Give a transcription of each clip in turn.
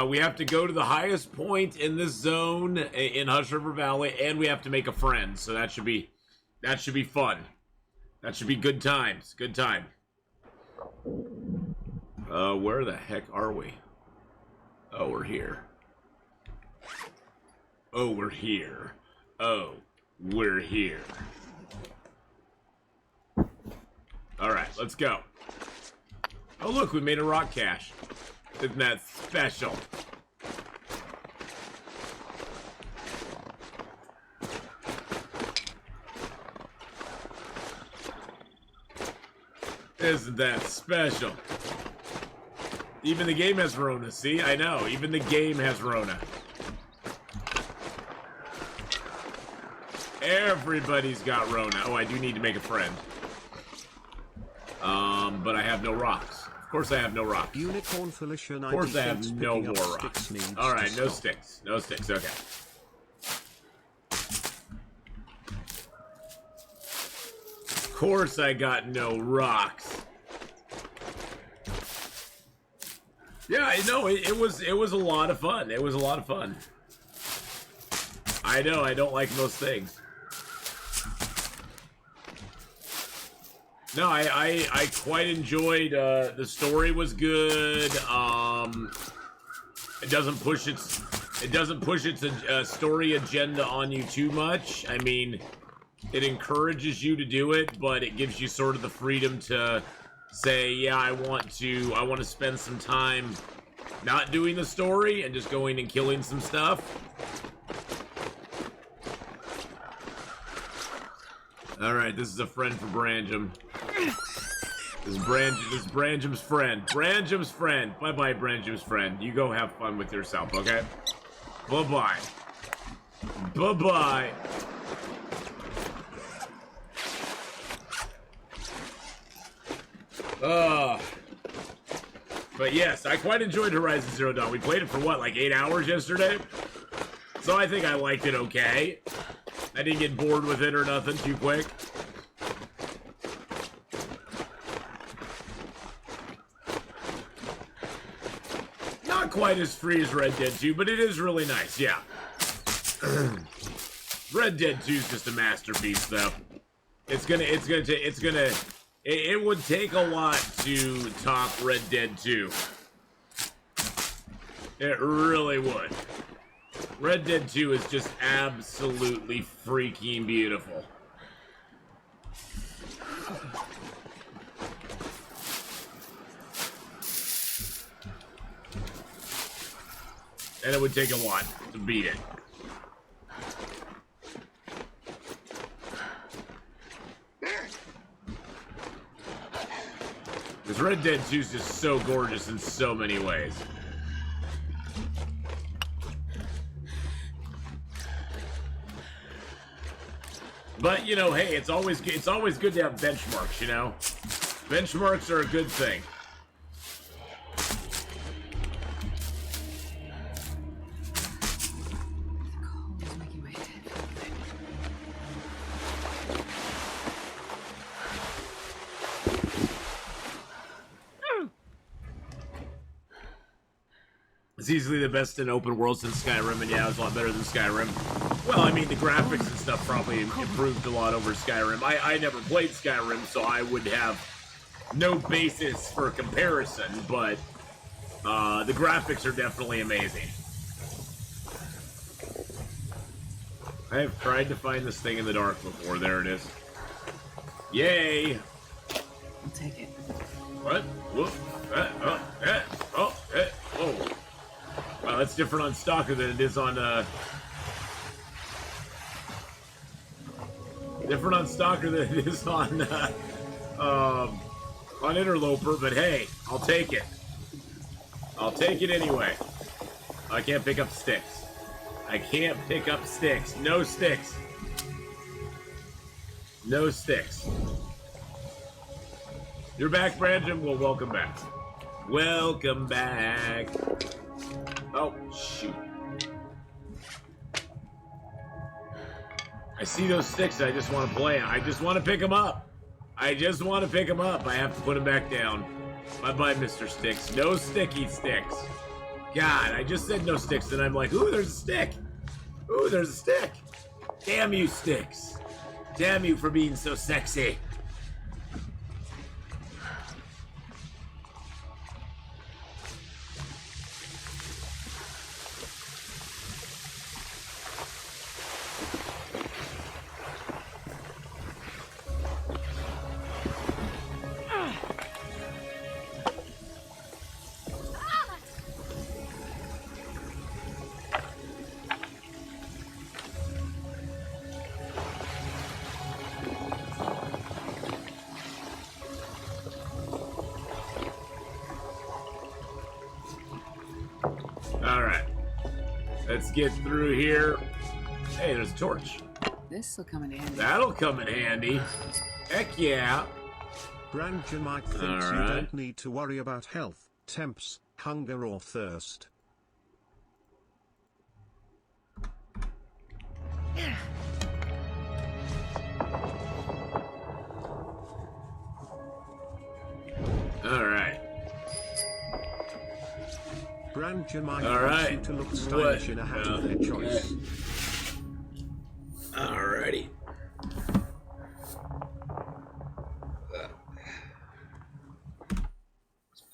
We have to go to the highest point in this zone in Hush River Valley, and we have to make a friend. So that should be fun. That should be good times. Good time. Where the heck are we? Oh, we're here. Oh, we're here. Oh, we're here. Alright, let's go. Oh, look, we made a rock cache. Isn't that special? Isn't that special? Even the game has Rona. See, I know. Even the game has Rona. Everybody's got Rona. Oh, I do need to make a friend. But I have no rocks. Of course I have no rocks. Unicorn Felicia, of course I have no more rocks. Alright, no sticks. No sticks, okay. Of course I got no rocks. Yeah, no, it was a lot of fun. It was a lot of fun. I know, I don't like most things. No, I quite enjoyed, the story was good, it doesn't push its story agenda on you too much. I mean, it encourages you to do it, but it gives you sort of the freedom to say, yeah, I want to spend some time not doing the story and just going and killing some stuff. Alright, this is a friend for Branjam. This is Branjam's friend. Branjam's friend. Bye-bye, Branjam's friend. You go have fun with yourself, okay? Bye-bye. Bye-bye. But yes, I quite enjoyed Horizon Zero Dawn. We played it for what, like 8 hours yesterday? So I think I liked it okay. I didn't get bored with it or nothing too quick. Not quite as free as Red Dead 2, but it is really nice, yeah. Red Dead 2 is just a masterpiece, though. It would take a lot to top Red Dead 2. It really would. Red Dead 2 is just absolutely freaking beautiful. And it would take a lot to beat it. Because Red Dead 2 is just so gorgeous in so many ways. But, you know, hey, it's always good to have benchmarks, you know? Benchmarks are a good thing. It's easily the best in open world since Skyrim, and yeah, it was a lot better than Skyrim. Well, I mean, the graphics and stuff probably improved a lot over Skyrim. I never played Skyrim, so I would have no basis for comparison, but the graphics are definitely amazing. I have tried to find this thing in the dark before. There it is. Yay! I'll take it. What? Whoop. Oh. Wow, that's different on Stalker than it is on, different on Stalker than it is on Interloper, but hey, I'll take it. I'll take it anyway. I can't pick up sticks. I can't pick up sticks. No sticks. No sticks. You're back, Brandon? Well, welcome back. Welcome back. Oh, shoot. I see those sticks and I just want to play them. I just want to pick them up. I just want to pick them up. I have to put them back down. Bye-bye, Mr. Sticks. No sticky sticks. God, I just said no sticks, and I'm like, ooh, there's a stick. Ooh, there's a stick. Damn you, sticks. Damn you for being so sexy. Alright. Let's get through here. Hey, there's a torch. This'll come in handy. That'll come in handy. Heck yeah. Brandon Mike thinks you don't need to worry about health, temps, hunger or thirst. Alright. Brandon Mike Alright. wants you to look stylish in a hat of their choice. Alrighty. Let's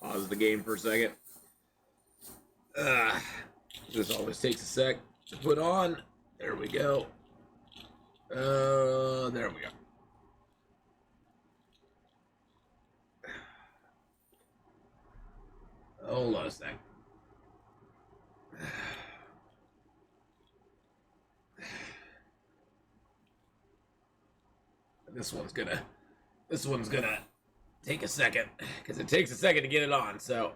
pause the game for a second. This always takes a sec to put on. There we go. There we go. Hold on a sec. This one's gonna take a second, because it takes a second to get it on, so.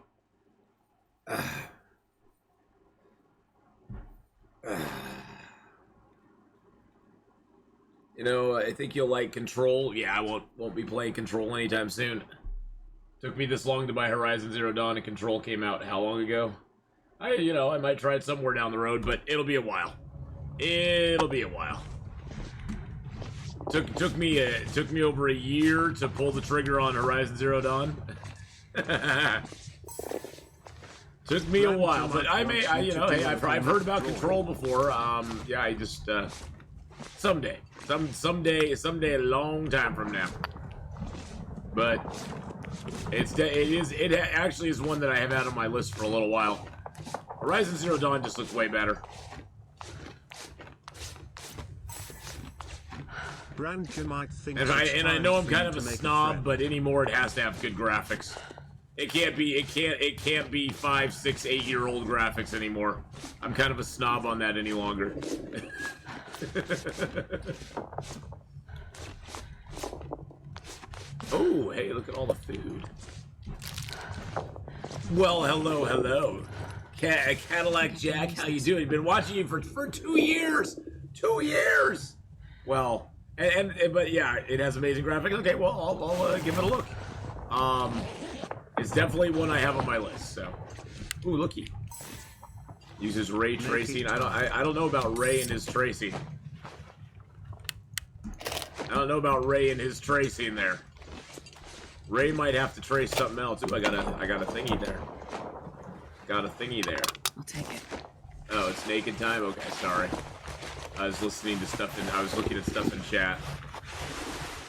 You know, I think you'll like Control. Yeah, I won't be playing Control anytime soon. Took me this long to buy Horizon Zero Dawn, and Control came out how long ago? I might try it somewhere down the road, but it'll be a while. It'll be a while. Took me over a year to pull the trigger on Horizon Zero Dawn. Took me a while, but hey, I've heard about Control before. Yeah, I just someday, a long time from now. But it actually is one that I have had on my list for a little while. Horizon Zero Dawn just looks way better. And I know I'm kind of a snob, but anymore it has to have good graphics. It can't be 5, 6, 8-year-old graphics anymore. I'm kind of a snob on that any longer. Oh, hey, look at all the food. Well, hello. Cadillac Jack, how you doing? Been watching you for 2 years. 2 years. Well, but yeah, it has amazing graphics. Okay, well, I'll give it a look. It's definitely one I have on my list. So, ooh, looky. Uses ray tracing. I don't know about Ray and his tracing. I don't know about Ray and his tracing there. Ray might have to trace something else. Ooh, I got a thingy there. Got a thingy there. I'll take it. Oh, it's naked time? Okay, sorry. I was listening to stuff I was looking at stuff in chat.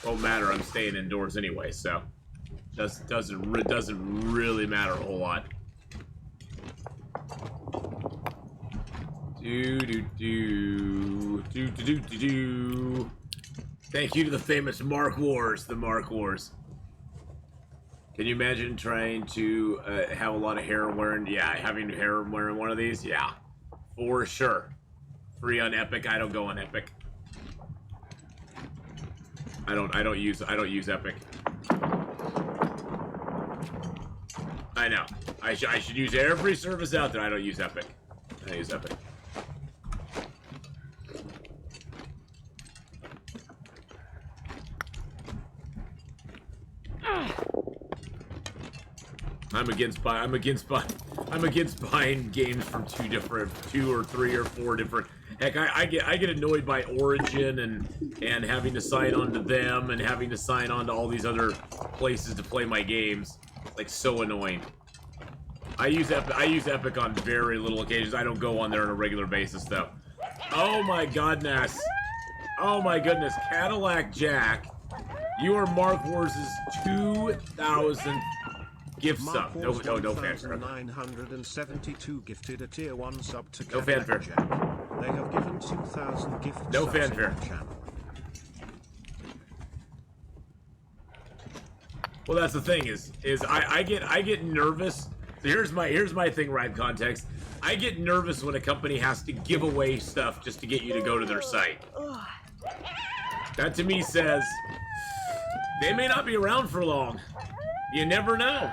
Won't matter, I'm staying indoors anyway, so doesn't really matter a whole lot. Thank you to the famous Mark Wars, the Mark Wars. Can you imagine trying to have a lot of hair wearing? Yeah, having hair wearing one of these. Yeah, for sure. Free on Epic. I don't go on Epic. I don't use Epic. I know. I should use every service out there. I don't use Epic. I use Epic. I'm against buying games from 2 or 3 or 4 different. Heck, I get annoyed by Origin and having to sign on to them and having to sign on to all these other places to play my games. Like, so annoying. I use Epic on very little occasions. I don't go on there on a regular basis, though. Oh my goodness. Oh my goodness. Cadillac Jack, you are Mark Wars' 2,000 gift sub. No fanfare. 972 gifted a tier 1 sub to No fanfare. Jack. They have given 2,000 gift No subs fanfare. in the channel. Well, that's the thing is I get nervous. So here's my thing, Ride Context. I get nervous when a company has to give away stuff just to get you to go to their site. That to me says they may not be around for long. You never know.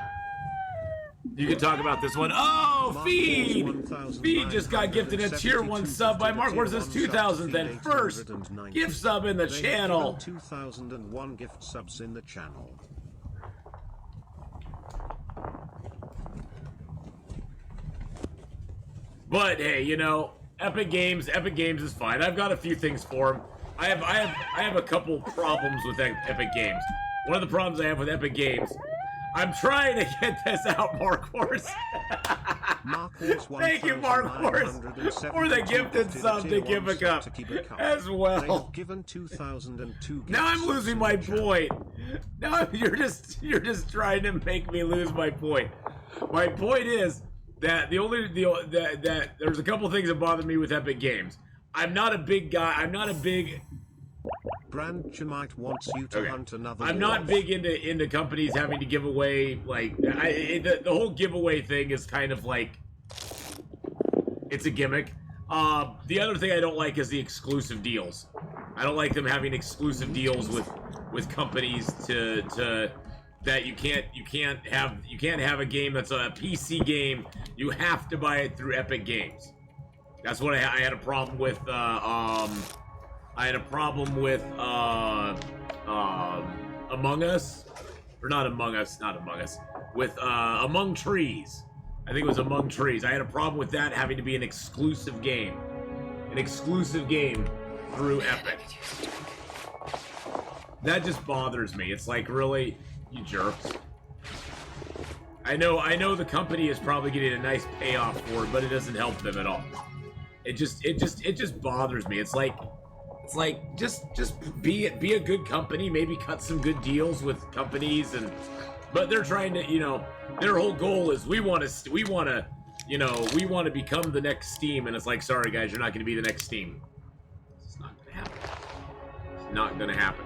You can talk about this one. Oh, Feed! Feed just got gifted a tier 1 sub by Mark Wars' 2,000th and first gift sub in the channel. 2,001 gift subs in the channel. But hey, you know, Epic Games is fine. I've got a few things for them. I have a couple problems with Epic Games. One of the problems I have with Epic Games, I'm trying to get this out, Mark Wars. Thank you, Mark Wars, for the gifted sub to give a cup as well. Given 2002 now I'm losing my point. Now you're just trying to make me lose my point. My point is that that there's a couple things that bother me with Epic Games. I'm not a big guy. I'm not a big. Brandjamite wants you to hunt another. I'm not big into companies having to give away like the whole giveaway thing is kind of like it's a gimmick. The other thing I don't like is the exclusive deals. I don't like them having exclusive deals with companies to that you can't have a game that's a PC game. You have to buy it through Epic Games. That's what I had a problem with. I had a problem with Among Us, or not Among Us, with Among Trees. I think it was Among Trees. I had a problem with that having to be an exclusive game through Epic. That just bothers me. It's like, really, you jerks. I know the company is probably getting a nice payoff for it, but it doesn't help them at all. It just bothers me. It's like just be a good company, maybe cut some good deals with companies, but they're trying to, you know, their whole goal is we want to become the next Steam, and it's like, sorry guys, you're not going to be the next Steam. It's not going to happen. It's not going to happen.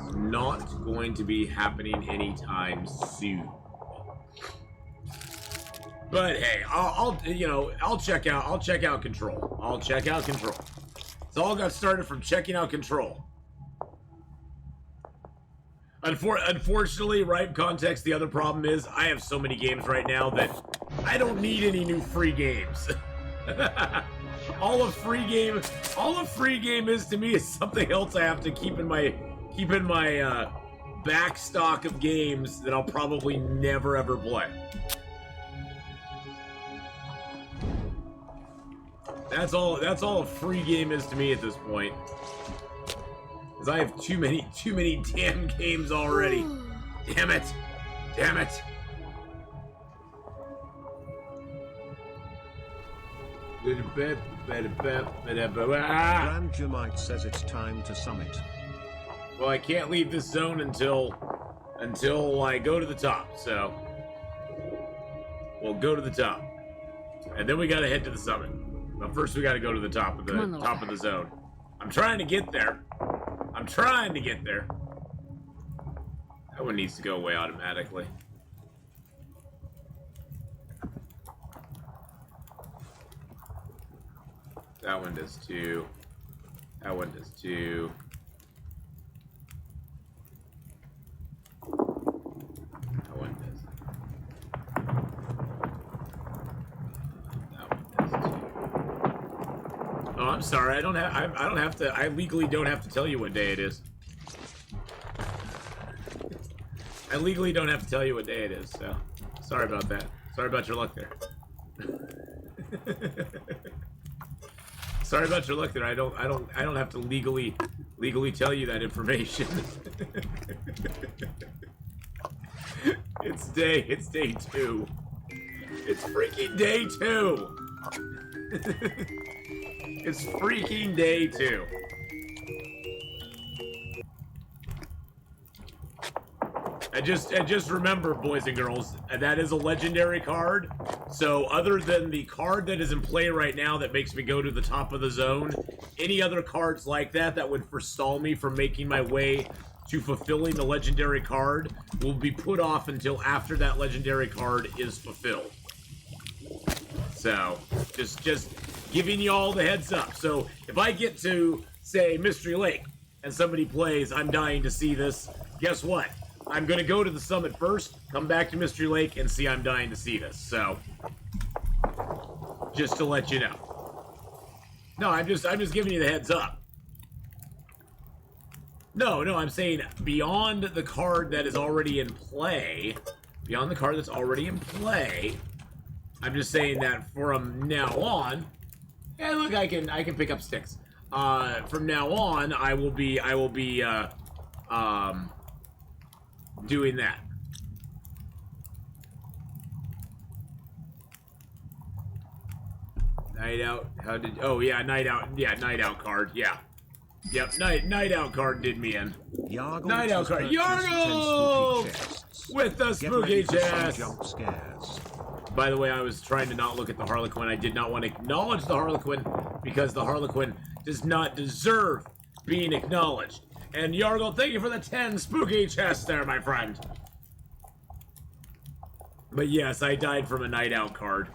It's not going to be happening anytime soon. But hey, I'll check out Control. I'll check out Control. It's all got started from checking out Control. Unfortunately, right Context, the other problem is I have so many games right now that I don't need any new free games. all a free game is to me is something else I have to keep in my back stock of games that I'll probably never ever play. That's all a free game is to me at this point. Because I have too many damn games already. Damn it. Brandjamite says it's time to summit. Well, I can't leave this zone until I go to the top, so we'll go to the top. And then we gotta head to the summit. But first we gotta go to the top of the zone. I'm trying to get there. That one needs to go away automatically. That one does too. That one does too. That one does. That one does too. Oh, I'm sorry. I don't have to. I legally don't have to tell you what day it is. I legally don't have to tell you what day it is. So, sorry about that. Sorry about your luck there. Sorry about your luck there. I don't have to legally tell you that information. It's day 2. It's freaking day 2. It's freaking day 2. And just remember, boys and girls, that is a legendary card. So other than the card that is in play right now that makes me go to the top of the zone, any other cards like that would forestall me from making my way to fulfilling the legendary card will be put off until after that legendary card is fulfilled. So, just giving you all the heads up. So, if I get to, say, Mystery Lake, and somebody plays, I'm dying to see this, guess what? I'm gonna go to the summit first, come back to Mystery Lake, and see I'm dying to see this. So, just to let you know. No, I'm just giving you the heads up. No, I'm saying beyond the card that is already in play, I'm just saying that from now on, yeah, look, I can pick up sticks. From now on, I will be doing that. Night out. Oh yeah, night out. Yeah, night out card. Yeah. Yep, night out card did me in. Yargle night out card. Yargle! With the spooky chest. By the way, I was trying to not look at the Harlequin. I did not want to acknowledge the Harlequin because the Harlequin does not deserve being acknowledged. And Yargle, thank you for the 10 spooky chests there, my friend. But yes, I died from a night out card.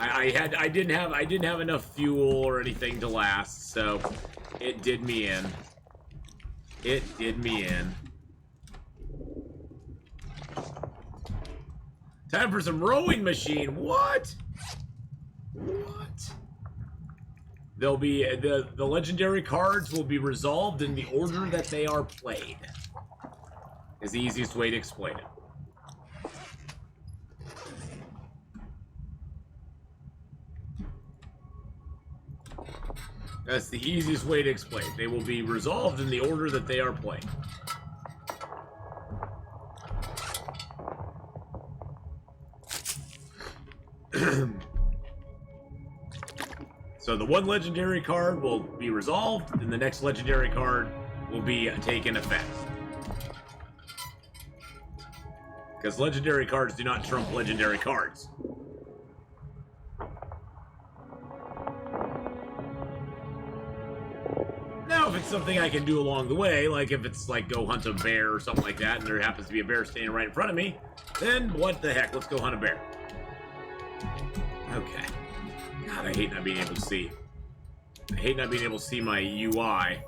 I didn't have enough fuel or anything to last, so it did me in. It did me in. Time for some rowing machine. What? What? They'll be the legendary cards will be resolved in the order that they are played. Is the easiest way to explain it. That's the easiest way to explain. They will be resolved in the order that they are played. So the one legendary card will be resolved, and the next legendary card will be taken effect. Because legendary cards do not trump legendary cards. Now, if it's something I can do along the way, like if it's like go hunt a bear or something like that, and there happens to be a bear standing right in front of me, then what the heck, let's go hunt a bear. Okay. God, I hate not being able to see. I hate not being able to see my UI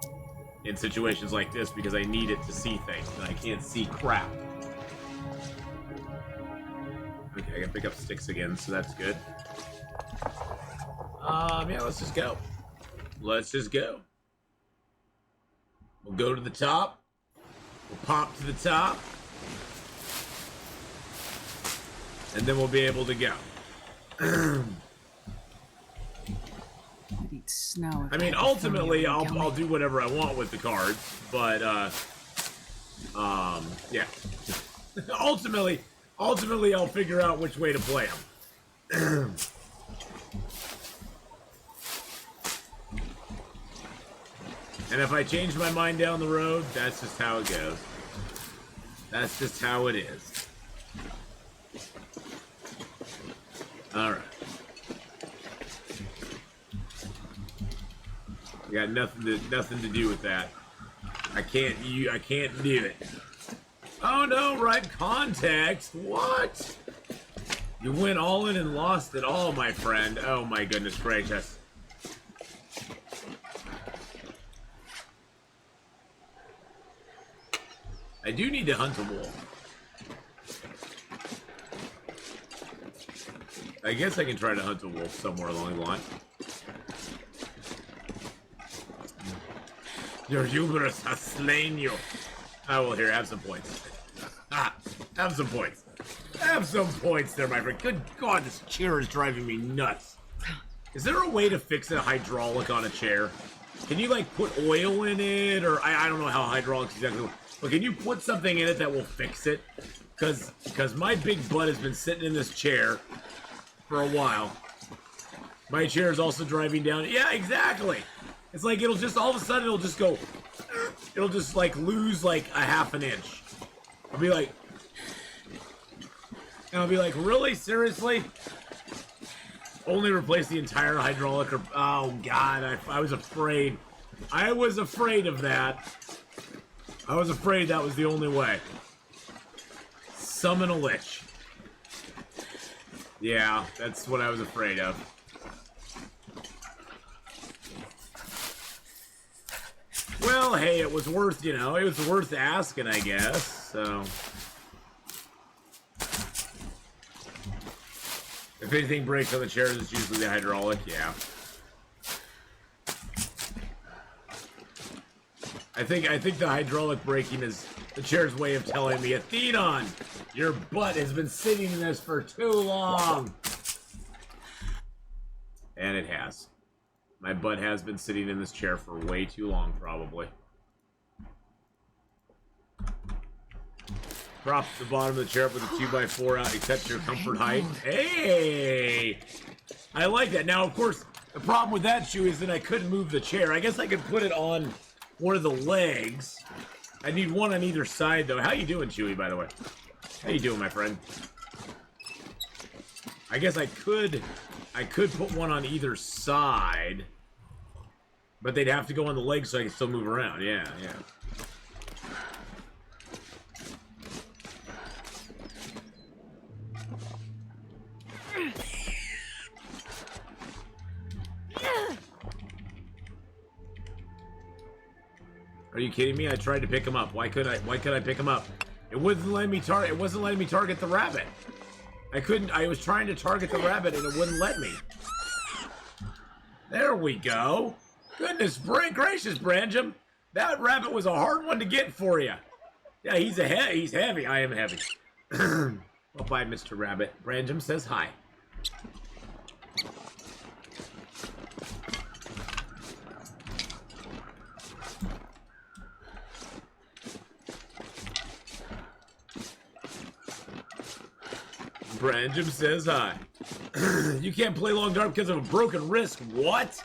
in situations like this because I need it to see things, and I can't see crap. Okay, I can pick up sticks again, so that's good. Yeah, let's just go. Let's just go. We'll go to the top. We'll pop to the top. And then we'll be able to go. Snow. I mean, ultimately, I'll do whatever I want with the cards, but, yeah. ultimately, I'll figure out which way to play them. And if I change my mind down the road, that's just how it goes. That's just how it is. Alright. I got nothing to do with that. I can't do it. Oh no, right context. What? You went all in and lost it all, my friend. Oh my goodness gracious. I do need to hunt a wolf. I guess I can try to hunt a wolf somewhere along the line. Your hubris has slain you. Oh, well, here, have some points. Ah, have some points. Have some points there, my friend. Good God, this chair is driving me nuts. Is there a way to fix a hydraulic on a chair? Can you, like, put oil in it? Or, I don't know how hydraulics exactly work. But can you put something in it that will fix it? Because my big butt has been sitting in this chair for a while. My chair is also driving down. Yeah, exactly. It's like it'll just, all of a sudden, it'll just go, it'll just like lose like a half an inch. I'll be like, and I'll be like, really? Seriously? Only replace the entire hydraulic or, oh God, I was afraid. I was afraid of that. I was afraid that was the only way. Summon a lich. Yeah, that's what I was afraid of. Well, hey, it was worth, you know, it was worth asking, I guess, so. If anything breaks on the chairs, it's usually the hydraulic, yeah. I think the hydraulic braking is the chair's way of telling me, Atheenon, your butt has been sitting in this for too long. And it has. My butt has been sitting in this chair for way too long, probably. Prop the bottom of the chair up with a 2x4 out, except your comfort height. Hey! I like that. Now, of course, the problem with that, Chewy, is that I couldn't move the chair. I guess I could put it on one of the legs. I need one on either side, though. How you doing, Chewy, by the way? How you doing, my friend? I guess I could put one on either side, but they'd have to go on the legs so I can still move around. Yeah, yeah. Are you kidding me? I tried to pick him up. Why could I pick him up? It wasn't letting me target the rabbit. I was trying to target the rabbit and it wouldn't let me. There we go. Goodness gracious, Branjam. That rabbit was a hard one to get for you. Yeah, he's heavy. I am heavy. Well, bye, Mr. Rabbit. Branjam says hi. Branjam says hi. You can't play long dark because of a broken wrist. What?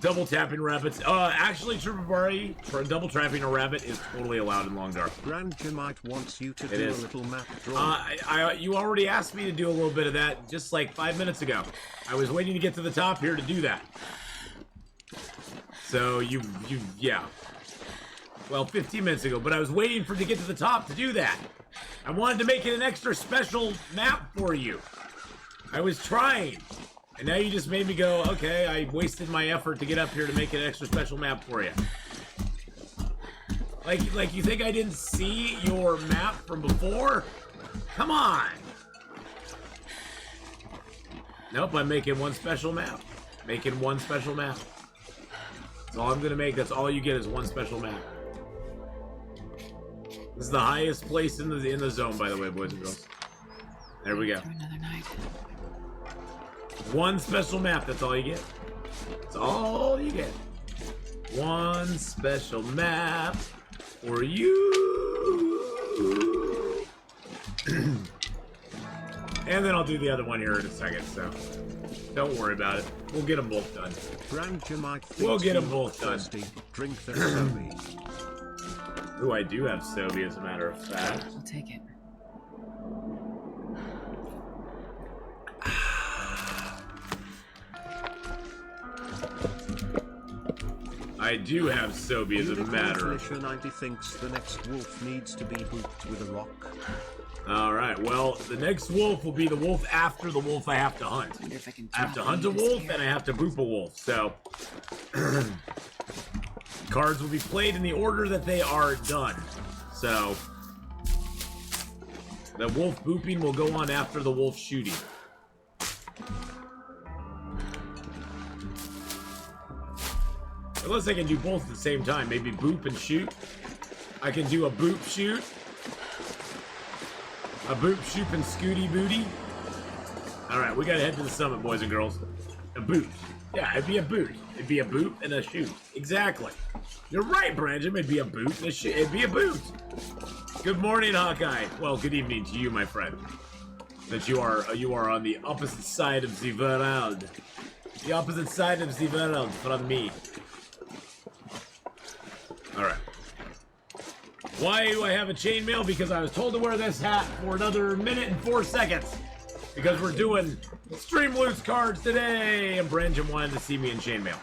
Double tapping rabbits. Actually, Tripabari, double tapping a rabbit is totally allowed in long dark. Branjamite wants you to do a little map drawing. You already asked me to do a little bit of that just like 5 minutes ago. I was waiting to get to the top here to do that. So yeah. Well, 15 minutes ago, but I was waiting to get to the top to do that. I wanted to make it an extra special map for you. I was trying. And now you just made me go, okay, I wasted my effort to get up here to make an extra special map for you. Like you think I didn't see your map from before? Come on. Nope, I'm making one special map. Making one special map. That's all I'm gonna make. That's all you get is one special map. This is the highest place in the zone, by the way, boys and girls. There we go. Another night. One special map, that's all you get. That's all you get. One special map for you. And then I'll do the other one here in a second, so don't worry about it. We'll get them both done. We'll get them both done. Drink their Sobe. Ooh, I do have Sobe, as a matter of fact. We'll take it. I do have Sobe, as a matter of fact. 90 thinks the next wolf needs to be booped with a rock. Alright, well, the next wolf will be the wolf after the wolf I have to hunt. I have to hunt a wolf, and I have to boop a wolf, so... Cards will be played in the order that they are done. So... the wolf booping will go on after the wolf shooting. Unless I can do both at the same time. Maybe boop and shoot. I can do a boop shoot. A boop shoot and scooty booty. Alright, we gotta head to the summit, boys and girls. A boot. Yeah, it'd be a boot. It'd be a boot and a shoe. Exactly. You're right, Brandon. It'd be a boot and a shoe. It'd be a boot. Good morning, Hawkeye. Well, good evening to you, my friend. That you are on the opposite side of the world. The opposite side of the world from me. Alright. Why do I have a chainmail? Because I was told to wear this hat for another minute and 4 seconds. Because we're doing Streamloots cards today, and Brandon wanted to see me in chainmail.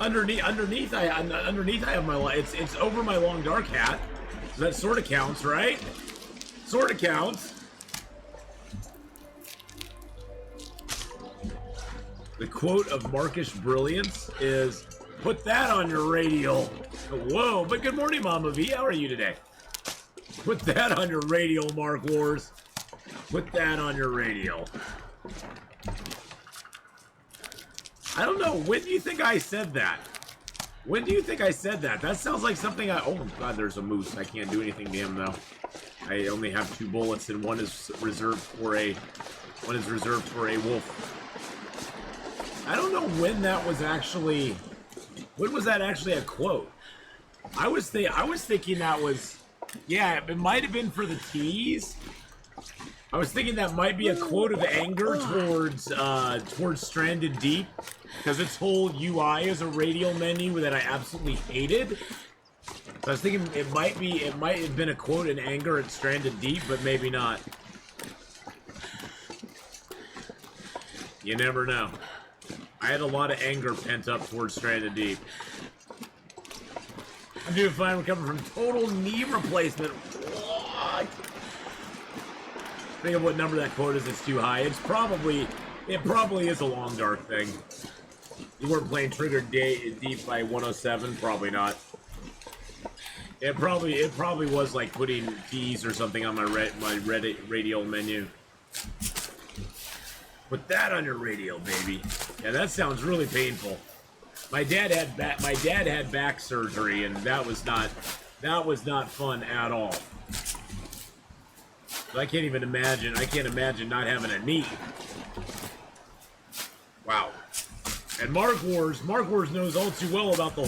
Underneath I have my it's over my long dark hat. So that sort of counts, right? Sort of counts. The quote of Markish brilliance is, "Put that on your radial." Whoa! But good morning, Mama V. How are you today? Put that on your radial, Mark Wars. Put that on your radial. I don't know. When do you think I said that? When do you think I said that? That sounds like something I... Oh, God, there's a moose. I can't do anything to him, though. I only have 2 bullets, and one is reserved for a wolf. I don't know when that was actually... When was that actually a quote? I was thinking that was... Yeah, it might have been for the tease. I was thinking that might be a quote of anger towards Stranded Deep, because its whole UI is a radial menu that I absolutely hated. So I was thinking it might have been a quote in anger at Stranded Deep, but maybe not. You never know. I had a lot of anger pent up towards Stranded Deep. I'm doing fine recovering from total knee replacement. What? Think of what number that quote is. It's too high. It probably is a long dark thing. You weren't playing Triggered Deep by 107. Probably not. It probably was like putting keys or something on my Reddit radial menu. Put that on your radial, baby. Yeah, that sounds really painful. My dad had back surgery, and that was not fun at all. I can't even imagine. I can't imagine not having a knee. Wow. And Mark Wars knows all too well about the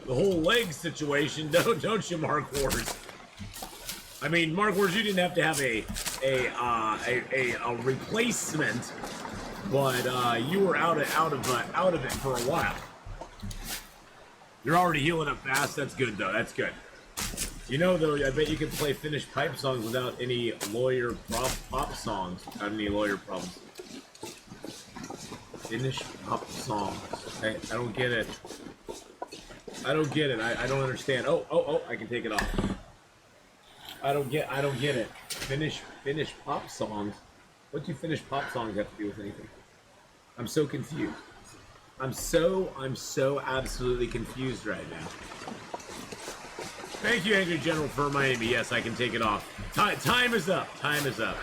whole leg situation, don't you, Mark Wars? I mean, Mark Wars, you didn't have to have a replacement, but you were out of it for a while. You're already healing up fast. That's good, though. That's good. You know, though, I bet you can play Finnish pipe songs without any lawyer pop songs. Without any lawyer problems. Finnish pop songs. I don't get it. I don't get it. I don't understand. Oh, I can take it off. I don't get it. Finnish pop songs. What do Finnish pop songs have to do with anything? I'm so confused. I'm so absolutely confused right now. Thank you, Angry General, for reminding me. Yes, I can take it off. Time is up. Time is up.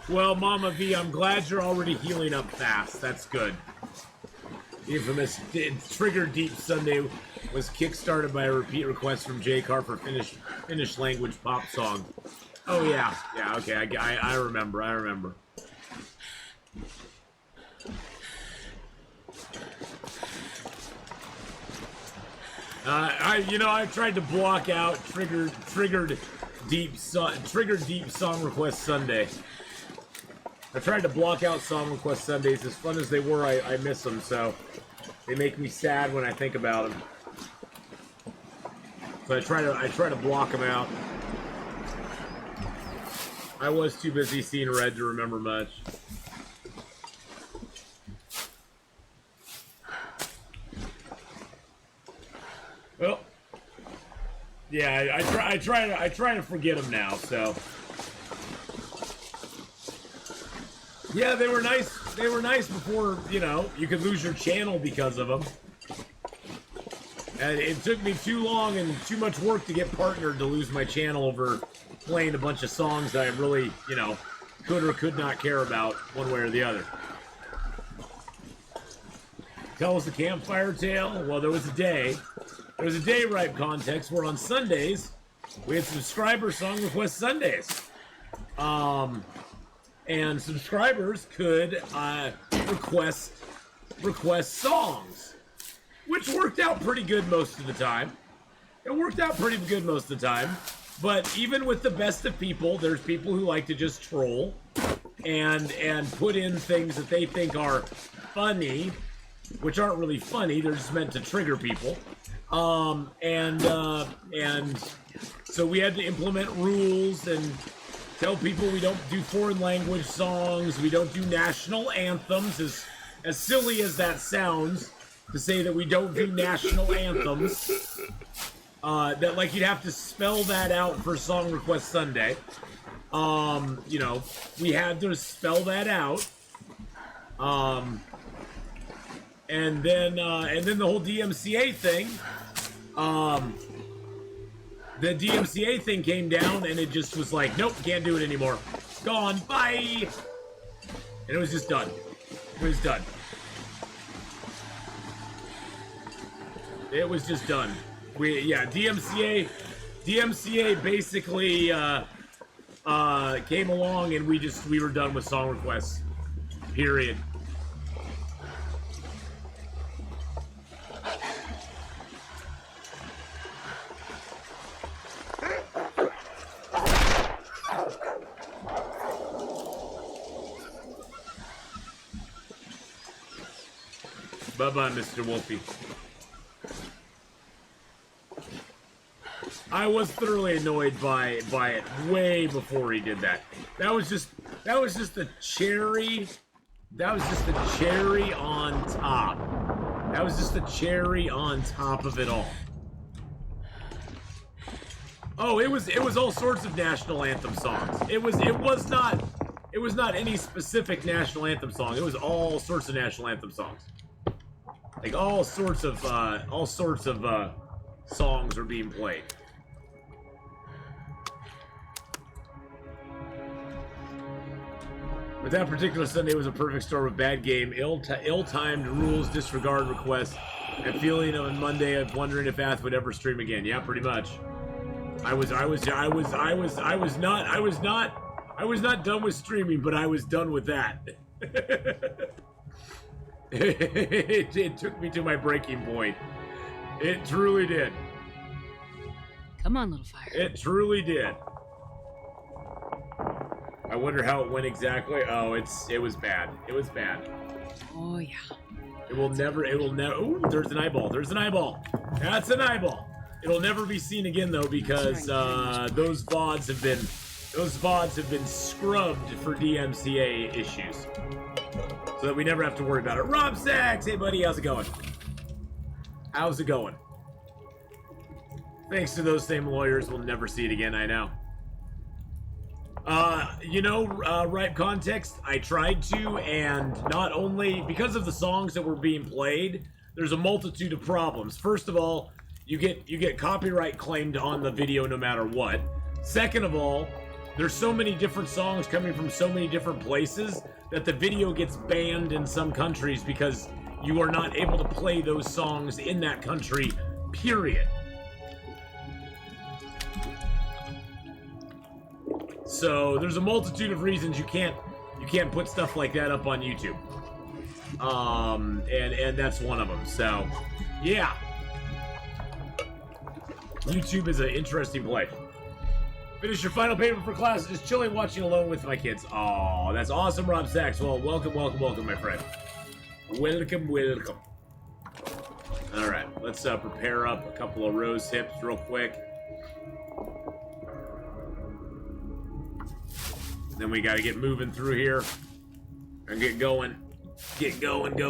Well, Mama V, I'm glad you're already healing up fast. That's good. The infamous Trigger Deep Sunday was kickstarted by a repeat request from J. Carr for Finnish language pop song. Oh yeah, okay, I remember. I tried to block out Triggered Deep Song Request Sunday. I tried to block out Song Request Sundays. As fun as they were, I miss them, so they make me sad when I think about them. So I try to block them out. I was too busy seeing red to remember much. Well, yeah, I try to forget them now. So. Yeah, they were nice. They were nice before, you could lose your channel because of them. And it took me too long and too much work to get partnered to lose my channel over playing a bunch of songs that I really, could or could not care about one way or the other. Tell us a campfire tale. Well, there was a day, Ripe Context, where on Sundays we had subscriber song request Sundays. And subscribers could request songs, which worked out pretty good most of the time. It worked out pretty good most of the time. But even with the best of people, there's people who like to just troll and put in things that they think are funny, which aren't really funny. They're just meant to trigger people. And so we had to implement rules and tell people we don't do foreign language songs, we don't do national anthems, as silly as that sounds, to say that we don't do national anthems. That, like, you'd have to spell that out for Song Request Sunday. You know, we had to spell that out. And then the whole DMCA thing, the DMCA thing came down, and it just was like, nope, can't do it anymore. It's gone, bye! And it was just done. It was done. It was just done. DMCA basically came along, and we were done with song requests. Period. Bye-bye, Mr. Wolfie. I was thoroughly annoyed by it way before he did that. That was just the cherry. That was just the cherry on top. That was just the cherry on top of it all. Oh, it was all sorts of national anthem songs. It was not any specific national anthem song. It was all sorts of national anthem songs. Like all sorts of songs were being played. But that particular Sunday was a perfect storm of bad game, ill-timed rules, disregard requests, and feeling on Monday of wondering if Ath would ever stream again. Yeah, pretty much. I was not done with streaming, but I was done with that. It took me to my breaking point. It truly did. Come on, little fire. It truly did. I wonder how it went exactly. Oh, it was bad. It was bad. Oh yeah. It will never. Ooh, there's an eyeball. There's an eyeball. That's an eyeball. It'll never be seen again though, because those VODs have been scrubbed for DMCA issues, so that we never have to worry about it. Rob Sachs, hey buddy, how's it going? How's it going? Thanks to those same lawyers, we'll never see it again. I know. Ripe Context, I tried to, and not only because of the songs that were being played, there's a multitude of problems. First of all, you get copyright claimed on the video no matter what. Second of all, there's so many different songs coming from so many different places that the video gets banned in some countries because you are not able to play those songs in that country, period. So there's a multitude of reasons you can't put stuff like that up on YouTube. And that's one of them. So, yeah. YouTube is an interesting place. Finish your final paper for class, just chilling, watching alone with my kids. Oh, that's awesome, Rob Sachs. Well, welcome, my friend. Welcome. All right, let's prepare up a couple of rose hips real quick. Then we got to get moving through here and get going. Get going.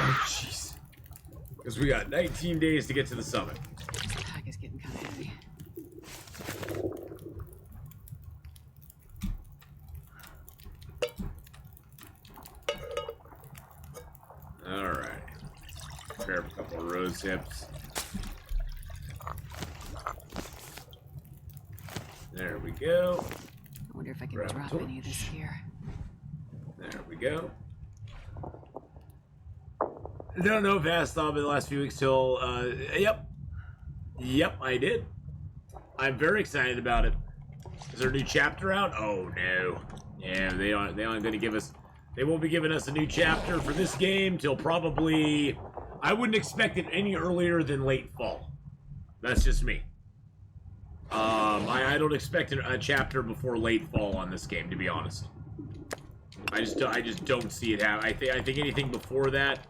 Oh, jeez. Because we got 19 days to get to the summit. This pack is getting kind of heavy. All right. Prepare a couple of rose hips. There we go. Wonder if I can Grab a drop torch. any of this here. There we go. I don't know if I asked Bob in the last few weeks till, yep. Yep, I did. I'm very excited about it. Is there a new chapter out? Oh, no. Yeah, they aren't going to give us, they won't be giving us a new chapter for this game till probably, I wouldn't expect it any earlier than late fall. That's just me. I don't expect a chapter before late fall on this game, to be honest. I just don't see it happen. I think anything before that,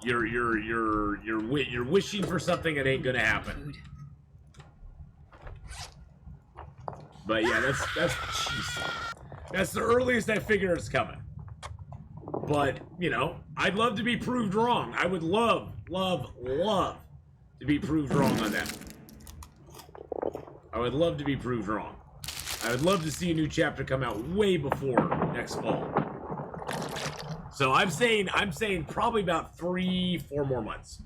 you're wishing for something that ain't gonna happen. Food. But yeah, that's the earliest I figure it's coming. But you know, I'd love to be proved wrong. I would love to be proved wrong on that. I would love to be proved wrong. I would love to see a new chapter come out way before next fall. So I'm saying probably about 3-4 more months.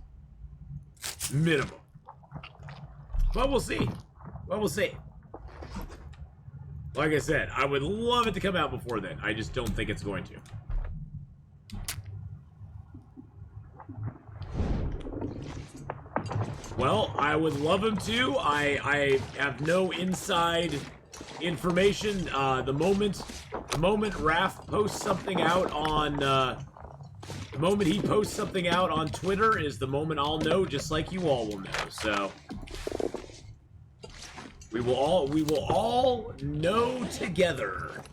Minimum. But we'll see. Well, we'll see. Like I said, I would love it to come out before then. I just don't think it's going to. Well, I would love him to. I have no inside information. The moment Raph posts something out on the moment he posts something out on Twitter is the moment I'll know, just like you all will know. So we will all know together.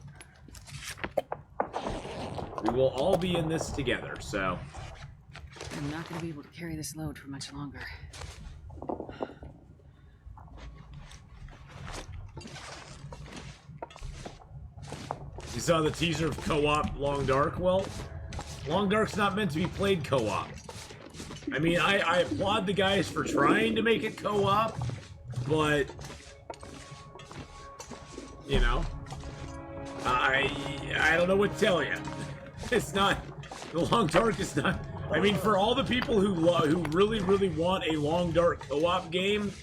We will all be in this together. So I'm not going to be able to carry this load for much longer. You saw the teaser of co-op Long Dark? Well, Long Dark's not meant to be played co-op. I mean, I applaud the guys for trying to make it co-op, but, you know, I don't know what to tell you. It's not, the Long Dark is not, I mean, for all the people who really want a Long Dark co-op game,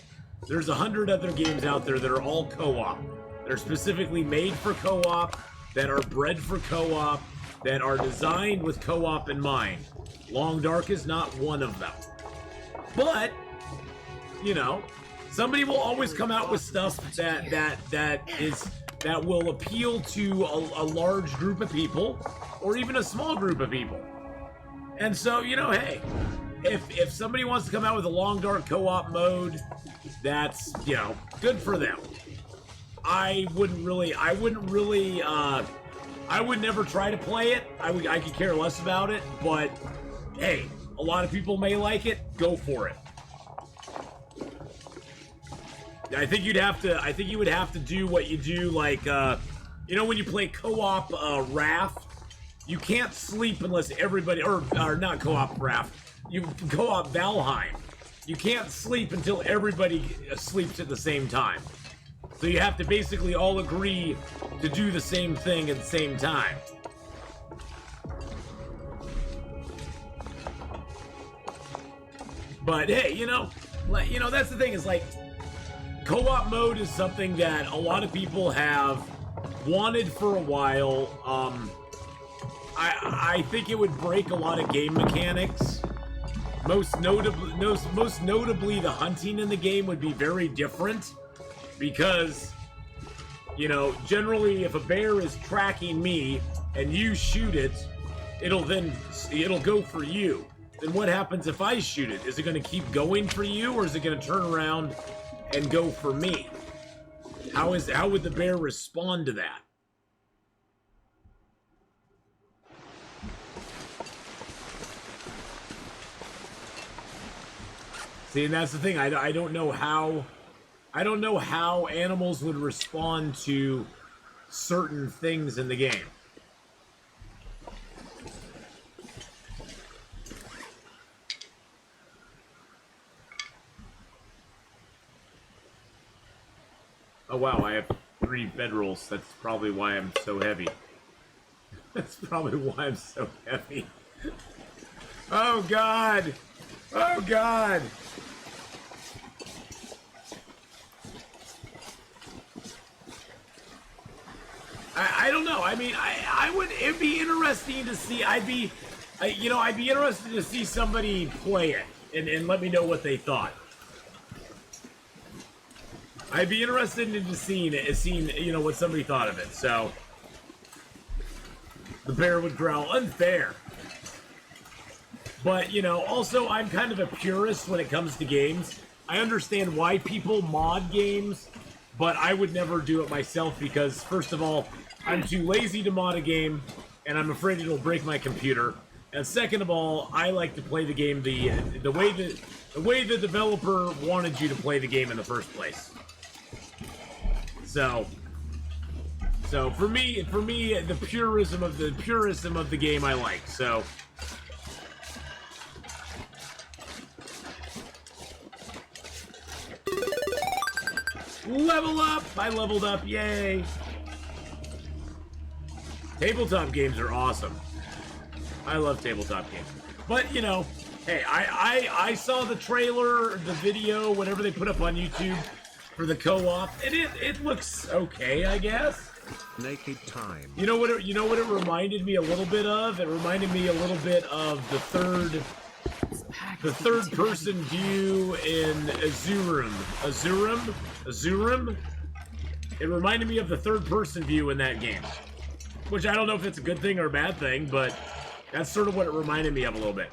there's 100 other games out there that are all co-op. They're specifically made for co-op, that are bred for co-op, that are designed with co-op in mind. Long Dark is not one of them. But, you know, somebody will always come out with stuff that will appeal to a large group of people, or even a small group of people. And so, you know, hey, if somebody wants to come out with a Long Dark co-op mode, that's, you know, good for them. I would never try to play it. I could care less about it, but hey, a lot of people may like it. Go for it. I think you would have to do what you do, like, you know, when you play co-op Raft, you can't sleep unless everybody, or not co-op Raft, you co-op Valheim. You can't sleep until everybody sleeps at the same time. So you have to basically all agree to do the same thing at the same time. But hey, you know, that's the thing, is like, co-op mode is something that a lot of people have wanted for a while. I think it would break a lot of game mechanics. Most notably, the hunting in the game would be very different. Because, you know, generally if a bear is tracking me and you shoot it, it'll go for you. Then what happens if I shoot it? Is it going to keep going for you, or is it going to turn around and go for me? How would the bear respond to that? See, and that's the thing. I don't know how animals would respond to certain things in the game. Oh wow, I have 3 bedrolls. That's probably why I'm so heavy. That's probably why I'm so heavy. Oh god! Oh god! I don't know. I mean, it'd be interesting to see. I'd be interested to see somebody play it and let me know what they thought. I'd be interested in seeing what somebody thought of it. So the bear would growl, unfair. But, also I'm kind of a purist when it comes to games. I understand why people mod games, but I would never do it myself because, first of all, I'm too lazy to mod a game, and I'm afraid it'll break my computer. And second of all, I like to play the game the way the developer wanted you to play the game in the first place. So for me, the purism of the game I like. So. Level up! I leveled up, yay! Tabletop games are awesome. I love tabletop games. But, hey, I saw the trailer, the video, whatever they put up on YouTube for the co-op, and it looks okay, I guess. Naked time. You know what it reminded me a little bit of? It reminded me a little bit of the third person view in Azurum. It reminded me of the third person view in that game. Which I don't know if it's a good thing or a bad thing, but that's sort of what it reminded me of a little bit.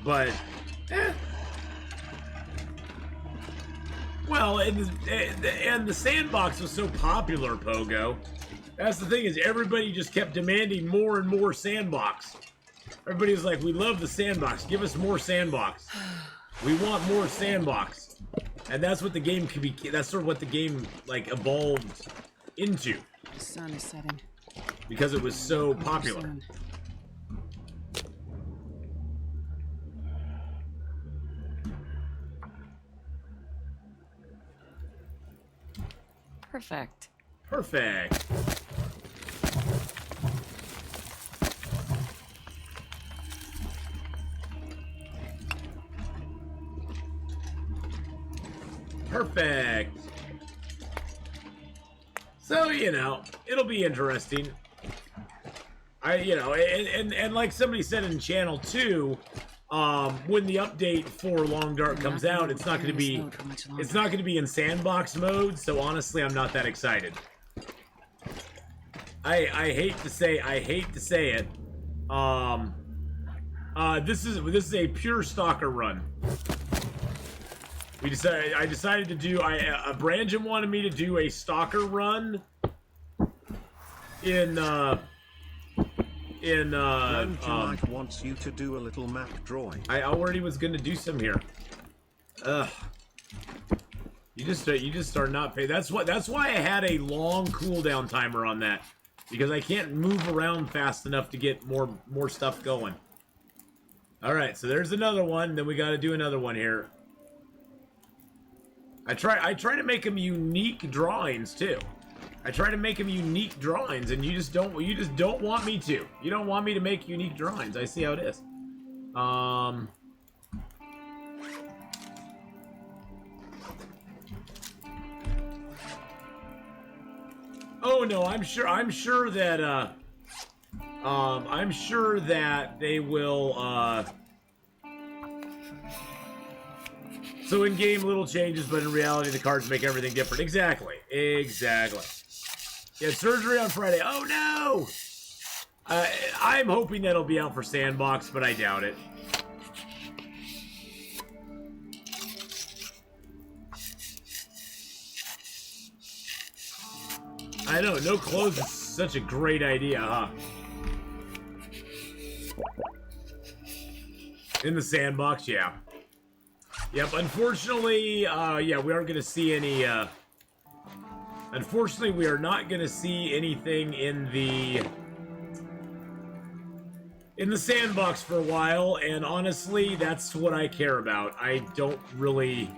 But, well, and the sandbox was so popular, Pogo. That's the thing, is everybody just kept demanding more and more sandbox. Everybody was like, we love the sandbox. Give us more sandbox. We want more sandbox. And that's what the game could be. That's sort of what the game, evolved into. The sun is setting. Because it was so popular. Perfect. Perfect. Perfect. So, it'll be interesting. And like somebody said in Channel 2, when the update for Long Dark comes out, it's not going to be in sandbox mode, so honestly, I'm not that excited. I hate to say it. This is a pure stalker run. I decided to do. Branjam wanted me to do a stalker run in Branjamite wants you to do a little map drawing. I already was gonna do some here. Ugh. You just are not paying. That's why I had a long cooldown timer on that, because I can't move around fast enough to get more stuff going. All right, so there's another one. Then we got to do another one here. I try to make them unique drawings too. I try to make them unique drawings, and you just don't want me to. You don't want me to make unique drawings. I see how it is. Oh no, I'm sure that they will so in game little changes, but in reality the cards make everything different. Exactly. Yeah, surgery on Friday. Oh no! I'm hoping that'll be out for Sandbox, but I doubt it. I know, no clothes is such a great idea, huh? In the Sandbox, yeah. Yep, unfortunately, yeah, we aren't going to see any, unfortunately, we are not going to see anything in the Sandbox for a while, and honestly, that's what I care about. I don't really,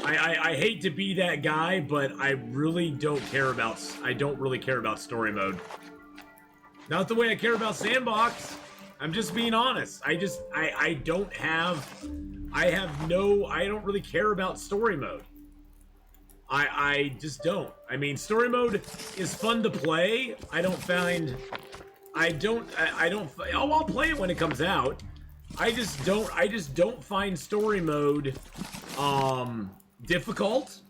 I hate to be that guy, but I really don't care about story mode. Not the way I care about Sandbox. I'm just being honest. I don't really care about story mode. I just don't. I mean, story mode is fun to play. Oh, I'll play it when it comes out. I just don't find story mode difficult.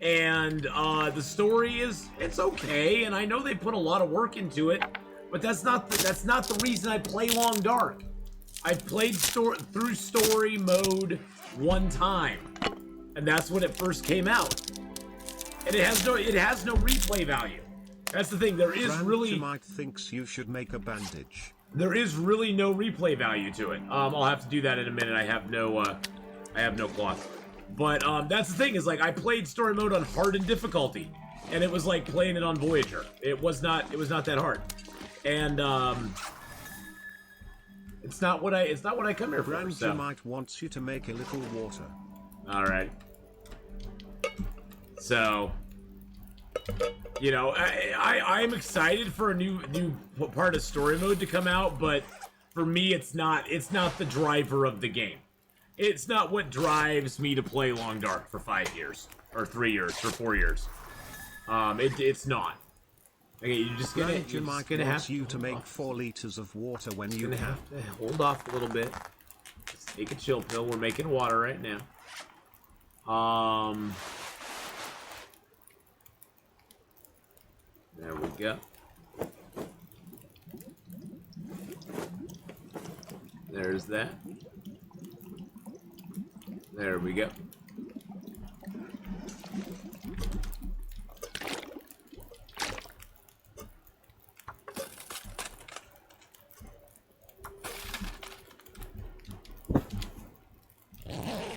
And the story it's okay, and I know they put a lot of work into it, but that's not the reason I play Long Dark. I've played through story mode one time, and that's when it first came out. And it has no replay value. That's the thing. There is really thinks you should make a bandage. There is really no replay value to it. I'll have to do that in a minute. I have no cloth. But that's the thing, is like I played story mode on hardened difficulty, and it was like playing it on Voyager. It was not that hard. And it's not what I come here for. So. Might wants you to make a little water. All right. So, you know, I'm excited for a new part of story mode to come out, but for me, it's not the driver of the game. It's not what drives me to play Long Dark for 5 years, or 3 years, or 4 years. It's not. Okay, you're just gonna have you to make 4 liters of water when you have to hold off a little bit. Just take a chill pill. We're making water right now. There we go. There's that. There we go.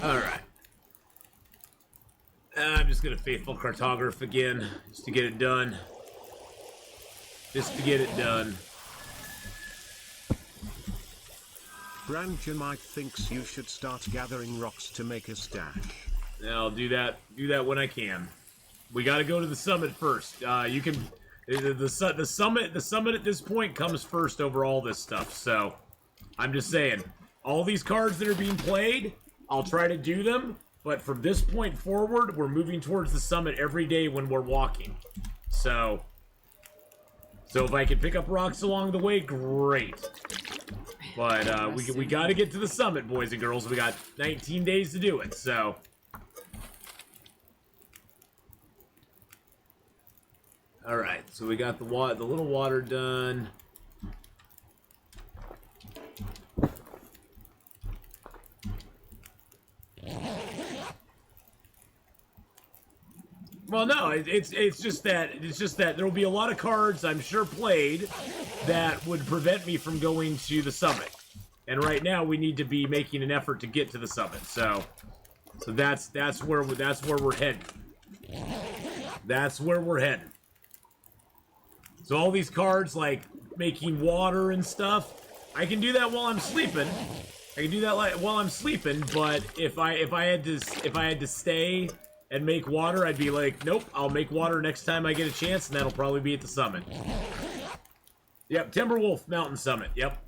Alright. I'm just gonna faithful cartograph again, just to get it done. Just to get it done. Brandjamite thinks you should start gathering rocks to make a stash. Yeah, I'll do that when I can. We gotta go to the summit first. You can... The summit at this point comes first over all this stuff, so... I'm just saying, all these cards that are being played, I'll try to do them, but from this point forward, we're moving towards the summit every day when we're walking. So if I can pick up rocks along the way, great. But we got to get to the summit, boys and girls. We got 19 days to do it, so. All right, so we got the little water done. Well, no, it's just that there will be a lot of cards I'm sure played that would prevent me from going to the summit, and right now we need to be making an effort to get to the summit. So that's where we're heading. That's where we're heading. So all these cards like making water and stuff, I can do that while I'm sleeping. I can do that while I'm sleeping, but if I had to stay and make water, I'd be like, nope, I'll make water next time I get a chance, and that'll probably be at the summit. Yep, Timberwolf Mountain Summit, yep.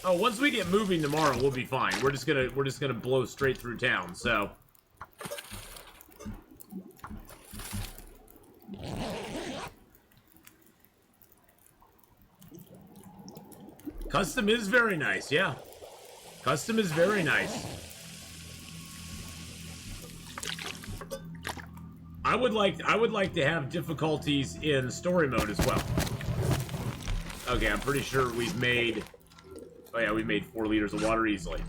Oh, once we get moving tomorrow, we'll be fine. We're just gonna blow straight through town, so. Custom is very nice, yeah. Custom is very nice. I would like to have difficulties in story mode as well. Okay, I'm pretty sure we've made... Oh yeah, we made 4 liters of water easily.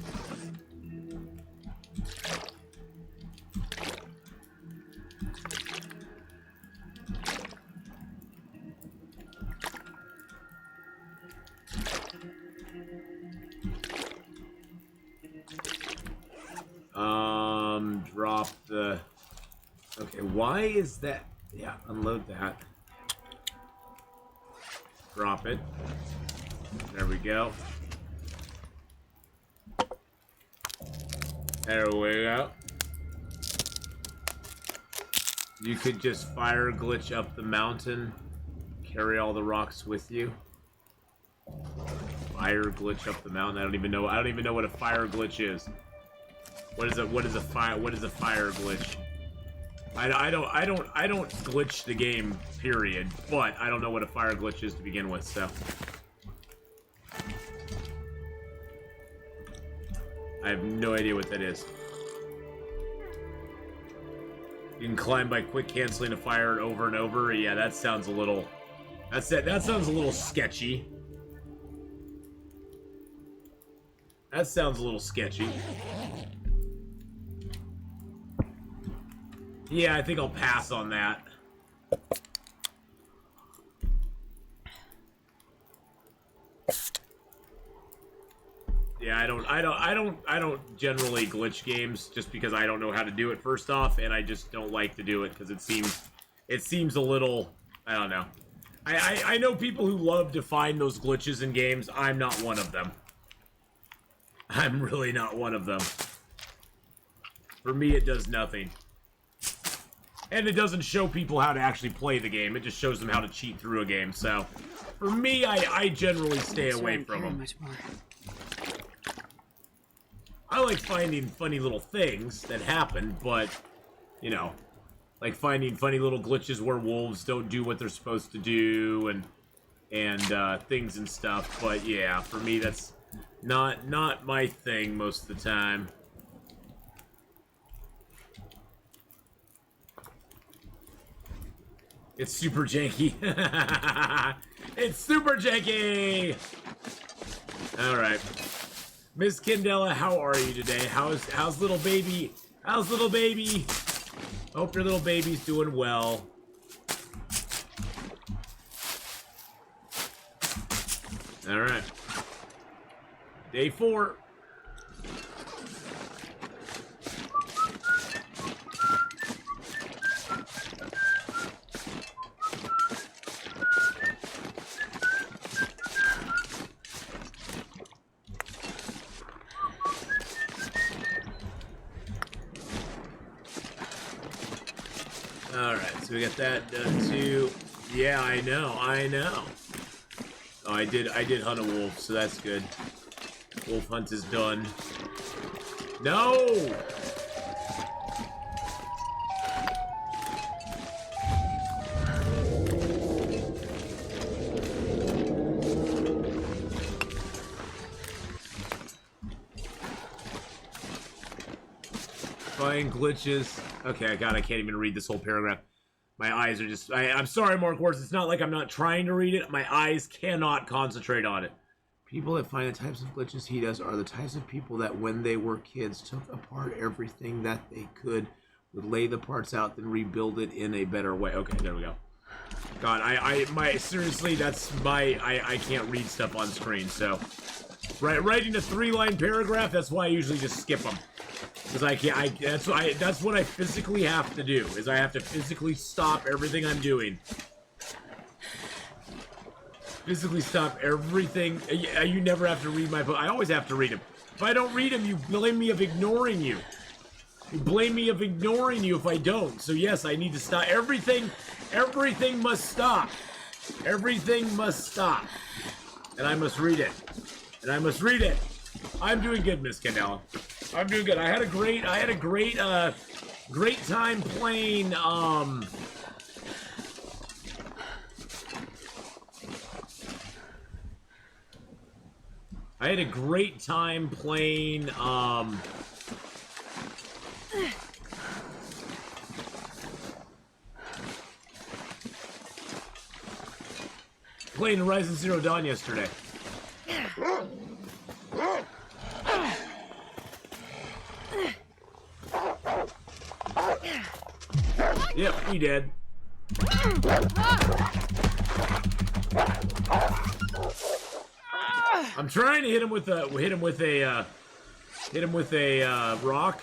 Drop the... Okay, why is that... Yeah, unload that. Drop it. There we go. There we go. You could just fire glitch up the mountain, carry all the rocks with you. Fire glitch up the mountain. I don't even know what a fire glitch is. What is a fire glitch? I don't glitch the game, period, but I don't know what a fire glitch is to begin with, so. I have no idea what that is. You can climb by quick canceling a fire over and over. Yeah, that sounds a little... That sounds a little sketchy. That sounds a little sketchy. Yeah, I think I'll pass on that. Yeah, I don't generally glitch games just because I don't know how to do it first off, and I just don't like to do it because it seems a little, I don't know. I know people who love to find those glitches in games. I'm not one of them. I'm really not one of them. For me, it does nothing. And it doesn't show people how to actually play the game. It just shows them how to cheat through a game. So, for me, I generally stay away from them. I like finding funny little things that happen, but, you know, like finding funny little glitches where wolves don't do what they're supposed to do and things and stuff. But yeah, for me, that's not my thing most of the time. It's super janky. It's super janky! Alright. Miss Candela, how are you today? How's little baby? How's little baby? Hope your little baby's doing well. Alright. Day 4. Alright, so we got that done too. Yeah, I know. Oh, I did hunt a wolf, so that's good. Wolf hunt is done. No! Find glitches. Okay, God, I can't even read this whole paragraph. My eyes are just... I'm sorry, Mark Wars. It's not like I'm not trying to read it. My eyes cannot concentrate on it. People that find the types of glitches he does are the types of people that when they were kids took apart everything that they could, would lay the parts out, then rebuild it in a better way. Okay, there we go. God, seriously, that's my... I can't read stuff on screen, so... Writing a 3-line paragraph, that's why I usually just skip them. Because I can't, that's what I physically have to do, is I have to physically stop everything I'm doing. Physically stop everything. You never have to read my book. I always have to read them. If I don't read them, you blame me of ignoring you. You blame me of ignoring you if I don't. So yes, I need to stop. Everything must stop. Everything must stop. And I must read it. And I must read it. I'm doing good, Miss Candela. I'm doing good. I had a great time playing, I had a great time playing, playing Horizon Zero Dawn yesterday. Yep, he did. I'm trying to hit him with a rock.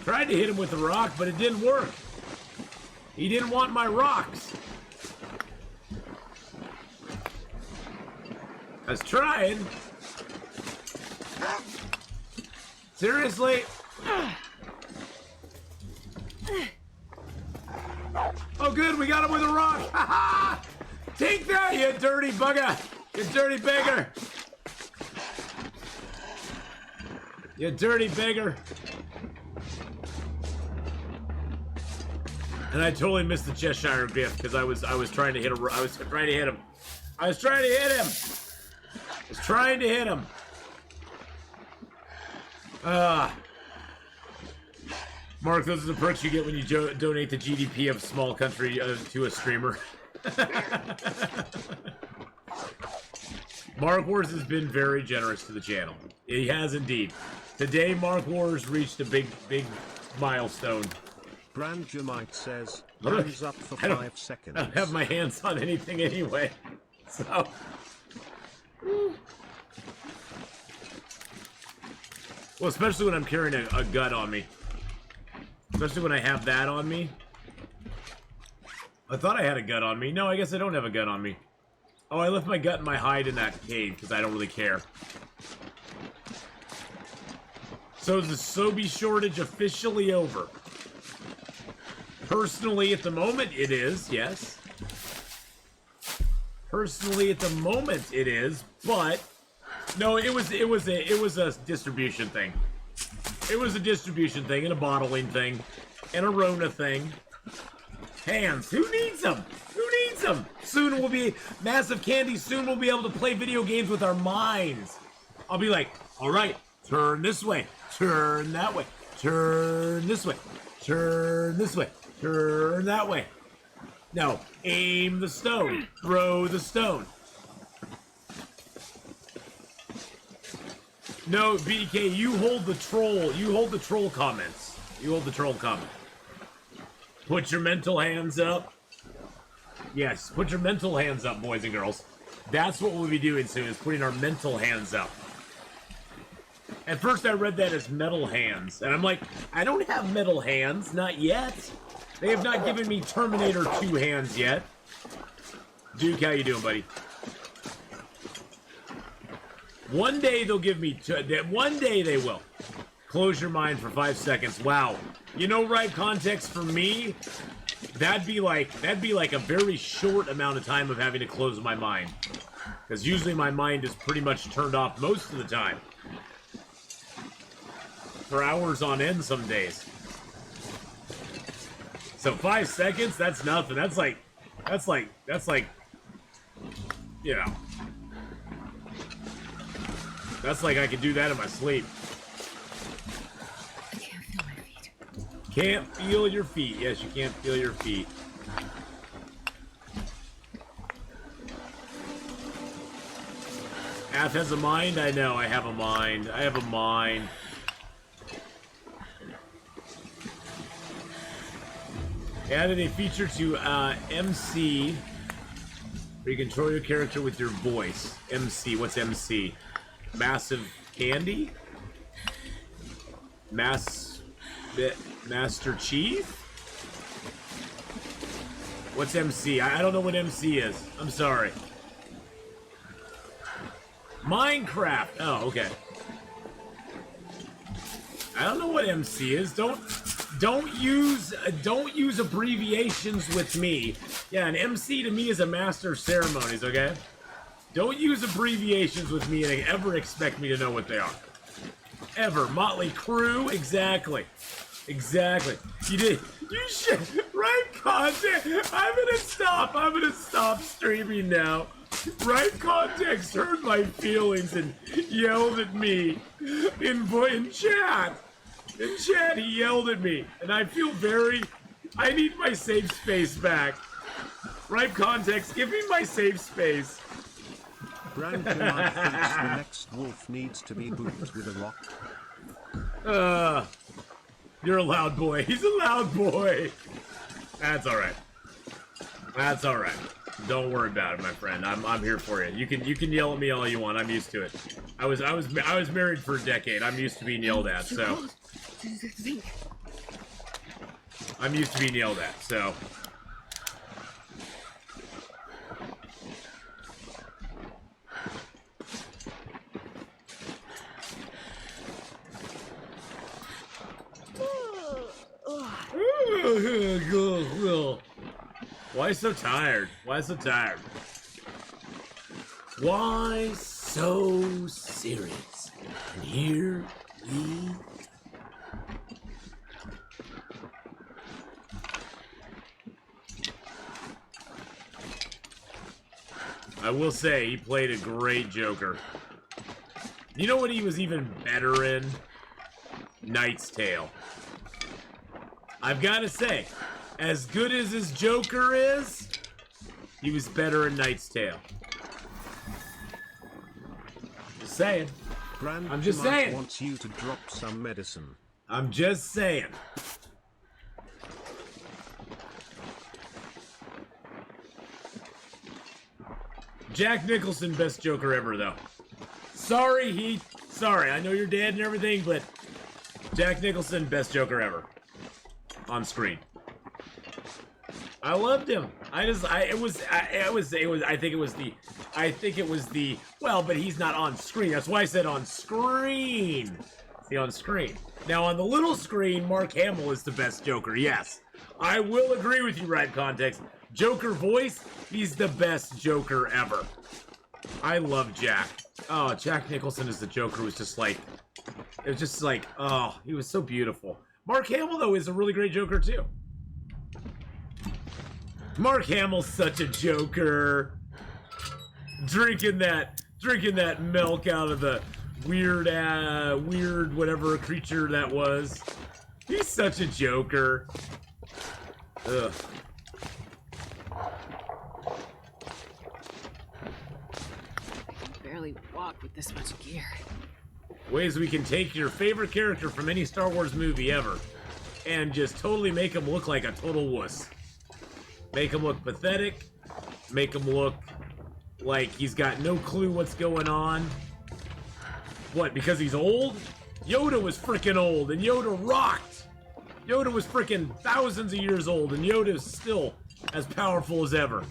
Tried to hit him with a rock, but it didn't work. He didn't want my rocks. I was trying. Seriously? Oh Oh, good. We got him with a rock. Ha ha! Take that, you dirty bugger. You dirty beggar. You dirty beggar. And I totally missed the Cheshire gift because I was trying to hit him. I was trying to hit him. Mark, those are the perks you get when you donate the GDP of a small country to a streamer. Mark Wars has been very generous to the channel. He has indeed. Today, Mark Wars reached a big milestone. Brandjamite says, hands up for 5 seconds. I don't have my hands on anything anyway. So. Well, especially when I'm carrying a gun on me. Especially when I have that on me. I thought I had a gun on me. No, I guess I don't have a gun on me. Oh, I left my gut and my hide in that cave because I don't really care. So is the Sobe shortage officially over? Personally, at the moment, it is, yes. Personally, at the moment, it is, but no, it was a distribution thing. It was a distribution thing and a bottling thing and a Rona thing. Hands, who needs them? Who needs them? Soon we'll be massive candy. Soon we'll be able to play video games with our minds. I'll be like, all right, turn this way, turn that way, turn this way, turn this way. Turn that way. No, aim the stone. Throw the stone. No, BK, you hold the troll. You hold the troll comments. You hold the troll comment. Put your mental hands up. Yes, put your mental hands up, boys and girls. That's what we'll be doing soon, is putting our mental hands up. At first I read that as metal hands, and I'm like, I don't have metal hands, not yet. They have not given me Terminator 2 hands yet. Duke, how you doing, buddy? One day they'll give me... One day they will. Close your mind for 5 seconds. Wow. You know, right context for me, that'd be like a very short amount of time of having to close my mind. Because usually my mind is pretty much turned off most of the time. For hours on end some days. So 5 seconds, that's nothing. That's like, you know. That's like I could do that in my sleep. I can't feel my feet. Can't feel your feet. Yes, you can't feel your feet. Ath has a mind? I know, I have a mind. I have a mind. Added a feature to MC, where you control your character with your voice. MC, what's MC? Massive Candy? Master Chief? What's MC? I don't know what MC is. I'm sorry. Minecraft. Oh, okay. I don't know what MC is. Don't use abbreviations with me. Yeah, an MC to me is a master of ceremonies, okay? Don't use abbreviations with me and ever expect me to know what they are. Ever. Motley Crue? Exactly. Exactly. You should. Right context. I'm gonna stop streaming now. Right context hurt my feelings and yelled at me in chat. In chat, he yelled at me, and I feel I need my safe space back. Right context, give me my safe space. Brandon thinks the next wolf needs to be booped with a rock. You're a loud boy. He's a loud boy. That's alright. That's alright. Don't worry about it, my friend. I'm here for you. You can yell at me all you want. I'm used to it. I was married for a decade. I'm used to being yelled at, so. I'm used to being yelled at, so. Why so tired? Why so tired? Why so serious? And here we... I will say, he played a great Joker. You know what he was even better in? Knight's Tale. I've got to say, as good as his Joker is, he was better in Knight's Tale. Just saying. I'm just saying. Wants you to drop some medicine. I'm just saying. Jack Nicholson, best Joker ever, though. Sorry, Heath. Sorry, I know you're dead and everything, but Jack Nicholson, best Joker ever. On screen. I loved him. I think it was the, well, but he's not on screen. That's why I said on screen. See, on screen. Now, on the little screen, Mark Hamill is the best Joker, yes. I will agree with you, right context. Joker voice, he's the best Joker ever. I love Jack. Oh, Jack Nicholson as the Joker was just like, it was just like, oh, he was so beautiful. Mark Hamill, though, is a really great Joker, too. Mark Hamill's such a Joker. Drinking that milk out of the weird whatever creature that was. He's such a Joker. Ugh. Barely walk with this much gear. Ways we can take your favorite character from any Star Wars movie ever and just totally make him look like a total wuss. Make him look pathetic. Make him look like he's got no clue what's going on. What, because he's old? Yoda was freaking old, and Yoda rocked! Yoda was freaking thousands of years old, and Yoda is still as powerful as ever.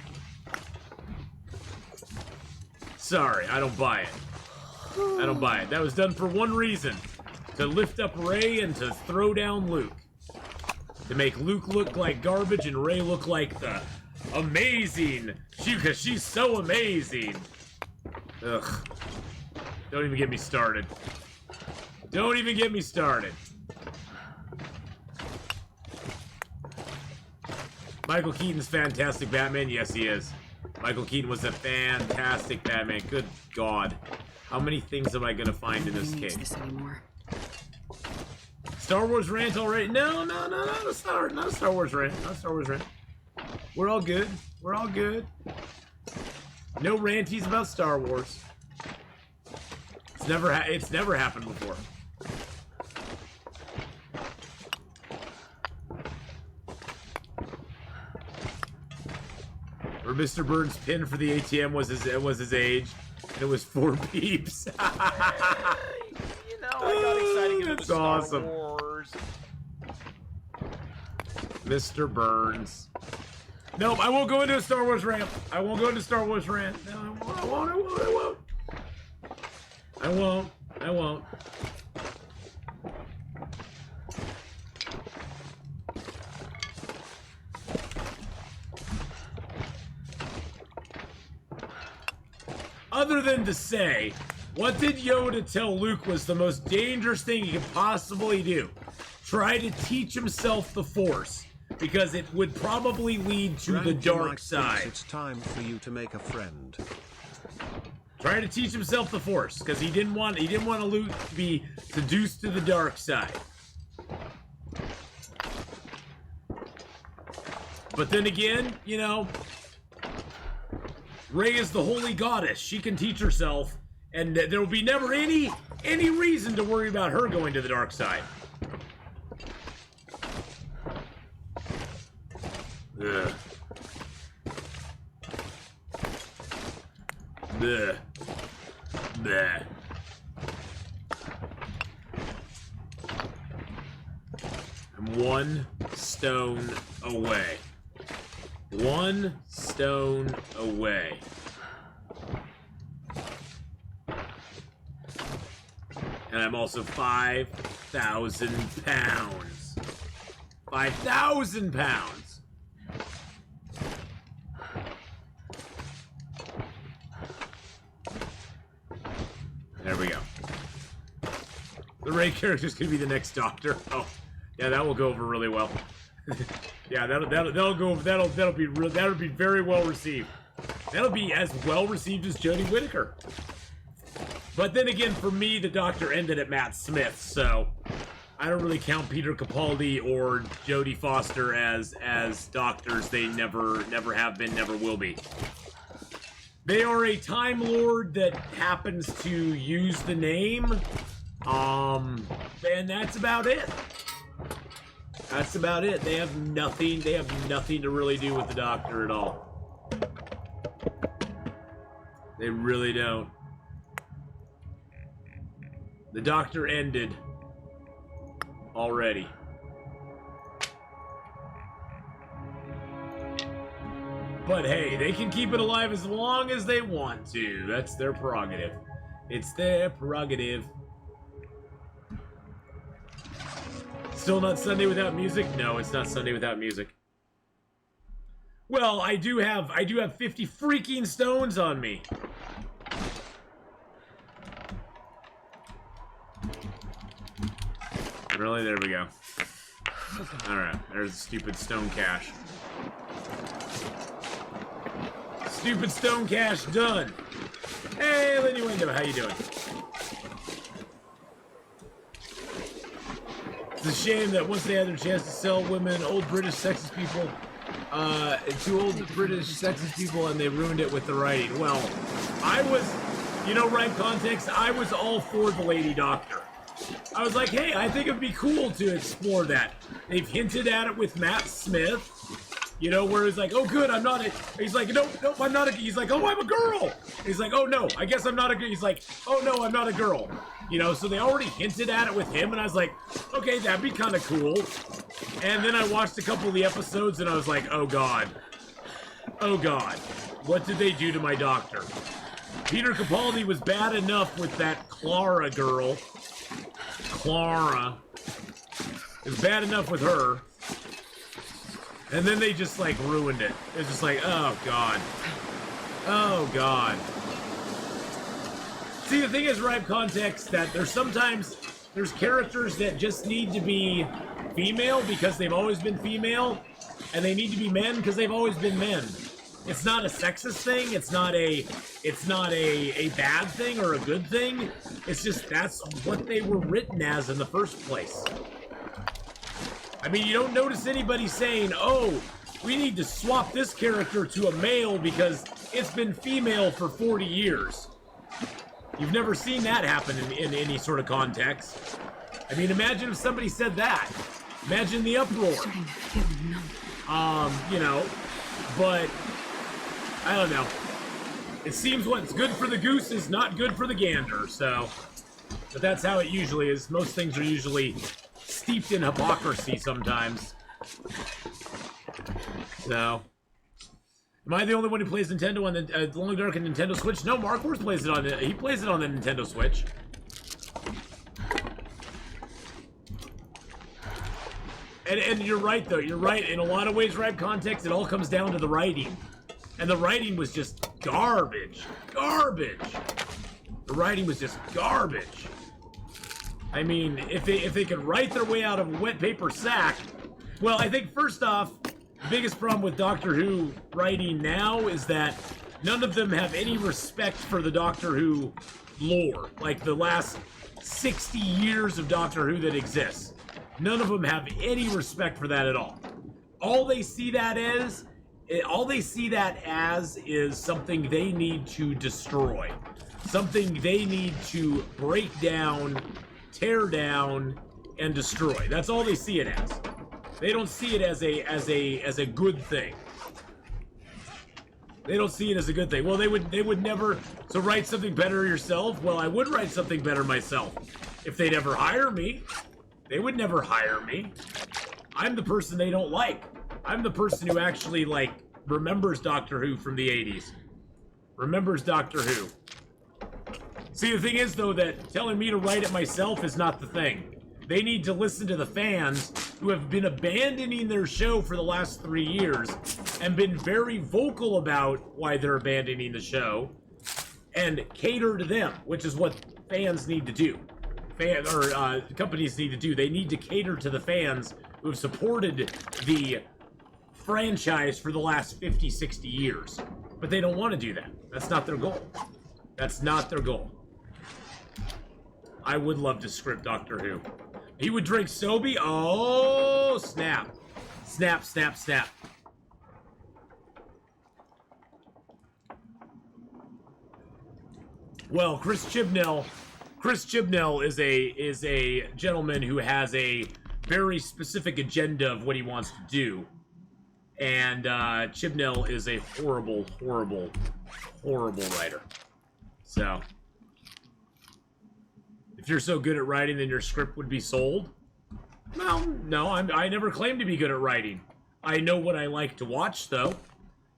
Sorry, I don't buy it. I don't buy it. That was done for one reason. To lift up Rey and to throw down Luke. To make Luke look like garbage and Rey look like the amazing. Because she's so amazing. Ugh. Don't even get me started. Don't even get me started. Michael Keaton's fantastic Batman. Yes, he is. Michael Keaton was a fantastic Batman. Good God. How many things am I going to find in this case? This anymore. Star Wars rant already? No, not a Star Wars rant. Not Star Wars rant. We're all good. We're all good. No ranties about Star Wars. It's never happened before. Or Mr. Burns' pin for the ATM was his age, and it was 4 peeps. You know, I got excited. That's awesome. Star Wars. Mr. Burns. Nope, I won't go into a Star Wars rant. I won't go into Star Wars rant. No, I won't. Other than to say, what did Yoda tell Luke was the most dangerous thing he could possibly do? Try to teach himself the Force, because it would probably lead to the dark side. It's time for you to make a friend. Try to teach himself the Force, because he didn't want Luke to be seduced to the dark side. But then again, you know, Rey is the holy goddess. She can teach herself, and there will be never any reason to worry about her going to the dark side. Ugh. Bleh. Bleh. I'm 1 stone away. 1 stone away. And I'm also 5,000 pounds. 5,000 pounds. The Ray character's gonna be the next Doctor. Oh, yeah, that will go over really well. Yeah, that'll go. That'll be very well received. That'll be as well received as Jodie Whittaker. But then again, for me, the Doctor ended at Matt Smith, so I don't really count Peter Capaldi or Jodie Foster as Doctors. They never have been, never will be. They are a Time Lord that happens to use the name, and that's about it. That's about it. They have nothing to really do with the Doctor at all. They really don't. The Doctor ended already. But hey, they can keep it alive as long as they want to. That's their prerogative. It's their prerogative. Still not Sunday without music? No, it's not Sunday without music. Well, I do have 50 freaking stones on me. Really? There we go. Alright, there's the stupid stone cache. Stupid stone cache done. Hey, Linuendo, how you doing? It's a shame that once they had their chance to sell women, old British sexist people, to old British sexist people, and they ruined it with the writing. Well, I was, you know, right context, I was all for the Lady Doctor. I was like, hey, I think it'd be cool to explore that. They've hinted at it with Matt Smith. You know, where he's like, oh, good, I'm not a... He's like, no, I'm not a... He's like, oh, I'm a girl. He's like, oh, no, I guess I'm not a... He's like, oh, no, I'm not a girl. You know, so they already hinted at it with him, and I was like, okay, that'd be kind of cool. And then I watched a couple of the episodes, and I was like, oh, God. Oh, God. What did they do to my Doctor? Peter Capaldi was bad enough with that Clara girl. Clara. It was bad enough with her. And then they just, like, ruined it. It was just like, oh, God. Oh, God. See, the thing is, Ripe Context, that there's characters that just need to be female because they've always been female, and they need to be men because they've always been men. It's not a sexist thing, it's not a bad thing or a good thing. It's just, that's what they were written as in the first place. I mean, you don't notice anybody saying, oh, we need to swap this character to a male because it's been female for 40 years. You've never seen that happen in any sort of context. I mean, imagine if somebody said that. Imagine the uproar. You know, but I don't know. It seems what's good for the goose is not good for the gander, so. But that's how it usually is. Most things are usually steeped in hypocrisy sometimes. So, am I the only one who plays Nintendo on the Long Dark and Nintendo Switch? No, Mark Wars plays it on it. He plays it on the Nintendo Switch. And you're right though. You're right. In a lot of ways, Ripe Context, it all comes down to the writing, and the writing was just garbage. Garbage. The writing was just garbage. I mean, if they could write their way out of a wet paper sack, well, I think first off, the biggest problem with Doctor Who writing now is that none of them have any respect for the Doctor Who lore, like the last 60 years of Doctor Who that exists. None of them have any respect for that at all. All they see that as is something they need to destroy, something they need to break down, tear down, and destroy. That's all they see it as. They don't see it as a good thing. They don't see it as a good thing. Well, they would never. So write something better yourself. Well, I would write something better myself if they'd ever hire me. They would never hire me. I'm the person they don't like. I'm the person who actually, like, remembers Doctor Who from the 80s. Remembers Doctor Who. See, the thing is, though, that telling me to write it myself is not the thing. They need to listen to the fans who have been abandoning their show for the last 3 years and been very vocal about why they're abandoning the show, and cater to them, which is what fans need to do. companies need to do. They need to cater to the fans who have supported the franchise for the last 50, 60 years. But they don't want to do that. That's not their goal. That's not their goal. I would love to script Doctor Who. He would drink Sobe? Oh, snap. Snap, snap, snap. Well, Chris Chibnall is a gentleman who has a very specific agenda of what he wants to do. And Chibnall is a horrible, horrible, horrible writer. So, if you're so good at writing, then your script would be sold? Well, no, I never claimed to be good at writing. I know what I like to watch, though.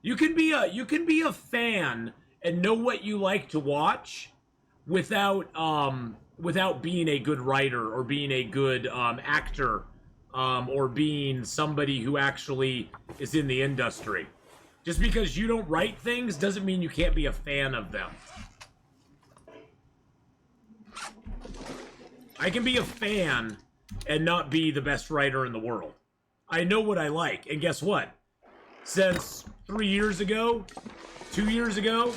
You can be a fan and know what you like to watch without being a good writer or being a good actor or being somebody who actually is in the industry. Just because you don't write things doesn't mean you can't be a fan of them. I can be a fan and not be the best writer in the world. I know what I like, and guess what? Since 3 years ago, 2 years ago,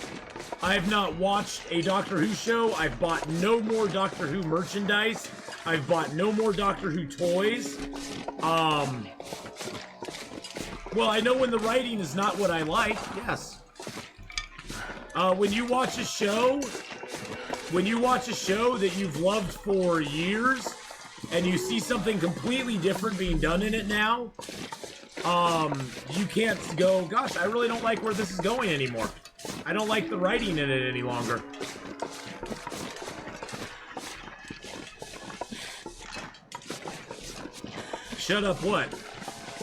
I have not watched a Doctor Who show. I've bought no more Doctor Who merchandise. I've bought no more Doctor Who toys. Well, I know when the writing is not what I like, yes. When you watch a show that you've loved for years, and you see something completely different being done in it now, you can't go, gosh, I really don't like where this is going anymore. I don't like the writing in it any longer. Shut up what?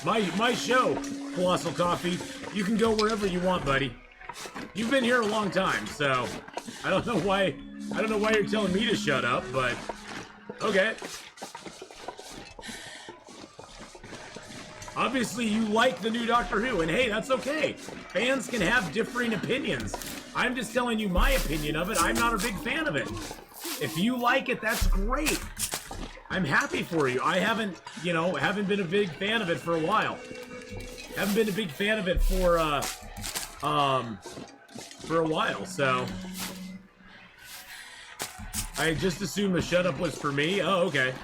My show, Colossal Coffee, you can go wherever you want, buddy. You've been here a long time, so I don't know why you're telling me to shut up, but okay. Obviously, you like the new Doctor Who, and hey, that's okay. Fans can have differing opinions. I'm just telling you my opinion of it. I'm not a big fan of it. If you like it, that's great. I'm happy for you. I haven't been a big fan of it for a while. Haven't been a big fan of it for a while, so I just assumed the shut up was for me. Oh, okay.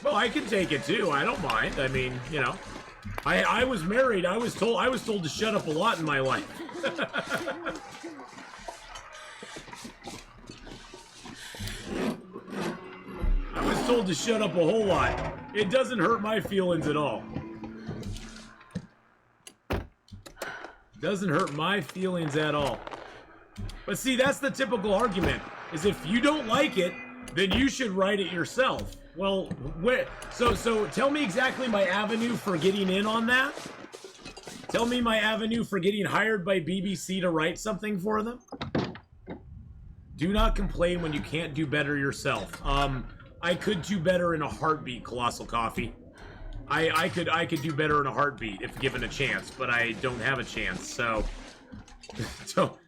Well, I can take it too. I don't mind. I mean, you know. I was married. I was told to shut up a lot in my life. I was told to shut up a whole lot. It doesn't hurt my feelings at all. Doesn't hurt my feelings at all. But see, that's the typical argument, is if you don't like it, then you should write it yourself. Well, so tell me exactly my avenue for getting in on that. Tell me my avenue for getting hired by BBC to write something for them. Do not complain when you can't do better yourself. I could do better in a heartbeat, Colossal Coffee. I could do better in a heartbeat if given a chance, but I don't have a chance, so so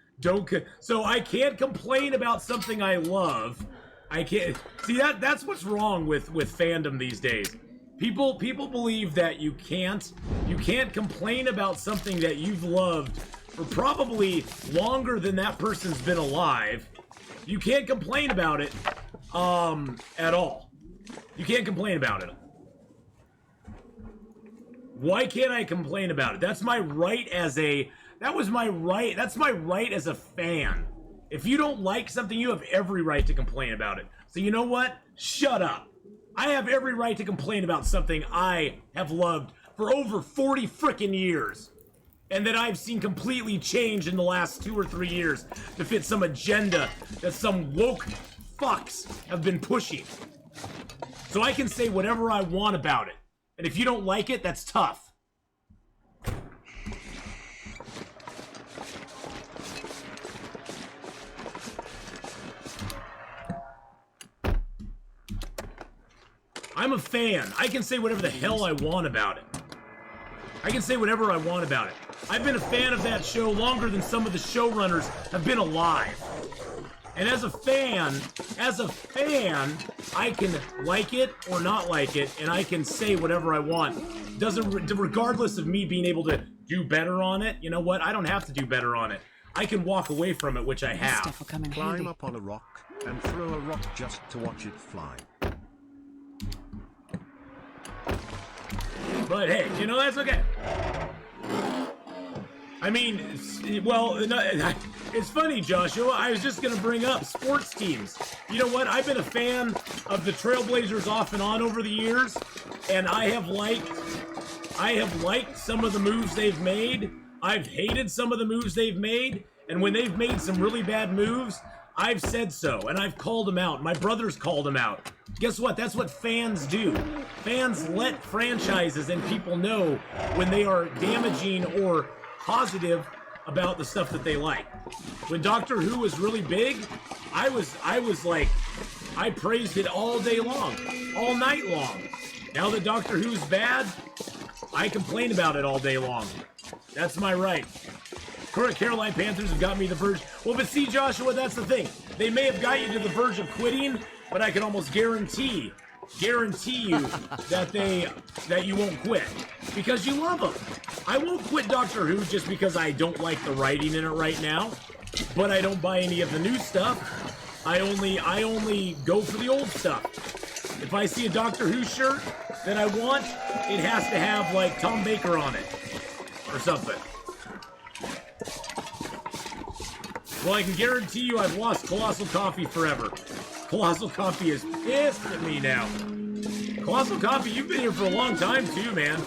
I can't complain about something I love. I can't see that's what's wrong with fandom these days. People believe that you can't complain about something that you've loved for probably longer than that person's been alive. You can't complain about it at all. You can't complain about it. Why can't I complain about it? That's my right as a that's my right as a fan. If you don't like something, you have every right to complain about it. So you know what? Shut up. I have every right to complain about something I have loved for over 40 frickin' years. And that I've seen completely change in the last 2 or 3 years to fit some agenda that some woke fucks have been pushing. So I can say whatever I want about it. And if you don't like it, that's tough. I'm a fan. I can say whatever the hell I want about it. I can say whatever I want about it. I've been a fan of that show longer than some of the showrunners have been alive. And as a fan, I can like it or not like it, and I can say whatever I want. Regardless of me being able to do better on it, you know what? I don't have to do better on it. I can walk away from it, which I This have. stuff will come in Climb handy. up on a rock and throw a rock just to watch it fly. But hey, you know, that's okay. I mean, well, it's funny, Joshua. I was just going to bring up sports teams. You know what? I've been a fan of the Trailblazers off and on over the years, and I have liked some of the moves they've made. I've hated some of the moves they've made, and when they've made some really bad moves, I've said so, and I've called them out. My brother's called them out. Guess what? That's what fans do. Fans let franchises and people know when they are damaging or positive about the stuff that they like. When Doctor Who was really big, I was like, I praised it all day long, all night long. Now that Doctor Who's bad, I complain about it all day long. That's my right. Carolina Panthers have got me the verge. Well, but see, Joshua, that's the thing. They may have got you to the verge of quitting, but I can almost guarantee you that you won't quit because you love them. I won't quit Doctor Who just because I don't like the writing in it right now, but I don't buy any of the new stuff. I only go for the old stuff. If I see a Doctor Who shirt that I want, it has to have like Tom Baker on it or something. Well, I can guarantee you I've lost Colossal Coffee forever. Colossal Coffee is pissed at me now. Colossal Coffee, you've been here for a long time too, man.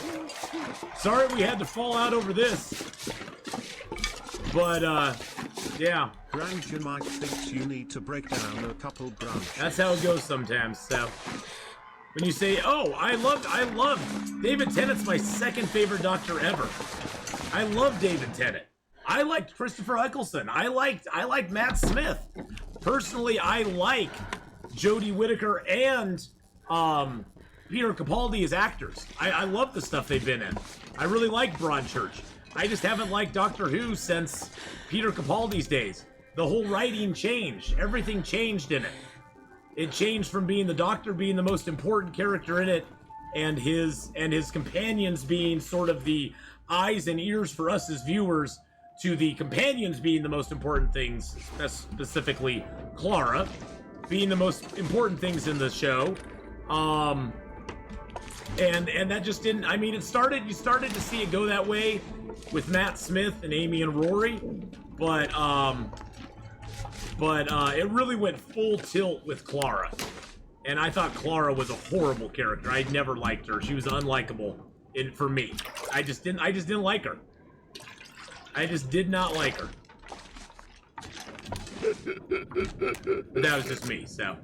Sorry we had to fall out over this. But, yeah. Grandja Mike thinks you need to break down a couple branches. That's how it goes sometimes, so. When you say, oh, I love David Tennant's my second favorite Doctor ever. I love David Tennant. I liked Christopher Eccleston. I liked Matt Smith. Personally, I like Jodie Whittaker and Peter Capaldi as actors. I love the stuff they've been in. I really like Broadchurch. I just haven't liked Doctor Who since Peter Capaldi's days. The whole writing changed. Everything changed in it. It changed from being the Doctor being the most important character in it, and his companions being sort of the eyes and ears for us as viewers, to the companions being the most important things, specifically Clara, being the most important things in the show. And that just didn't, I mean, you started to see it go that way with Matt Smith and Amy and Rory, but it really went full tilt with Clara. And I thought Clara was a horrible character. I never liked her. She was unlikable for me. I just didn't like her. I just did not like her. But that was just me, so.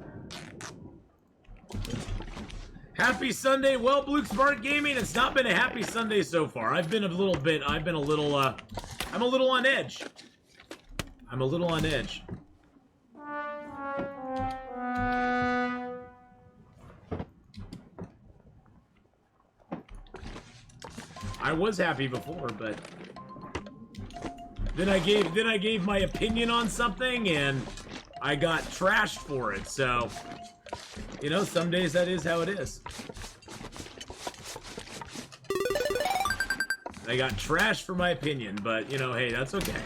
Happy Sunday. Well, Blue Smart Gaming, it's not been a happy Sunday so far. I'm a little on edge. I'm a little on edge. I was happy before, but then I gave my opinion on something and I got trashed for it. So, you know, some days that is how it is. I got trashed for my opinion, but you know, hey, that's okay.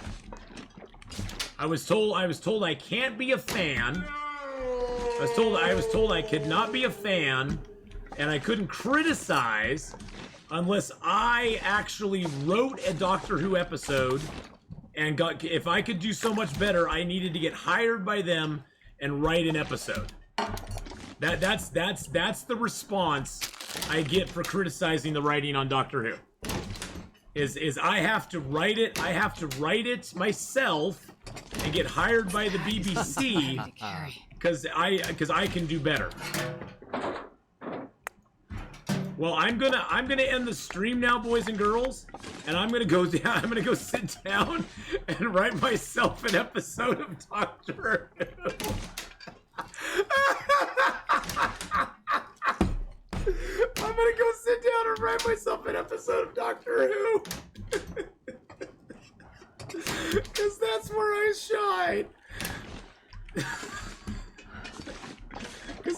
I was told I can't be a fan. I was told I could not be a fan and I couldn't criticize unless I actually wrote a Doctor Who episode and if I could do so much better, I needed to get hired by them and write an episode. That's the response I get for criticizing the writing on Doctor Who. Is I have to write it myself and get hired by the BBC because I can do better. Well, I'm gonna end the stream now, boys and girls, and I'm gonna go sit down and write myself an episode of Doctor Who. I'm gonna go sit down and write myself an episode of Doctor Who. Because that's where I shine. Because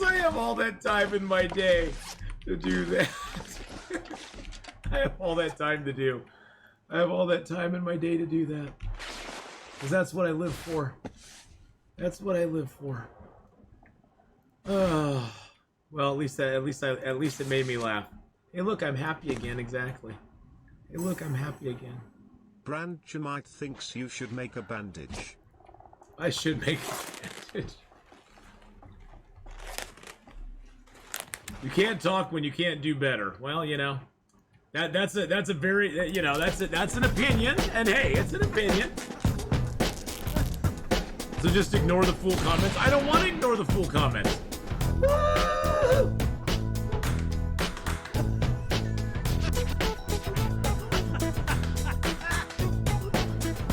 I have all that time in my day to do that. I have all that time to do. I have all that time in my day to do that. Because that's what I live for. That's what I live for. Oh, well, at least it made me laugh. Hey, look, I'm happy again. Exactly. Hey, look, I'm happy again. Brandjamite thinks you should make a bandage. I should make a bandage. You can't talk when you can't do better. Well, you know, that's a very, you know, that's an opinion, and hey, it's an opinion. So just ignore the full comments. I don't want to ignore the full comments. Woo!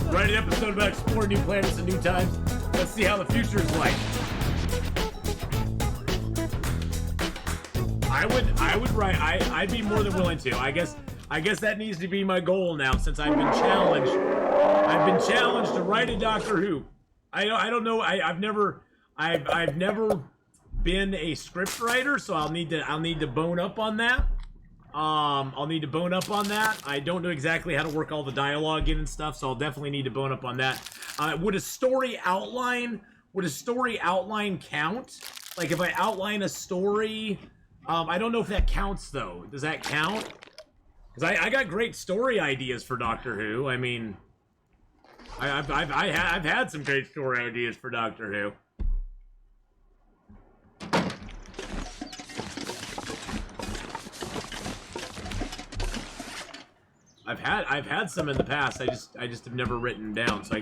Write an episode about exploring new planets and new times. Let's see how the future is like. I would write. I'd be more than willing to. I guess that needs to be my goal now, since I've been challenged. I've been challenged to write a Doctor Who. I don't know. I've never been a script writer, so I'll need to bone up on that. I'll need to bone up on that. I don't know exactly how to work all the dialogue in and stuff, so I'll definitely need to bone up on that. Would a story outline count? Like if I outline a story, I don't know if that counts though. Does that count? Because I got great story ideas for Doctor Who. I mean, I've had some great story ideas for Doctor Who. I've had some in the past. I just have never written them down. So I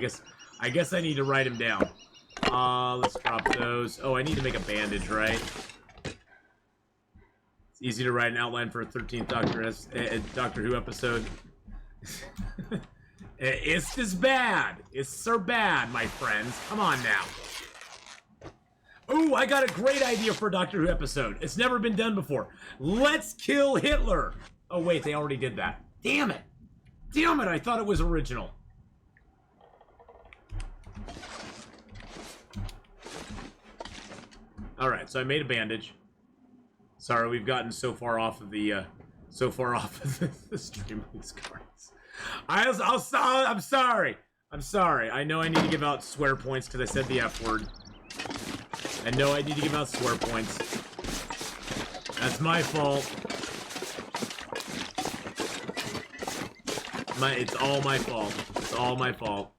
guess I need to write them down. Let's drop those. Oh, I need to make a bandage, right? It's easy to write an outline for a 13th Doctor Who episode. It's as bad. It's so bad, my friends. Come on now. Ooh, I got a great idea for a Doctor Who episode. It's never been done before. Let's kill Hitler. Oh, wait, they already did that. Damn it. Damn it, I thought it was original. Alright, so I made a bandage. Sorry, we've gotten so far off of the Streamloots cards. I'm sorry. I'm sorry. I know I need to give out swear points because I said the F word. I know I need to give out swear points. That's my fault. It's all my fault. It's all my fault.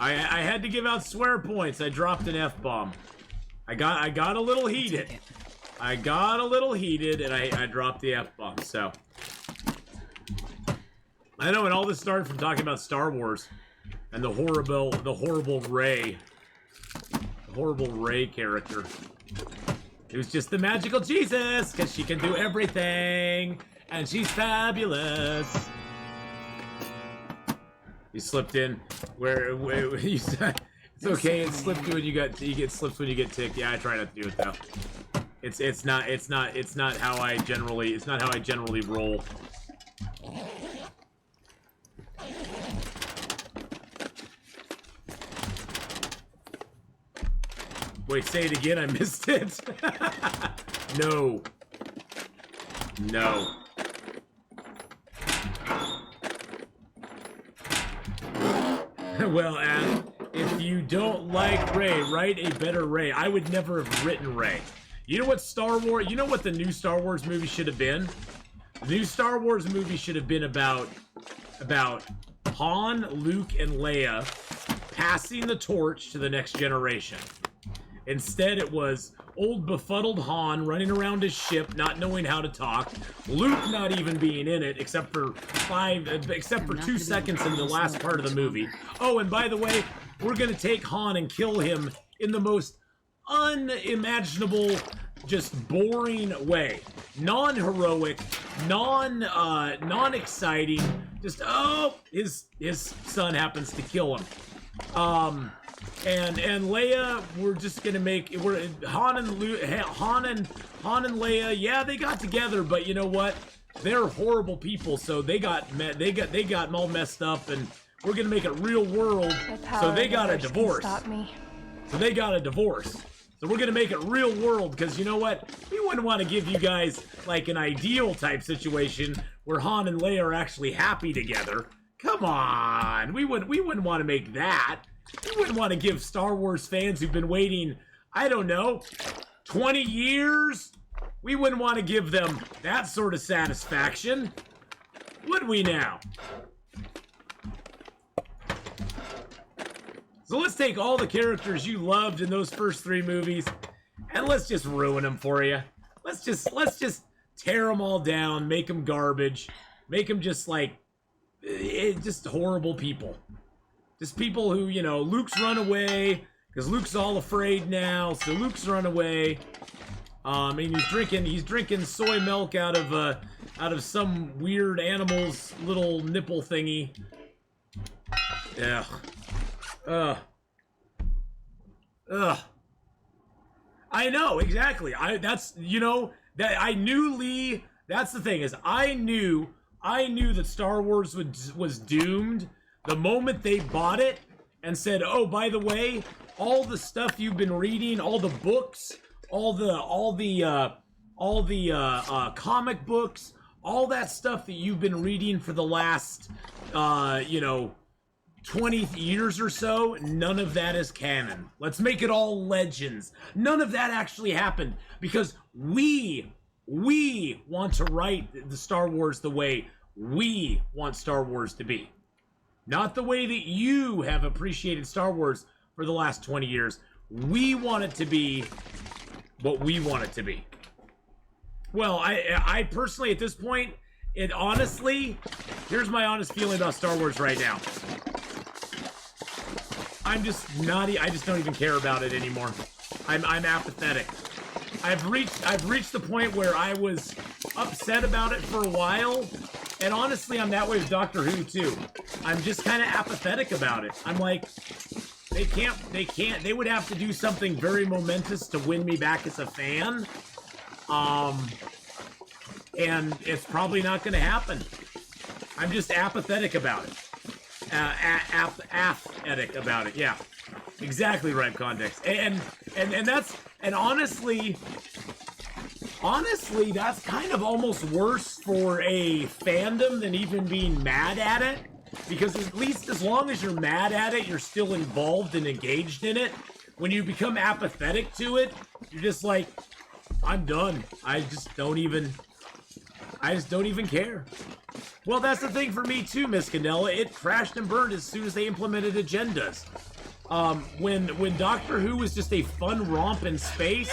I had to give out swear points. I dropped an F-bomb. I got a little heated. I got a little heated and I dropped the F-bomb, so. I know, and all this started from talking about Star Wars and the horrible Rey. The horrible Rey character. It was just the magical Jesus, because she can do everything, and she's fabulous. You slipped in where you said it's okay. It slipped when you get slipped when you get ticked. Yeah, I try not to do it though. It's not how I generally roll. Wait, say it again. I missed it. No. No. Well, Adam, if you don't like Rey, write a better Rey. I would never have written Rey. You know what you know what the new Star Wars movie should have been? The new Star Wars movie should have been about Han, Luke, and Leia passing the torch to the next generation. Instead, it was old befuddled Han running around his ship, not knowing how to talk. Luke not even being in it, except for 2 seconds in the last part of the movie. Oh, and by the way, we're gonna take Han and kill him in the most unimaginable, just boring way. Non-heroic, non-exciting. Just his son happens to kill him. And Leia, we're just gonna make Han and Leia. Yeah, they got together, but you know what? They're horrible people, so they got all messed up, and we're gonna make it real world. So they got a divorce. So they got a divorce. So we're gonna make it real world, because you know what? We wouldn't want to give you guys like an ideal type situation where Han and Leia are actually happy together. Come on, we wouldn't want to make that. We wouldn't want to give Star Wars fans who've been waiting, I don't know, 20 years? We wouldn't want to give them that sort of satisfaction. Would we now? So let's take all the characters you loved in those first 3 movies, and let's just ruin them for you. Let's just tear them all down, make them garbage, make them just like, just horrible people. Just people who, you know, Luke's run away, because Luke's all afraid now, so Luke's run away. And he's drinking soy milk out of some weird animal's little nipple thingy. Yeah. Ugh. I know, exactly. That's the thing, is I knew that Star Wars was doomed the moment they bought it and said, oh, by the way, all the stuff you've been reading, all the books, all the comic books, all that stuff that you've been reading for the last, 20 years or so, none of that is canon. Let's make it all legends. None of that actually happened, because we want to write the Star Wars the way we want Star Wars to be. Not the way that you have appreciated Star Wars for the last 20 years. We want it to be what we want it to be. Well, I personally, at this point, here's my honest feeling about Star Wars right now. I just don't even care about it anymore. I'm apathetic. I've reached the point where I was upset about it for a while, and honestly, I'm that way with Doctor Who too. I'm just kind of apathetic about it. I'm like, they would have to do something very momentous to win me back as a fan. And it's probably not going to happen. I'm just apathetic about it. Apathetic about it, yeah. Exactly right, context. And honestly, that's kind of almost worse for a fandom than even being mad at it. Because at least as long as you're mad at it, you're still involved and engaged in it. When you become apathetic to it, you're just like, I'm done. I just don't even care. Well, that's the thing for me too, Miss Candela. It crashed and burned as soon as they implemented agendas. When Doctor Who was just a fun romp in space.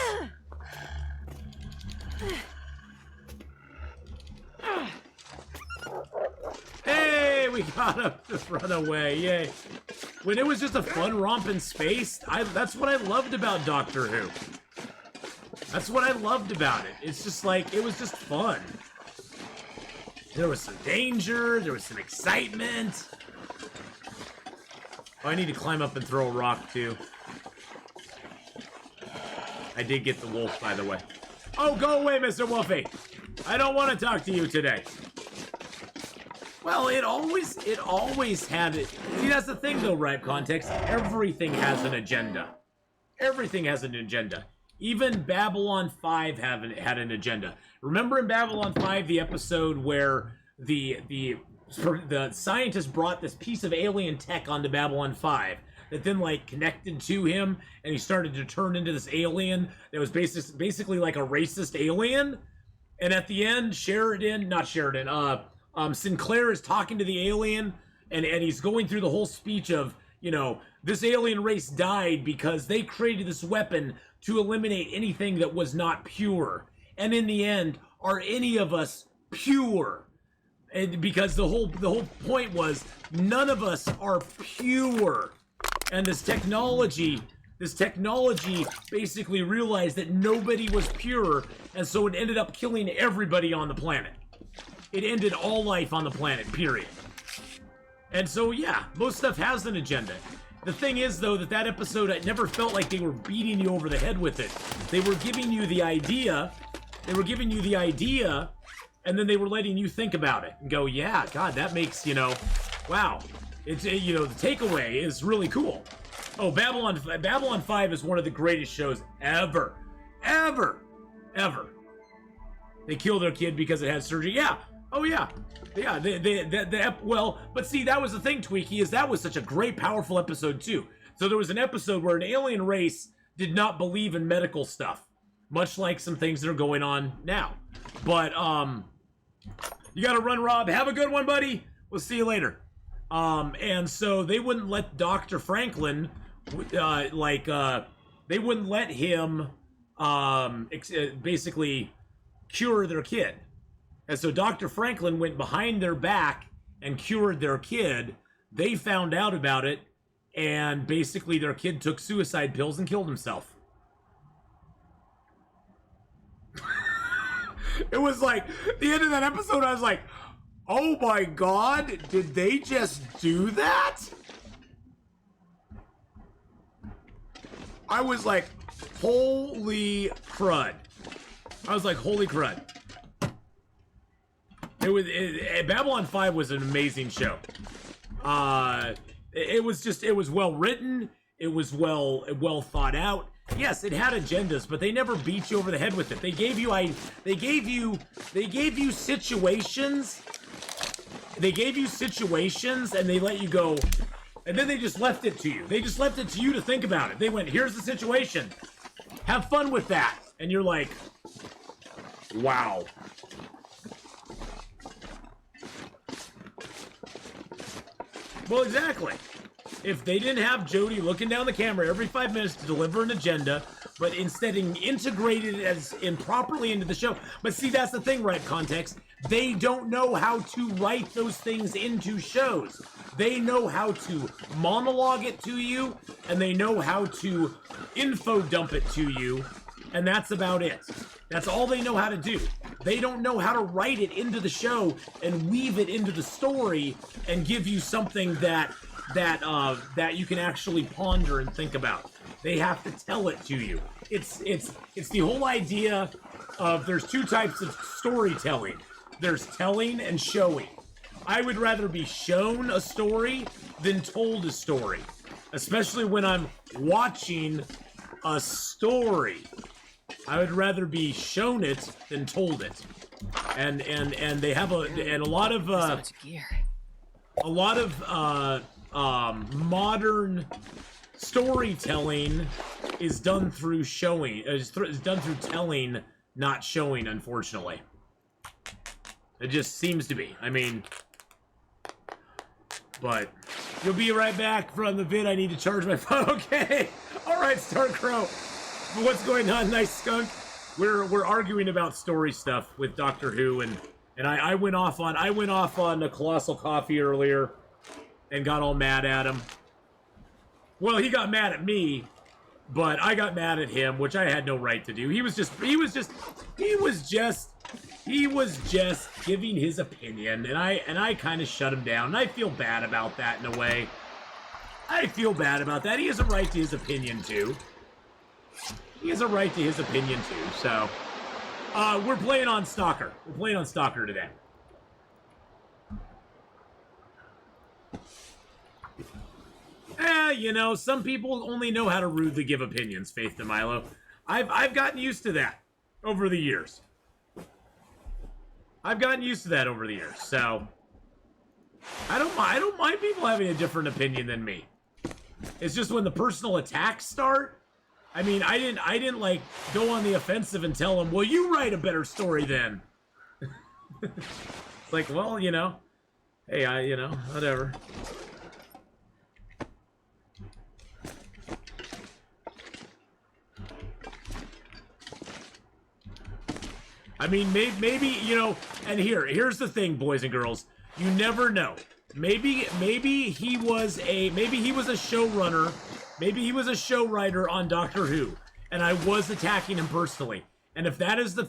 Hey, we got him to run away, yay. When it was just a fun romp in space, that's what I loved about Doctor Who. That's what I loved about it. It's just like, it was just fun. There was some danger, there was some excitement. Oh, I need to climb up and throw a rock, too. I did get the wolf, by the way. Oh, go away, Mr. Wolfie! I don't want to talk to you today. Well, it always had it. See, that's the thing, though, right? Context. Everything has an agenda. Everything has an agenda. Even Babylon 5 had an agenda. Remember in Babylon 5, the episode where the scientist brought this piece of alien tech onto Babylon 5 that then, like, connected to him, and he started to turn into this alien that was basically like a racist alien? And at the end, Sinclair is talking to the alien, and he's going through the whole speech of, you know, this alien race died because they created this weapon to eliminate anything that was not pure. And in the end, are any of us pure? And because the whole point was, none of us are pure. And this technology basically realized that nobody was pure, and so it ended up killing everybody on the planet. It ended all life on the planet, period. And so, yeah, most stuff has an agenda. The thing is, though, that episode, I never felt like they were beating you over the head with it. They were giving you the idea. They were giving you the idea, and then they were letting you think about it and go, yeah, God, that makes, you know, wow. It's, you know, the takeaway is really cool. Oh, Babylon 5 is one of the greatest shows ever. Ever. Ever. They killed their kid because it had surgery. Yeah. Oh, yeah. Yeah, well, but see, that was the thing, Tweaky, is that was such a great, powerful episode, too. So there was an episode where an alien race did not believe in medical stuff, much like some things that are going on now. But, you gotta run, Rob. Have a good one, buddy. We'll see you later. And so they wouldn't let Dr. Franklin, they wouldn't let him, basically cure their kid. And so Dr. Franklin went behind their back and cured their kid. They found out about it, and basically their kid took suicide pills and killed himself. It was like, the end of that episode, I was like, oh my God, did they just do that? I was like, holy crud. I was like, holy crud. Babylon 5 was an amazing show. It was well written. It was well thought out. Yes, it had agendas, but they never beat you over the head with it. They gave you situations. They gave you situations, and they let you go, and then they just left it to you. They just left it to you to think about it. They went, here's the situation. Have fun with that. And you're like, wow. Well, exactly. If they didn't have Jody looking down the camera every 5 minutes to deliver an agenda, but instead integrated it properly into the show. But see, that's the thing, right? Context. They don't know how to write those things into shows. They know how to monologue it to you, and they know how to info dump it to you, and that's about it. That's all they know how to do. They don't know how to write it into the show and weave it into the story and give you something that you can actually ponder and think about. They have to tell it to you. It's the whole idea of there's two types of storytelling. There's telling and showing. I would rather be shown a story than told a story, especially when I'm watching a story. I would rather be shown it than told it. And they have a lot of modern storytelling is done through showing, is done through telling, not showing, unfortunately. It just seems to be. I mean, but you'll be right back from the vid. I need to charge my phone. Okay. All right, Star Crow. What's going on, Nice Skunk? We're arguing about story stuff with Doctor Who, and I went off on a Colossal Coffee earlier and got all mad at him. Well, he got mad at me, but I got mad at him, which I had no right to do. He was just giving his opinion, and I kind of shut him down, and I feel bad about that in a way. I feel bad about that. He has a right to his opinion too. He has a right to his opinion too. So, we're playing on Stalker. We're playing on Stalker today. You know, some people only know how to rudely give opinions, Faith to Milo. I've gotten used to that over the years. So I don't mind people having a different opinion than me. It's just when the personal attacks start. I mean, I didn't like go on the offensive and tell them, well, you write a better story then. It's like, well, you know, hey, whatever. I mean, maybe, you know, and here's the thing, boys and girls. You never know. Maybe he was a showrunner. Maybe he was a show writer on Doctor Who, and I was attacking him personally. And if that is the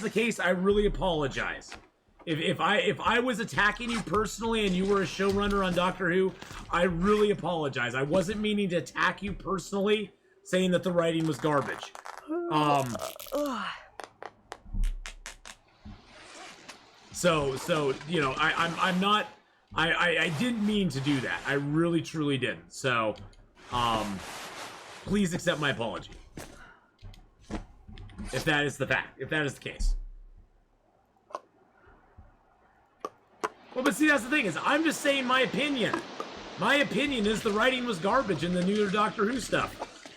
case, I really apologize. If I was attacking you personally and you were a showrunner on Doctor Who, I really apologize. I wasn't meaning to attack you personally, saying that the writing was garbage. So you know, I'm not. I didn't mean to do that. I really truly didn't. So, please accept my apology. If that is the fact, if that is the case. Well, but see, that's the thing, is I'm just saying my opinion. My opinion is the writing was garbage in the newer Doctor Who stuff.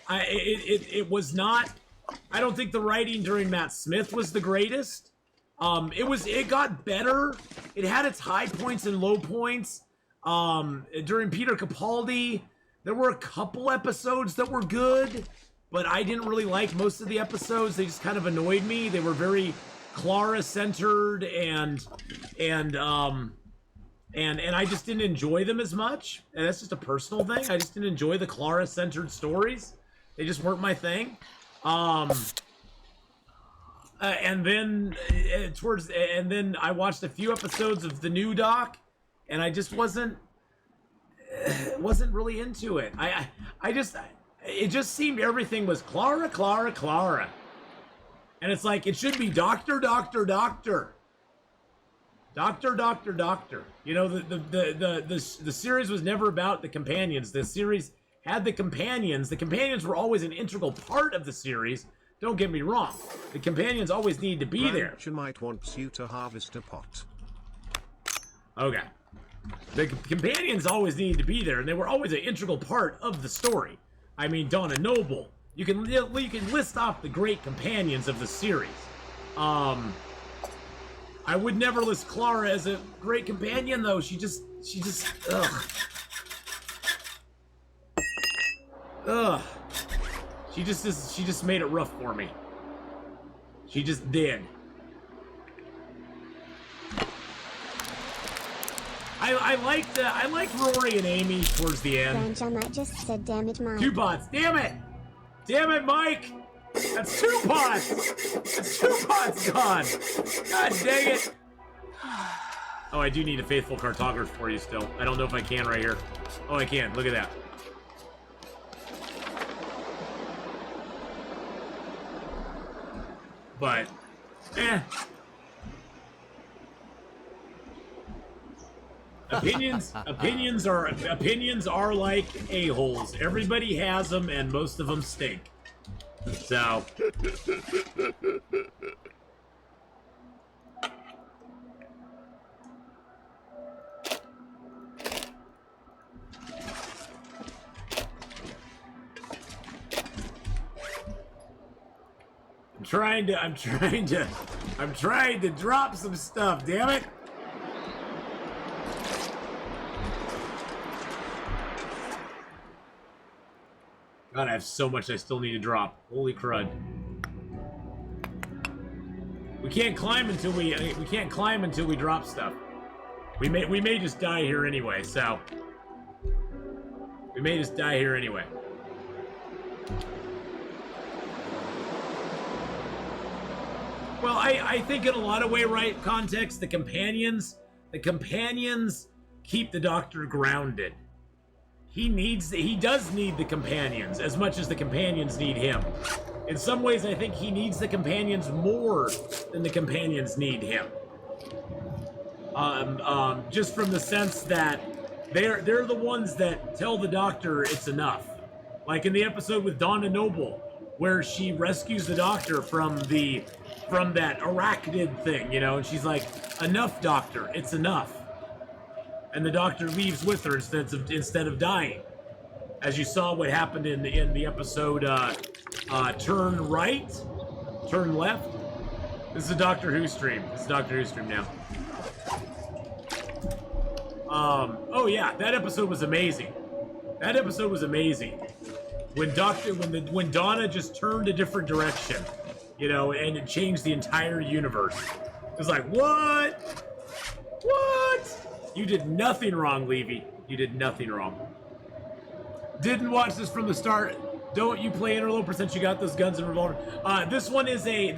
It was not. I don't think the writing during Matt Smith was the greatest. It got better. It had its high points and low points. During Peter Capaldi, there were a couple episodes that were good, but I didn't really like most of the episodes. They just kind of annoyed me. They were very Clara-centered, and I just didn't enjoy them as much. And that's just a personal thing. I just didn't enjoy the Clara-centered stories. They just weren't my thing. And then I watched a few episodes of the new doc, and I just wasn't really into it. It just seemed everything was Clara, Clara, Clara. And it's like, it should be Doctor, Doctor, Doctor. Doctor, Doctor, Doctor. You know, the series was never about the companions. The series had the companions. The companions were always an integral part of the series. Don't get me wrong. The companions always need to be there. Might wants you to harvest a pot. Okay. The companions always needed to be there, and they were always an integral part of the story. I mean, Donna Noble. You can list off the great companions of the series. I would never list Clara as a great companion, though. She just, ugh. Ugh. She just made it rough for me. She just did. I liked Rory and Amy towards the end. Grandma just said, "Damn it, Mike." 2 pots. Damn it! Damn it, Mike! That's 2 pots! That's 2 pots gone! God dang it! Oh, I do need a faithful cartographer for you still. I don't know if I can right here. Oh, I can. Look at that. But, opinions are like a-holes. Everybody has them, and most of them stink. So. I'm trying to drop some stuff, damn it. God, I have so much I still need to drop. Holy crud. We can't climb until we drop stuff. We may just die here anyway, so. We may just die here anyway. Well, I think in a lot of context, the companions keep the Doctor grounded. He does need the companions as much as the companions need him. In some ways, I think he needs the companions more than the companions need him. Just from the sense that they're the ones that tell the Doctor it's enough. Like in the episode with Donna Noble, where she rescues the Doctor from that arachnid thing, you know, and she's like, "Enough, Doctor, it's enough." And the Doctor leaves with her instead of dying. As you saw what happened in the episode Turn Right, Turn Left. This is a Doctor Who stream. This is a Doctor Who stream now. Oh yeah, that episode was amazing. That episode was amazing. When Donna just turned a different direction, you know, and it changed the entire universe. It was like, what? What? You did nothing wrong, Levy. You did nothing wrong. Didn't watch this from the start. Don't you play interloper since you got those guns and revolver? This one is our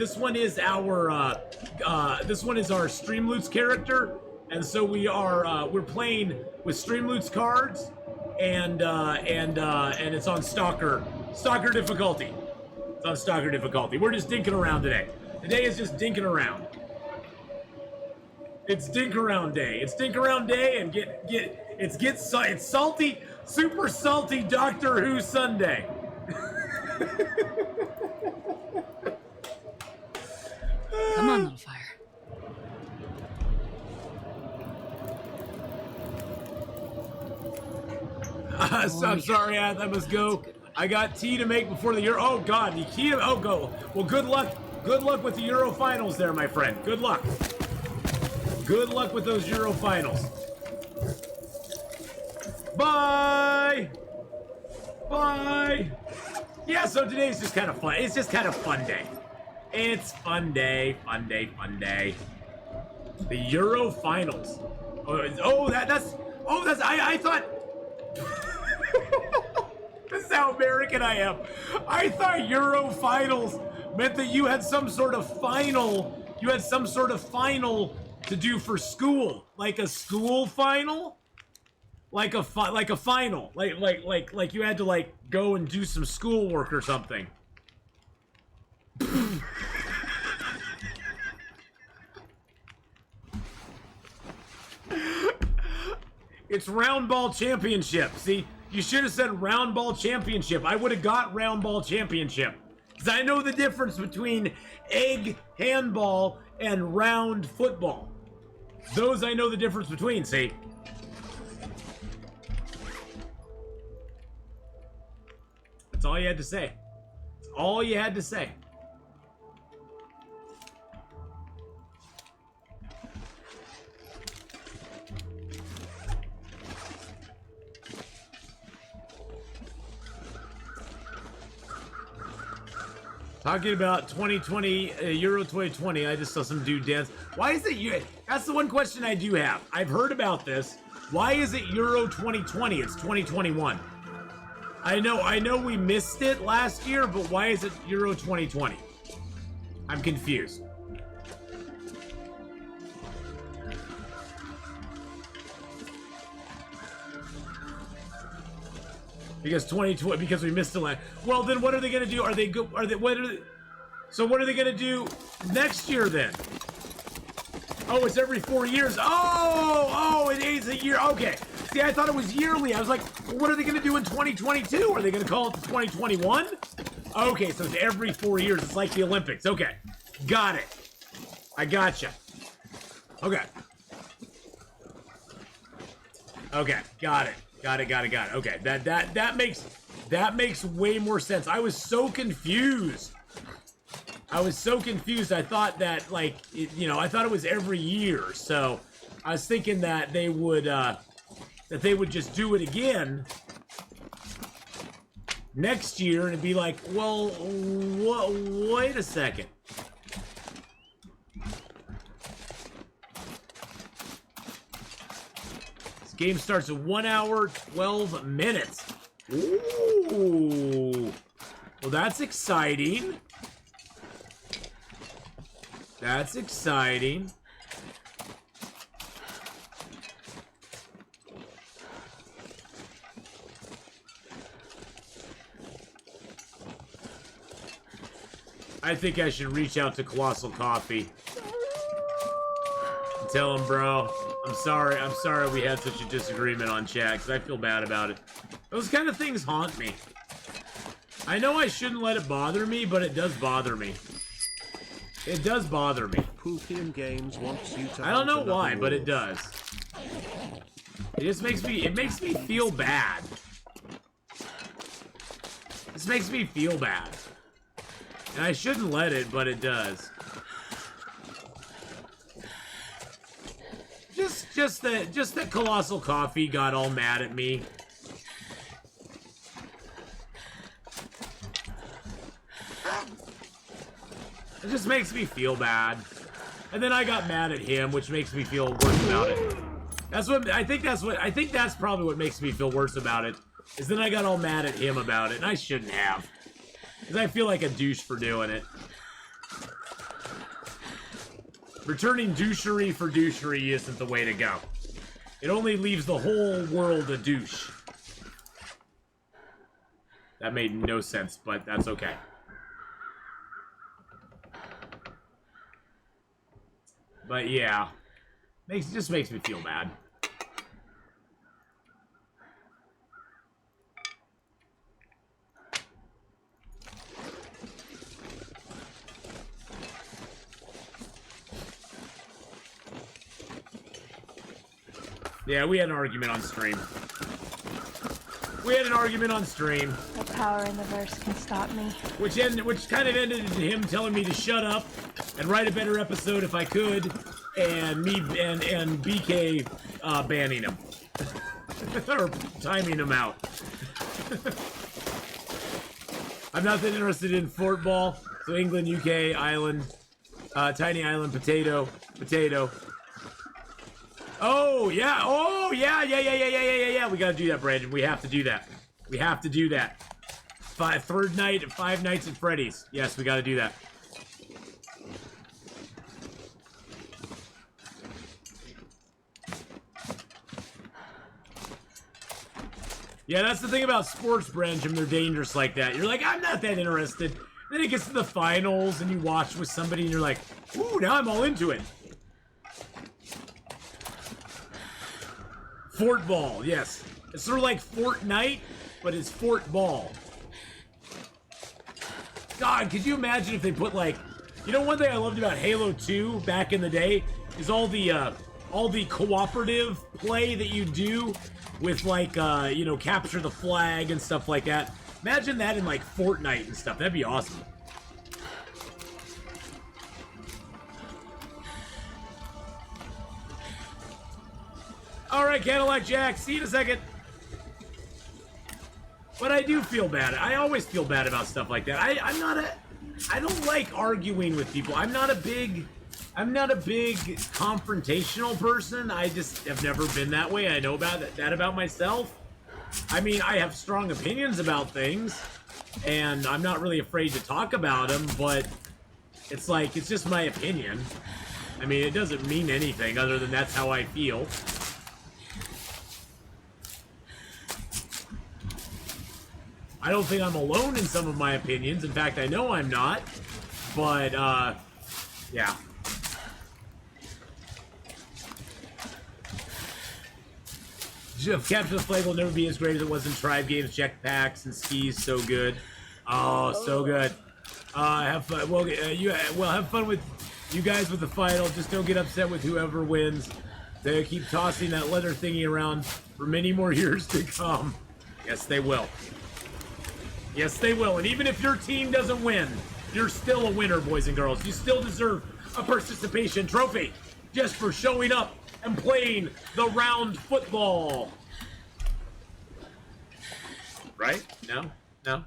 Streamloots character, and so we're playing with Streamloots cards, and it's on stalker difficulty. It's on stalker difficulty. We're just dinking around today. Today is just dinking around. It's dink around day. It's dink around day, and it's salty, super salty Doctor Who Sunday. Come on, little fire. So I'm sorry, I must go. I got tea to make before the Euro. Oh God, the tea. Oh, go. Well, good luck. Good luck with the Euro finals, there, my friend. Good luck. Good luck with those Euro finals. Bye. Bye. Yeah. So today's just kind of fun. It's just kind of fun day. It's fun day. Fun day. Fun day. The Euro finals. I thought. This is how American I am. I thought Euro finals meant that you had some sort of final. You had some sort of final to do for school, like a school final, like a final, like you had to like go and do some schoolwork or something. It's round ball championship. See, you should have said round ball championship. I would have got round ball championship. Because I know the difference between egg handball and round football. Those I know the difference between, see? That's all you had to say. That's all you had to say. Talking about 2020, Euro 2020, I just saw some dude dance. Why is it you? That's the one question I do have. I've heard about this. Why is it Euro 2020? It's 2021. I know we missed it last year, but why is it Euro 2020? I'm confused. Because 2020, because we missed the last. Well, then what are they gonna do? Are they go? Are they? What are they? So what are they gonna do next year then? Oh, it's every 4 years. Oh, it is a year. Okay. See, I thought it was yearly. I was like, well, what are they gonna do in 2022? Are they gonna call it the 2021? Okay, so it's every 4 years. It's like the Olympics. Okay, got it. I gotcha. Okay. Okay, got it. Got it. Okay, that makes way more sense. I was so confused. I thought that I thought it was every year. So I was thinking that they would just do it again next year, and it'd be like, well, wait a second. Game starts at 1 hour, 12 minutes. Ooh. Well, that's exciting. That's exciting. I think I should reach out to Colossal Coffee. Tell him, bro. I'm sorry we had such a disagreement on chat, because I feel bad about it. Those kind of things haunt me. I know I shouldn't let it bother me, but it does bother me. It does bother me. Poopian Games wants you to. I don't know why, but it does. It just makes me feel bad. This makes me feel bad. And I shouldn't let it, but it does. Just that Colossal Coffee got all mad at me. It just makes me feel bad. And then I got mad at him, which makes me feel worse about it. I think that's probably what makes me feel worse about it. is then I got all mad at him about it, and I shouldn't have. Because I feel like a douche for doing it. Returning douchery for douchery isn't the way to go. It only leaves the whole world a douche. That made no sense, but that's okay. But yeah, just makes me feel bad. Yeah, we had an argument on stream. The power in the verse can stop me. Which kind of ended in him telling me to shut up and write a better episode if I could, and me and BK banning him or timing him out. I'm not that interested in football. So England, UK, Ireland, tiny island, potato. Oh yeah. We gotta do that, Brandon. We have to do that. Third night at Five Nights at Freddy's. Yes, we gotta do that. Yeah, that's the thing about sports, Brandon. They're dangerous like that. You're like, I'm not that interested. Then it gets to the finals and you watch with somebody and you're like, ooh, now I'm all into it. Fort Ball, yes. It's sort of like Fortnite, but it's Fort Ball. God, could you imagine if they put like, you know, one thing I loved about Halo 2 back in the day is all the cooperative play that you do with like, you know, capture the flag and stuff like that. Imagine that in like Fortnite and stuff. That'd be awesome. All right, Cadillac Jack, see you in a second. But I do feel bad. I always feel bad about stuff like that. I don't like arguing with people. I'm not a big confrontational person. I just have never been that way. I know about that about myself. I mean, I have strong opinions about things, and I'm not really afraid to talk about them, but it's like, it's just my opinion. I mean, it doesn't mean anything other than that's how I feel. I don't think I'm alone in some of my opinions. In fact, I know I'm not. But, yeah. Capture the Flag will never be as great as it was in Tribe games, jetpacks, and skis. So good. Oh, so good. Have fun. Well, have fun with you guys with the final. Just don't get upset with whoever wins. They keep tossing that leather thingy around for many more years to come. Yes, they will. Yes, they will. And even if your team doesn't win, you're still a winner, boys and girls. You still deserve a participation trophy just for showing up and playing the round football. Right? No? No?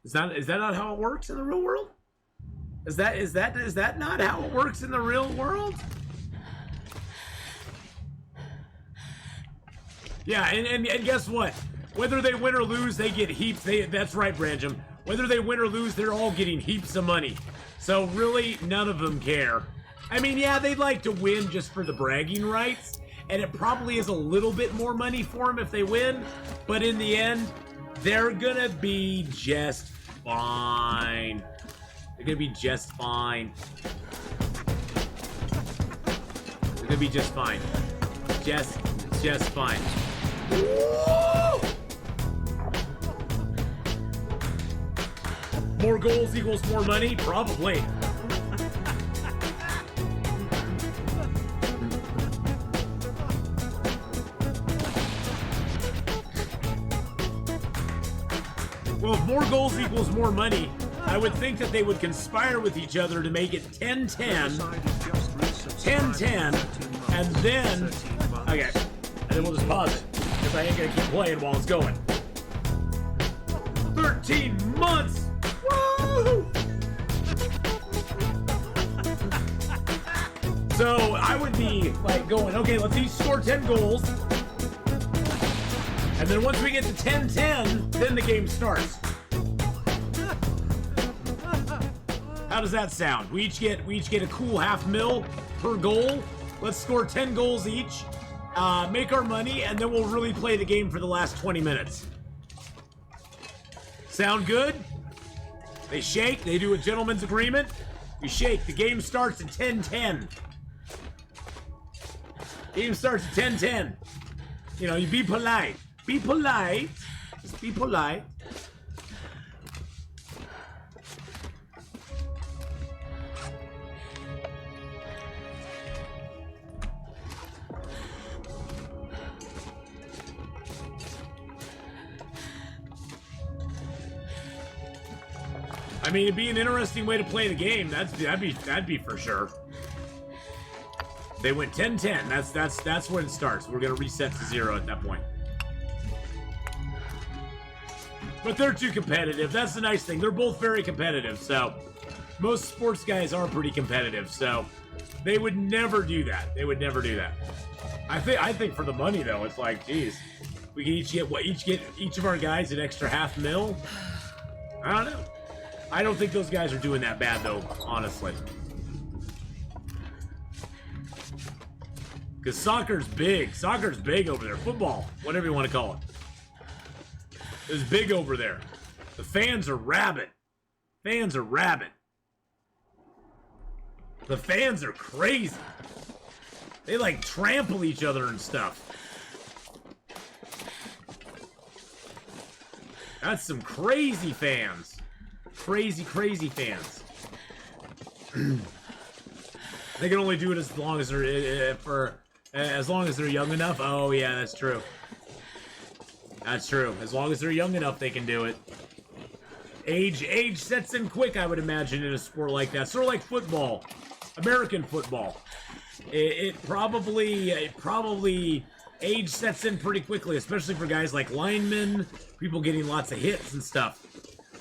Is that not how it works in the real world? Is that not how it works in the real world? Yeah, and guess what? Whether they win or lose, they get heaps. That's right, Branjam. Whether they win or lose, they're all getting heaps of money. So really, none of them care. I mean, yeah, they'd like to win just for the bragging rights, and it probably is a little bit more money for them if they win, but in the end, they're gonna be just fine. They're gonna be just fine. They're gonna be just fine. Just fine. Woo! More goals equals more money? Probably. Well, if more goals equals more money, I would think that they would conspire with each other to make it 10-10, 10-10, and then... Okay, and then we'll just pause it, because I ain't gonna keep playing while it's going. 13 months! Woo! So I would be like going, okay, let's each score 10 goals. And And then once we get to 10-10, then the game starts. How does that sound? We each get a cool $500,000 per goal. Let's score 10 goals each, make our money, and then we'll really play the game for the last 20 minutes. Sound good? They shake, they do a gentleman's agreement. We shake, the game starts at 10-10. Game starts at 10-10. You know, you be polite. Be polite. Just be polite. I mean, it'd be an interesting way to play the game. That'd be for sure. They went 10-10. That's when it starts. We're gonna reset to 0 at that point. But they're too competitive. That's the nice thing. They're both very competitive. So most sports guys are pretty competitive. So they would never do that. They would never do that. I think for the money though, it's like, geez, we can each get each of our guys an extra $500,000. I don't know. I don't think those guys are doing that bad, though, honestly. Because soccer's big. Soccer's big over there. Football, whatever you want to call it. It's big over there. The fans are rabid. Fans are rabid. The fans are crazy. They, like, trample each other and stuff. That's some crazy fans. Crazy fans. They can only do it as long as they're young enough. Oh yeah, that's true. That's true. As long as they're young enough, they can do it. Age sets in quick, I would imagine, in a sport like that. Sort of like football, American football. It probably age sets in pretty quickly, especially for guys like linemen, people getting lots of hits and stuff.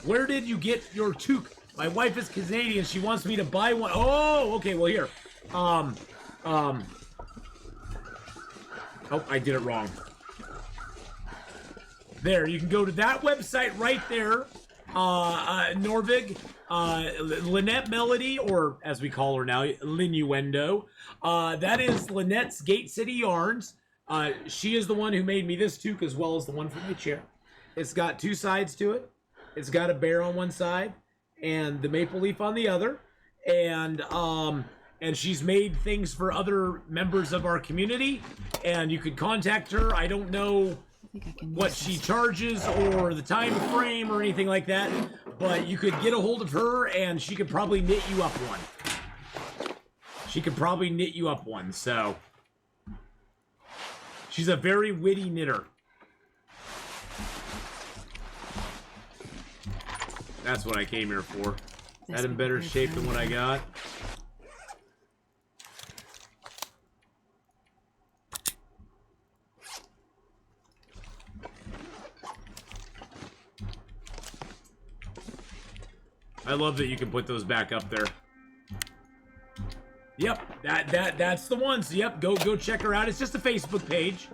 Where did you get your toque? My wife is Canadian. She wants me to buy one. Oh, okay. Well, here. Oh, I did it wrong. There, you can go to that website right there. Norvig, Lynette Melody, or as we call her now, Linuendo. That is Lynette's Gate City Yarns. She is the one who made me this toque as well as the one for my chair. It's got two sides to it. It's got a bear on one side and the maple leaf on the other. And she's made things for other members of our community. And you could contact her. I don't know what she charges or the time frame or anything like that. But you could get a hold of her and she could probably knit you up one. So she's a very witty knitter. That's what I came here for. That in better shape than what I got. I love that you can put those back up there. Yep, that's the one. So yep, go check her out. It's just a Facebook page,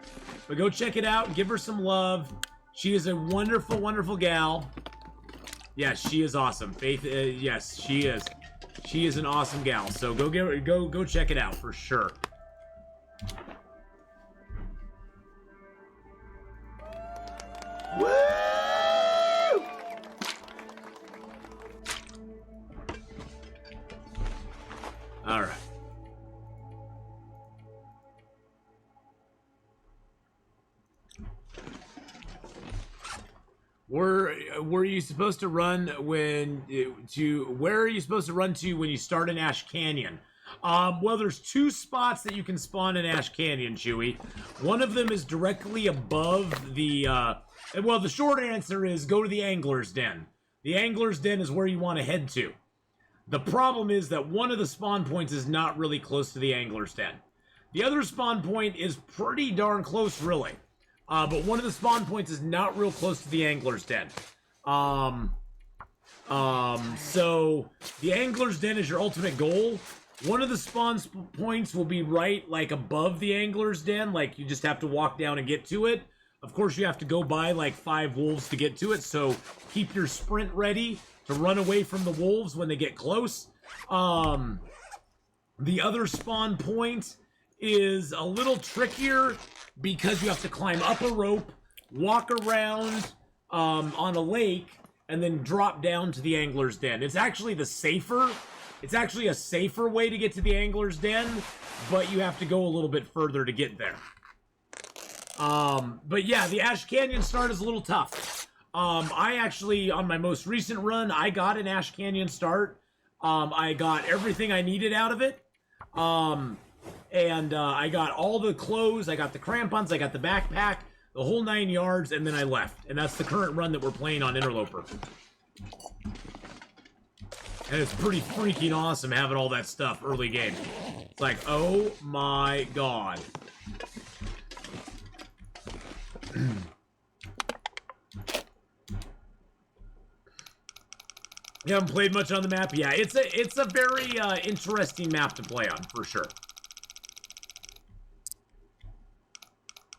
but go check it out and give her some love. She is a wonderful, wonderful gal. Yes, she is awesome. Faith, yes, she is. She is an awesome gal. So go check it out for sure. Woo! All right. Were you supposed to run when where are you supposed to run to when you start in Ash Canyon? Well, there's two spots that you can spawn in Ash Canyon, Chewy. One of them is directly above the well, the short answer is go to the Angler's Den. The Angler's Den is where you want to head to. The problem is that one of the spawn points is not really close to the Angler's Den. The other spawn point is pretty darn close, really. But one of the spawn points is not real close to the Angler's Den. So the Angler's Den is your ultimate goal. One of the spawn points will be right, like, above the Angler's Den. Like, you just have to walk down and get to it. Of course, you have to go by like 5 wolves to get to it, so keep your sprint ready to run away from the wolves when they get close. The other spawn point is a little trickier because you have to climb up a rope, walk around on a lake, and then drop down to the angler's den. It's actually a safer way to get to the angler's den, but you have to go a little bit further to get there. But yeah, the Ash Canyon start is a little tough. I actually, on my most recent run, I got an Ash Canyon start. I got everything I needed out of it. I got all the clothes, I got the crampons, I got the backpack, the whole 9 yards, and then I left. And that's the current run that we're playing on Interloper. And it's pretty freaking awesome having all that stuff early game. It's like, oh my god. You haven't played much on the map? Yeah, it's a very interesting map to play on, for sure.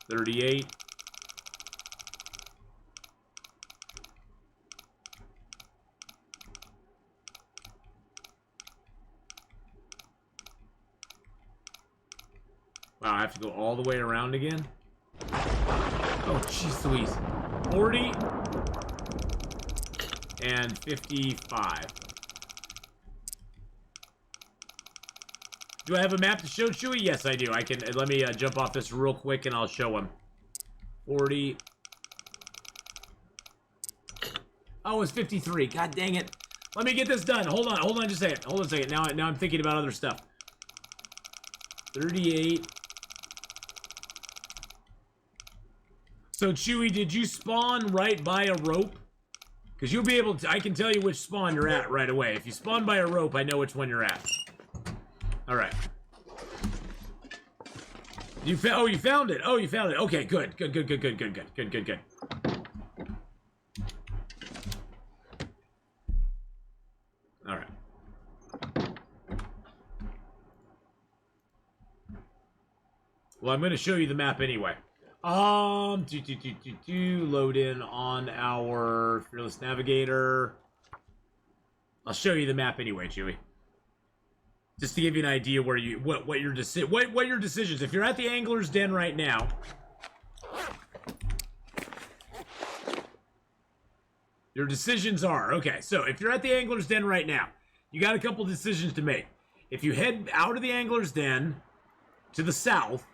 38. Wow, I have to go all the way around again? Oh, jeez Louise. 40 and 55. Do I have a map to show Chewy? Yes, I do. I can. Let me jump off this real quick and I'll show him. 40. Oh, it's 53. God dang it. Let me get this done. Hold on just a second. Hold on a second. Now I'm thinking about other stuff. 38. So, Chewy, did you spawn right by a rope? Because you'll be able to... I can tell you which spawn you're at right away. If you spawn by a rope, I know which one you're at. Alright. You found it. Oh, you found it. Okay, good. Good. Alright. Well, I'm going to show you the map anyway. Load in on our Fearless Navigator. I'll show you the map anyway, Chewy. Just to give you an idea where you what your decisions. If you're at the Angler's Den right now, your decisions are okay. So if you're at the Angler's Den right now, you got a couple decisions to make. If you head out of the Angler's Den to the south,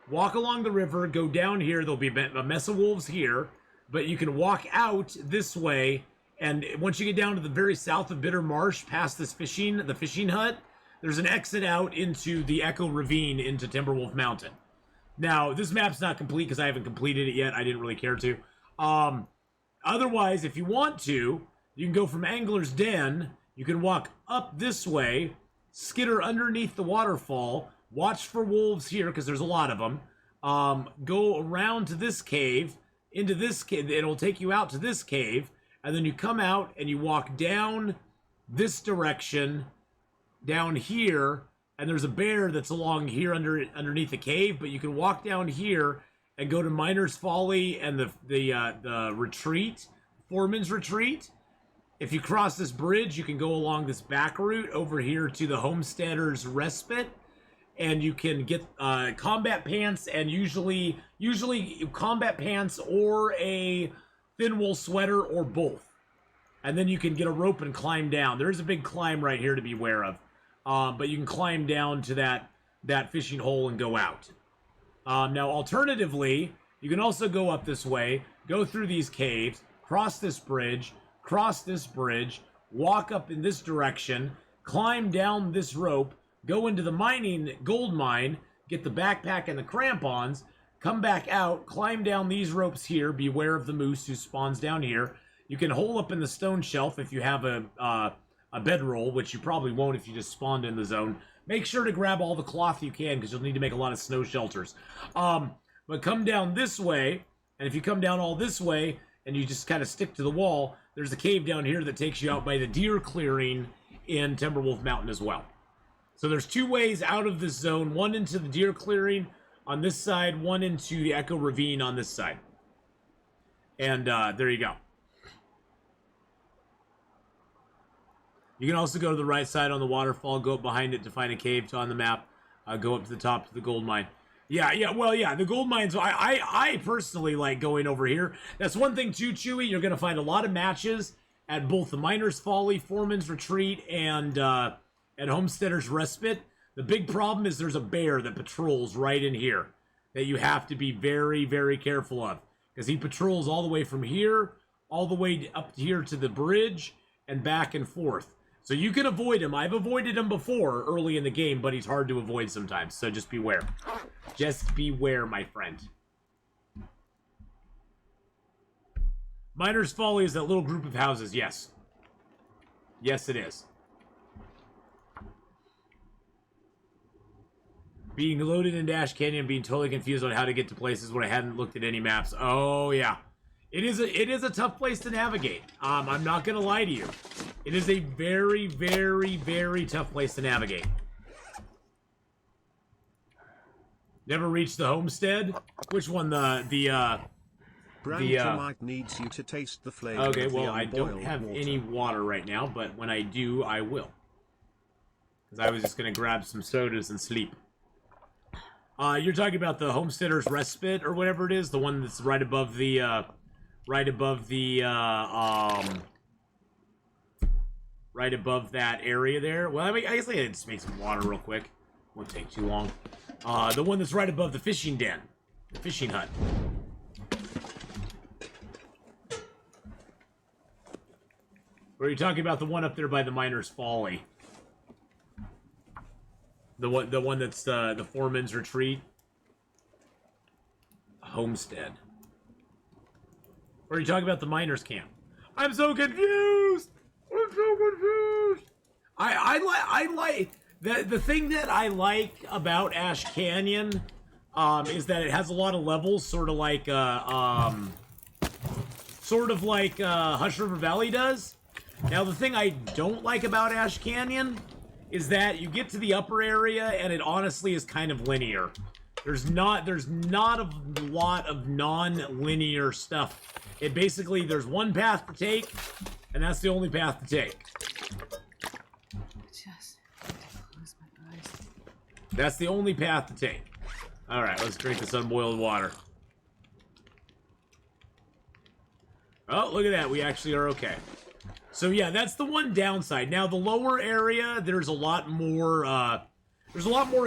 walk along the river, go down here. There'll be a mess of wolves here, but you can walk out this way. And once you get down to the very south of Bitter Marsh, past this the fishing hut, there's an exit out into the Echo Ravine into Timberwolf Mountain. Now, this map's not complete because I haven't completed it yet. I didn't really care to. Otherwise, if you want to, you can go from Angler's Den. You can walk up this way, skitter underneath the waterfall, watch for wolves here because there's a lot of them. Go around to this cave, into this cave. It'll take you out to this cave, and then you come out and you walk down this direction, down here, and there's a bear that's along here underneath the cave. But you can walk down here and go to Miner's Folly and the retreat, Foreman's Retreat. If you cross this bridge, you can go along this back route over here to the Homesteader's Respite. And you can get combat pants and usually combat pants or a thin wool sweater or both. And then you can get a rope and climb down. There's a big climb right here to be aware of. But you can climb down to that fishing hole and go out. Now, alternatively, you can also go up this way, go through these caves, cross this bridge, walk up in this direction, climb down this rope, go into the gold mine, get the backpack and the crampons, come back out, climb down these ropes here, beware of the moose who spawns down here. You can hole up in the stone shelf if you have a bedroll, which you probably won't if you just spawned in the zone. Make sure to grab all the cloth you can because you'll need to make a lot of snow shelters. But come down this way, and if you come down all this way and you just kind of stick to the wall, there's a cave down here that takes you out by the deer clearing in Timberwolf Mountain as well. So there's 2 ways out of this zone, one into the deer clearing on this side, one into the Echo Ravine on this side. And there you go. You can also go to the right side on the waterfall, go up behind it to find a cave on the map, go up to the top to the gold mine. Yeah, the gold mines, I personally like going over here. That's one thing too, Chewy, you're going to find a lot of matches at both the Miner's Folly, Foreman's Retreat, and at Homesteader's Respite. The big problem is there's a bear that patrols right in here that you have to be very, very careful of. Because he patrols all the way from here, all the way up here to the bridge, and back and forth. So you can avoid him. I've avoided him before early in the game, but he's hard to avoid sometimes. So just beware. Just beware, my friend. Miner's Folly is that little group of houses, yes. Yes, it is. Being loaded into Ash Canyon, being totally confused on how to get to places when I hadn't looked at any maps. Oh, yeah. It is a tough place to navigate. I'm not going to lie to you. It is a very, very, very tough place to navigate. Never reached the homestead? Which one? Branchomite needs you to taste the flavor. Okay, of the well, I don't unboiled have water. any water right now, but when I do, I will. Because I was just going to grab some sodas and sleep. You're talking about the Homesteader's Respite or whatever it is, the one that's right above the right above that area there. Well, I mean, I guess I can just make some water real quick. Won't take too long. The one that's right above the fishing den, the fishing hut. Or are you talking about the one up there by the Miner's Folly? The one that's the Foreman's Retreat? Homestead. Or are you talking about the Miners' Camp? I'm so confused! I'm so confused! I like... The thing that I like about Ash Canyon is that it has a lot of levels, sort of like Hush River Valley does. Now, the thing I don't like about Ash Canyon is that you get to the upper area and it honestly is kind of linear. There's not a lot of non-linear stuff. It basically, there's one path to take, and that's the only path to take. Just need to close my eyes. That's the only path to take. Alright, let's drink this unboiled water. Oh, look at that. We actually are okay. So yeah, that's the one downside. Now the lower area, there's a lot more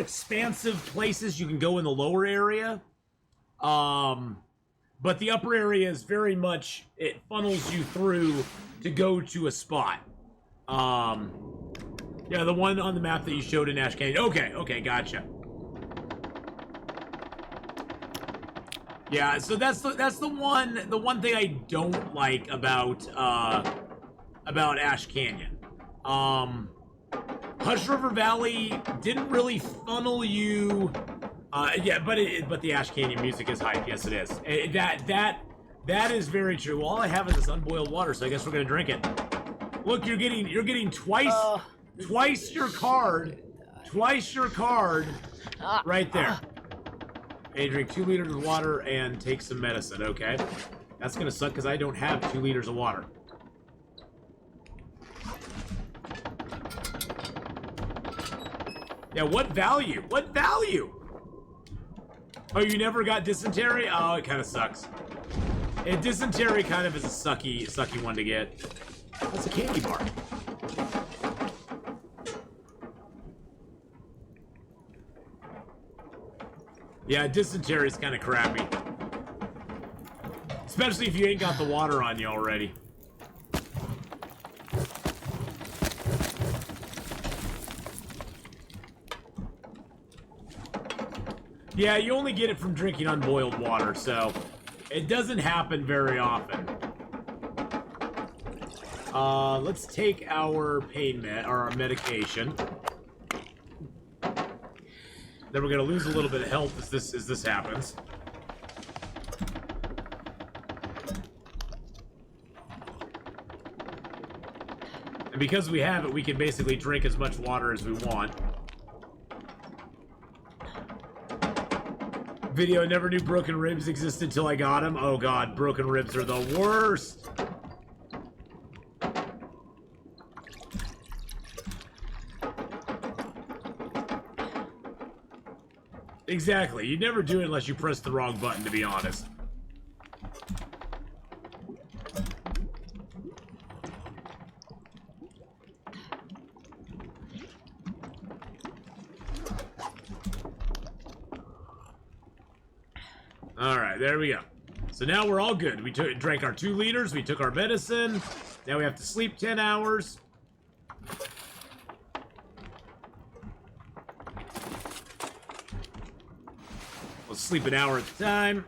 expansive places you can go in the lower area. But the upper area is very much, it funnels you through to go to a spot. Yeah, the one on the map that you showed in Ash Canyon. Okay, gotcha. Yeah, so that's the one thing I don't like about Ash Canyon. Hush River Valley didn't really funnel you. Yeah, but the Ash Canyon music is hype. Yes, it is. That is very true. Well, all I have is this unboiled water, so I guess we're gonna drink it. Look, you're getting twice your card right there. And drink 2 liters of water and take some medicine. Okay, that's gonna suck because I don't have 2 liters of water. Yeah, what value? What value? Oh, you never got dysentery? Oh, it kind of sucks. And dysentery kind of is a sucky one to get. That's a candy bar. Yeah, dysentery is kind of crappy. Especially if you ain't got the water on you already. Yeah, you only get it from drinking unboiled water, so it doesn't happen very often. Let's take our our medication. Then we're gonna lose a little bit of health as this happens. And because we have it, we can basically drink as much water as we want. Video, never knew broken ribs existed till I got them. Oh god, broken ribs are the worst. Exactly. You never do it unless you press the wrong button, to be honest. Alright, there we go. So now we're all good. We drank our 2 liters, we took our medicine. Now we have to sleep 10 hours. We'll sleep an hour at a time.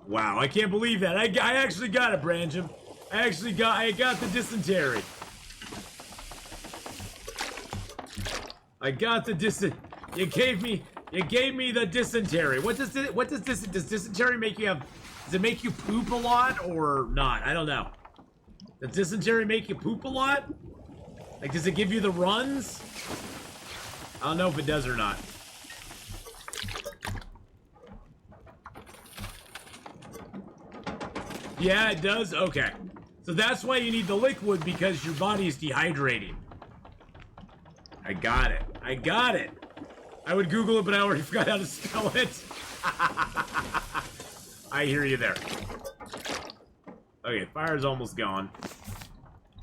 Wow, I can't believe that. I actually got it, Branjam. I got the dysentery. I got the You gave me the dysentery. Does dysentery make you have? Does it make you poop a lot or not? I don't know. Does dysentery make you poop a lot? Like, does it give you the runs? I don't know if it does or not. Yeah, it does? Okay. So that's why you need the liquid, because your body is dehydrating. I got it. I got it. I would Google it, but I already forgot how to spell it. I hear you there. Okay, fire's almost gone.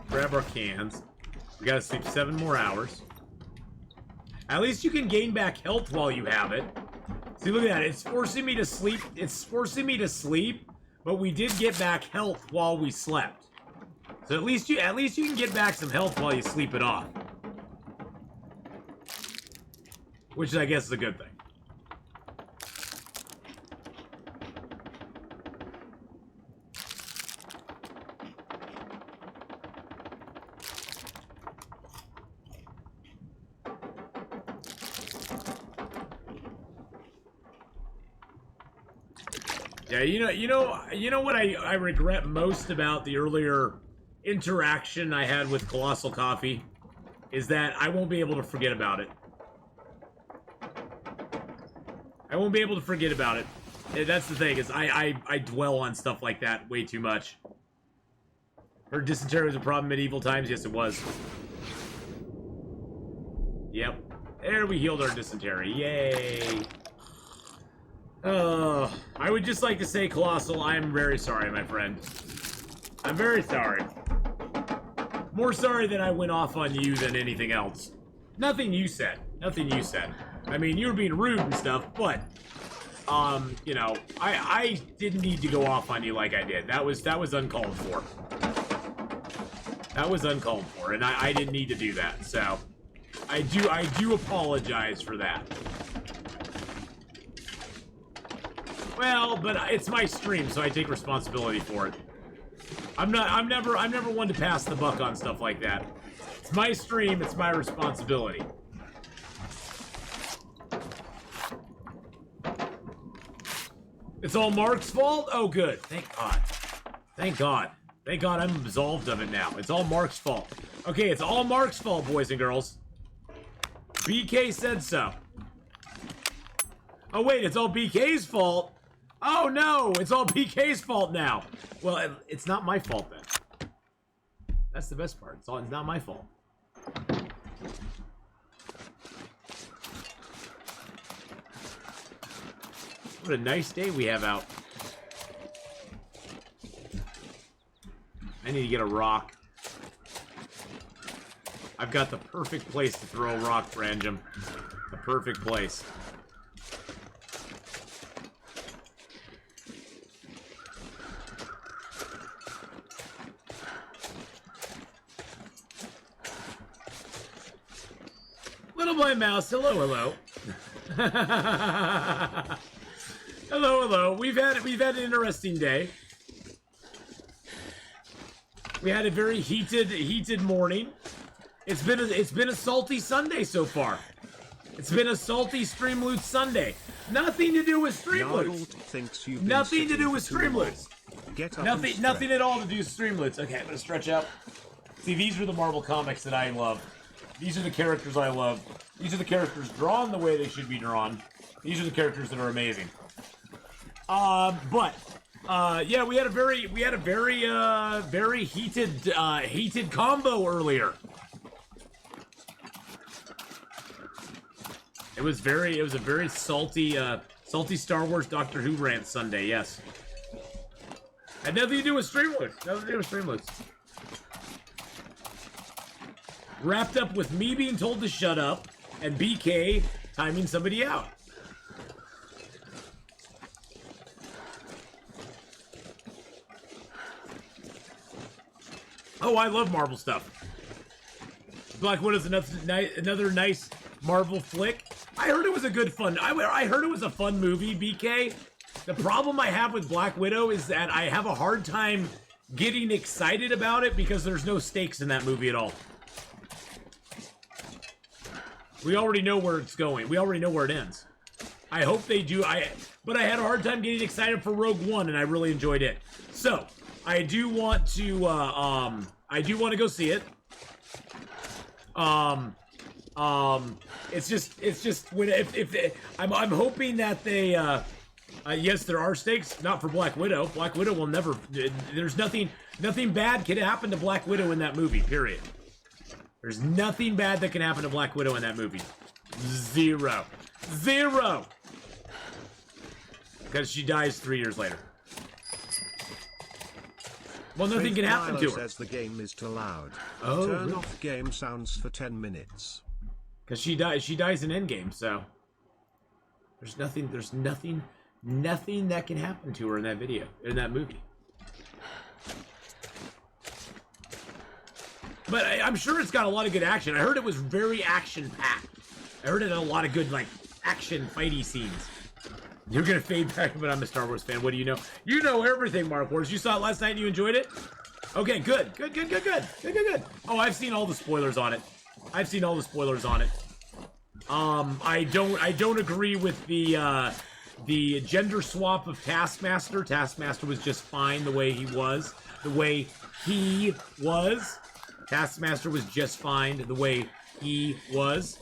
Grab our cans. We gotta sleep 7 more hours. At least you can gain back health while you have it. See, look at that. It's forcing me to sleep. It's forcing me to sleep, but we did get back health while we slept. So at least you can get back some health while you sleep it off. Which I guess is a good thing. Yeah, you know what I regret most about the earlier interaction I had with Colossal Coffee is that I won't be able to forget about it. I won't be able to forget about it. That's the thing, is I dwell on stuff like that way too much. Her dysentery was a problem in medieval times? Yes, it was. Yep. There, we healed our dysentery. Yay! I would just like to say, Colossal, I am very sorry, my friend. I'm very sorry. More sorry that I went off on you than anything else. Nothing you said. Nothing you said. I mean, you were being rude and stuff, but, you know, I didn't need to go off on you like I did. That was uncalled for. That was uncalled for, and I didn't need to do that, so I do apologize for that. Well, but it's my stream, so I take responsibility for it. I'm never one to pass the buck on stuff like that. It's my stream, it's my responsibility. It's all Mark's fault? Oh, good. Thank God. Thank God. Thank God I'm absolved of it now. It's all Mark's fault. Okay, it's all Mark's fault, boys and girls. BK said so. Oh, wait, it's all BK's fault? Oh, no, it's all BK's fault now. Well, it's not my fault, then. That's the best part. It's not my fault. What a nice day we have out. I need to get a rock. I've got the perfect place to throw a rock, Branjam. The perfect place. Little boy mouse, hello, hello. Hello, hello. We've had an interesting day. We had a very heated morning. It's been a salty Sunday so far. It's been a salty Streamloots Sunday. Nothing to do with Streamloots. Nothing to do with Streamloots. Nothing at all to do with Streamloots. Okay, I'm gonna stretch out. See, these are the Marvel comics that I love. These are the characters I love. These are the characters drawn the way they should be drawn. These are the characters that are amazing. Yeah, we had a very heated combo earlier. It was a very salty Star Wars Doctor Who rant Sunday. Yes. Had nothing to do with Streamloots. Wrapped up with me being told to shut up and BK timing somebody out. Oh, I love Marvel stuff. Black Widow's another nice Marvel flick. I heard it was a good fun. I heard it was a fun movie, BK. The problem I have with Black Widow is that I have a hard time getting excited about it because there's no stakes in that movie at all. We already know where it's going. We already know where it ends. I hope they do. But I had a hard time getting excited for Rogue One, and I really enjoyed it. So I do want to. I do want to go see it. It's just when I'm hoping that they. Yes, there are stakes. Not for Black Widow. Black Widow will never. There's nothing bad can happen to Black Widow in that movie. Period. There's nothing bad that can happen to Black Widow in that movie. Zero. Because she dies 3 years later. Well, nothing can happen to her. Says the game is too loud. Oh, turn really? off game sounds for 10 minutes. Because she dies in Endgame, so there's nothing that can happen to her in that movie. But I'm sure it's got a lot of good action. I heard it was very action-packed. I heard it had a lot of good, action fighty scenes. You're gonna fade back, but I'm a Star Wars fan. What do you know? You know everything, Mark Wars. You saw it last night and you enjoyed it? Okay, good. Oh, I've seen all the spoilers on it. I don't agree with the gender swap of Taskmaster. Taskmaster was just fine the way he was. Taskmaster was just fine the way he was.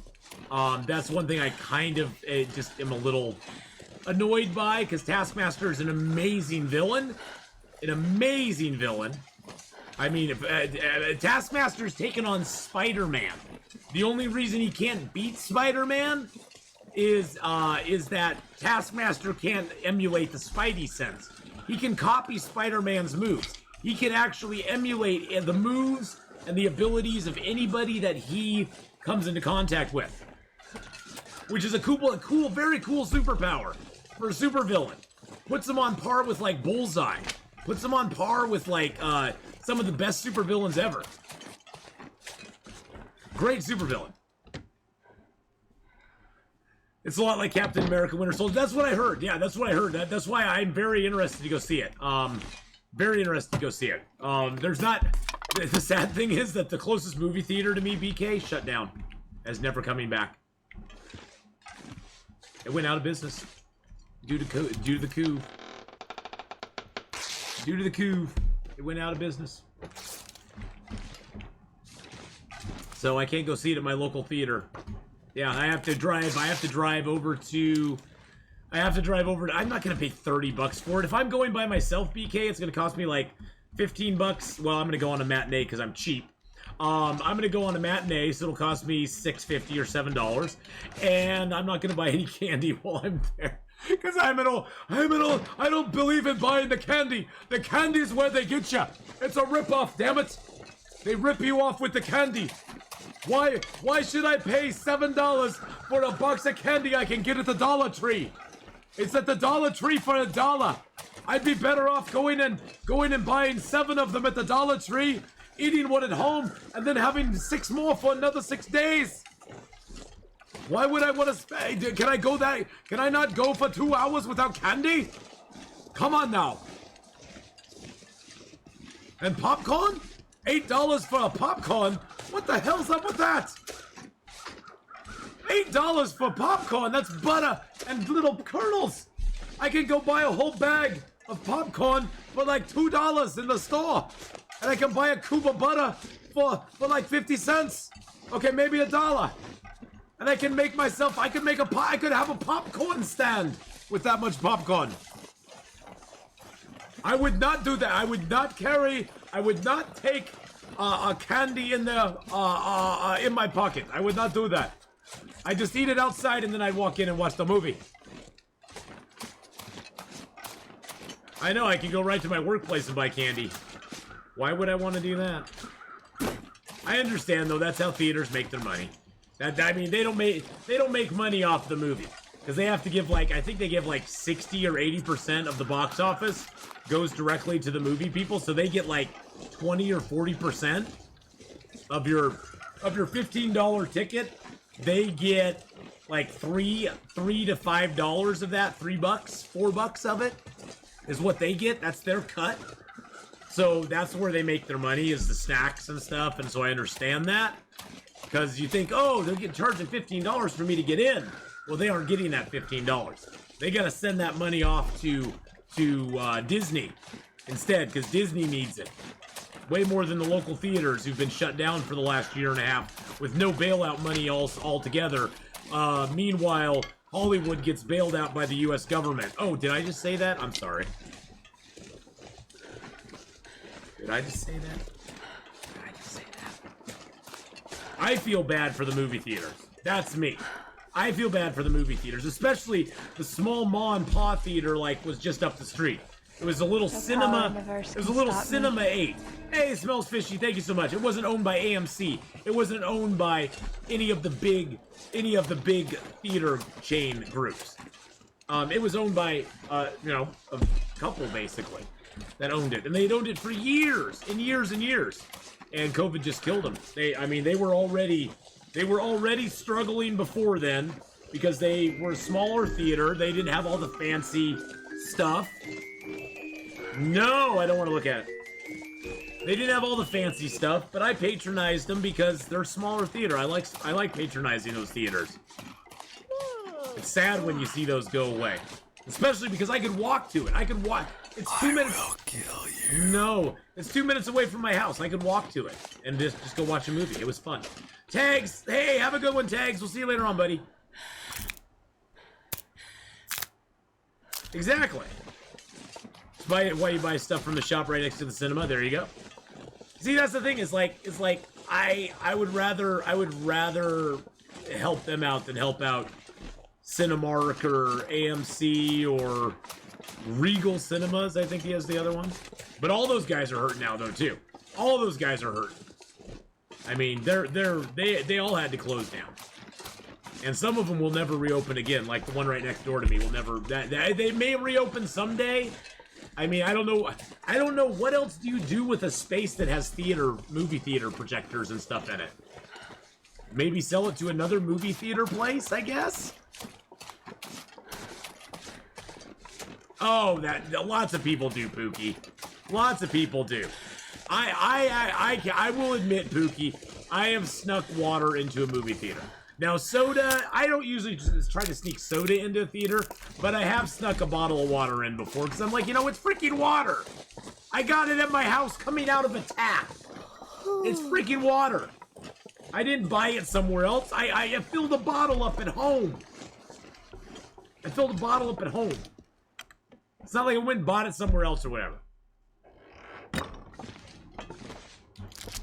That's one thing I kind of just am a little annoyed by, because Taskmaster is an amazing villain. I mean, if Taskmaster's taken on Spider-Man. The only reason he can't beat Spider-Man is that Taskmaster can't emulate the Spidey sense. He can copy Spider-Man's moves. He can actually emulate the moves and the abilities of anybody that he comes into contact with. Which is a very cool superpower for a supervillain. Puts him on par with, Bullseye. Puts him on par with, some of the best supervillains ever. Great supervillain. It's a lot like Captain America Winter Soldier. That's what I heard. Yeah, that's what I heard. That's why I'm very interested to go see it. There's not... The sad thing is that the closest movie theater to me, BK, shut down. As never coming back. It went out of business. Due to the coup. It went out of business. So I can't go see it at my local theater. Yeah, I have to drive over to... I'm not going to pay $30 for it. If I'm going by myself, BK, it's going to cost me $15. Well, I'm going to go on a matinee because I'm cheap. I'm going to go on a matinee, so it'll cost me $6.50 or $7. And I'm not going to buy any candy while I'm there. Because I don't believe in buying the candy. The candy's where they get you. It's a rip-off, damn it. They rip you off with the candy. Why should I pay $7 for a box of candy I can get at the Dollar Tree? It's at the Dollar Tree for $1. I'd be better off going and buying 7 of them at the Dollar Tree, eating one at home, and then having 6 more for another 6 days. Why would I want to spend? Can I not go for 2 hours without candy? Come on now. And popcorn? $8 for a popcorn? What the hell's up with that? $8 for popcorn? That's butter and little kernels. I can go buy a whole bag of popcorn for $2 in the store. And I can buy a cube of butter for 50 cents. Okay, maybe $1. And I can make myself, I could have a popcorn stand with that much popcorn. I would not do that. I would not take a candy in the, in my pocket. I would not do that. I just eat it outside and then I'd walk in and watch the movie. I know, I can go right to my workplace and buy candy. Why would I want to do that? I understand though, that's how theaters make their money. I mean, they don't make money off the movie. Because they have to give like, I think they give like 60 or 80% of the box office goes directly to the movie people. So they get like 20 or 40% of your $15 ticket. They get like $3 to $5 of that, $3, $4 of it is what they get. That's their cut. So that's where they make their money, is the snacks and stuff. And so I understand that. Because you think, oh, they're getting charging $15 for me to get in. Well, they aren't getting that $15. They got to send that money off to Disney instead, because Disney needs it. Way more than the local theaters who've been shut down for the last year and a half with no bailout money altogether. Meanwhile, Hollywood gets bailed out by the U.S. government. Oh, did I just say that? I'm sorry. Did I just say that? Did I just say that? I feel bad for the movie theaters. That's me. I feel bad for the movie theaters, especially the small ma and pa theater like was just up the street. It was a little cinema. It was a little Cinema 8. Hey, it smells fishy. Thank you so much. It wasn't owned by AMC. It wasn't owned by any of the big theater chain groups. It was owned by a couple basically that owned it, and they'd owned it for years and years and years. And COVID just killed them. They were already struggling before then because they were a smaller theater. They didn't have all the fancy stuff. No, I don't want to look at it. They didn't have all the fancy stuff, but I patronized them because they're a smaller theater. I like patronizing those theaters. It's sad when you see those go away, especially because I could walk to it. I could walk. It's 2 minutes. I will kill you. No, it's 2 minutes away from my house. I could walk to it and just go watch a movie. It was fun. Tags, hey, have a good one, Tags. We'll see you later on, buddy. Exactly. Why you buy stuff from the shop right next to the cinema? There you go. See, that's the thing. It's like I would rather help them out than help out Cinemark or AMC or Regal Cinemas. I think he has the other ones. But all those guys are hurt now, though, too. All those guys are hurt. I mean, they all had to close down. And some of them will never reopen again, like the one right next door to me will never. They may reopen someday. I mean, I don't know what else do you do with a space that has movie theater projectors and stuff in it? Maybe sell it to another movie theater place, I guess? Oh, lots of people do, Pookie. Lots of people do. I will admit, Pookie, I have snuck water into a movie theater. Now, soda, I don't usually just try to sneak soda into a theater, but I have snuck a bottle of water in before, because I'm like, it's freaking water. I got it at my house coming out of a tap. It's freaking water. I didn't buy it somewhere else. I filled a bottle up at home. It's not like I went and bought it somewhere else or whatever.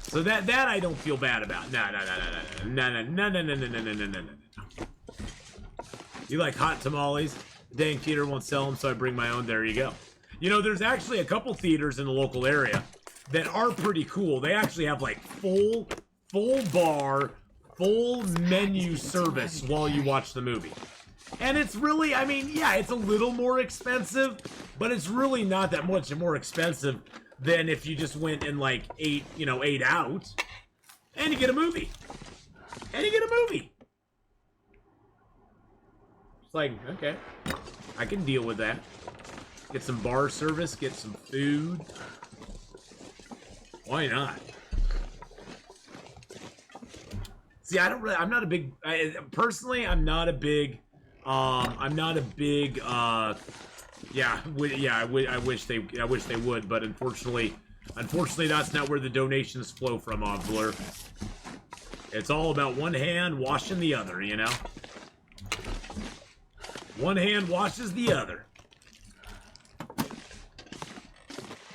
So that I don't feel bad about. No. You like hot tamales? The dang theater won't sell them, so I bring my own. There you go. There's actually a couple theaters in the local area that are pretty cool. They actually have like full bar, full menu service while you watch the movie. And it's really, it's a little more expensive, but it's really not that much more expensive than if you just went and like ate out, and you get a movie. It's like, okay, I can deal with that. Get some bar service, get some food. Why not? See, I'm not a big, personally, I'm not a big, I wish they would, but unfortunately, that's not where the donations flow from, Obzler. It's all about one hand washing the other, you know? One hand washes the other.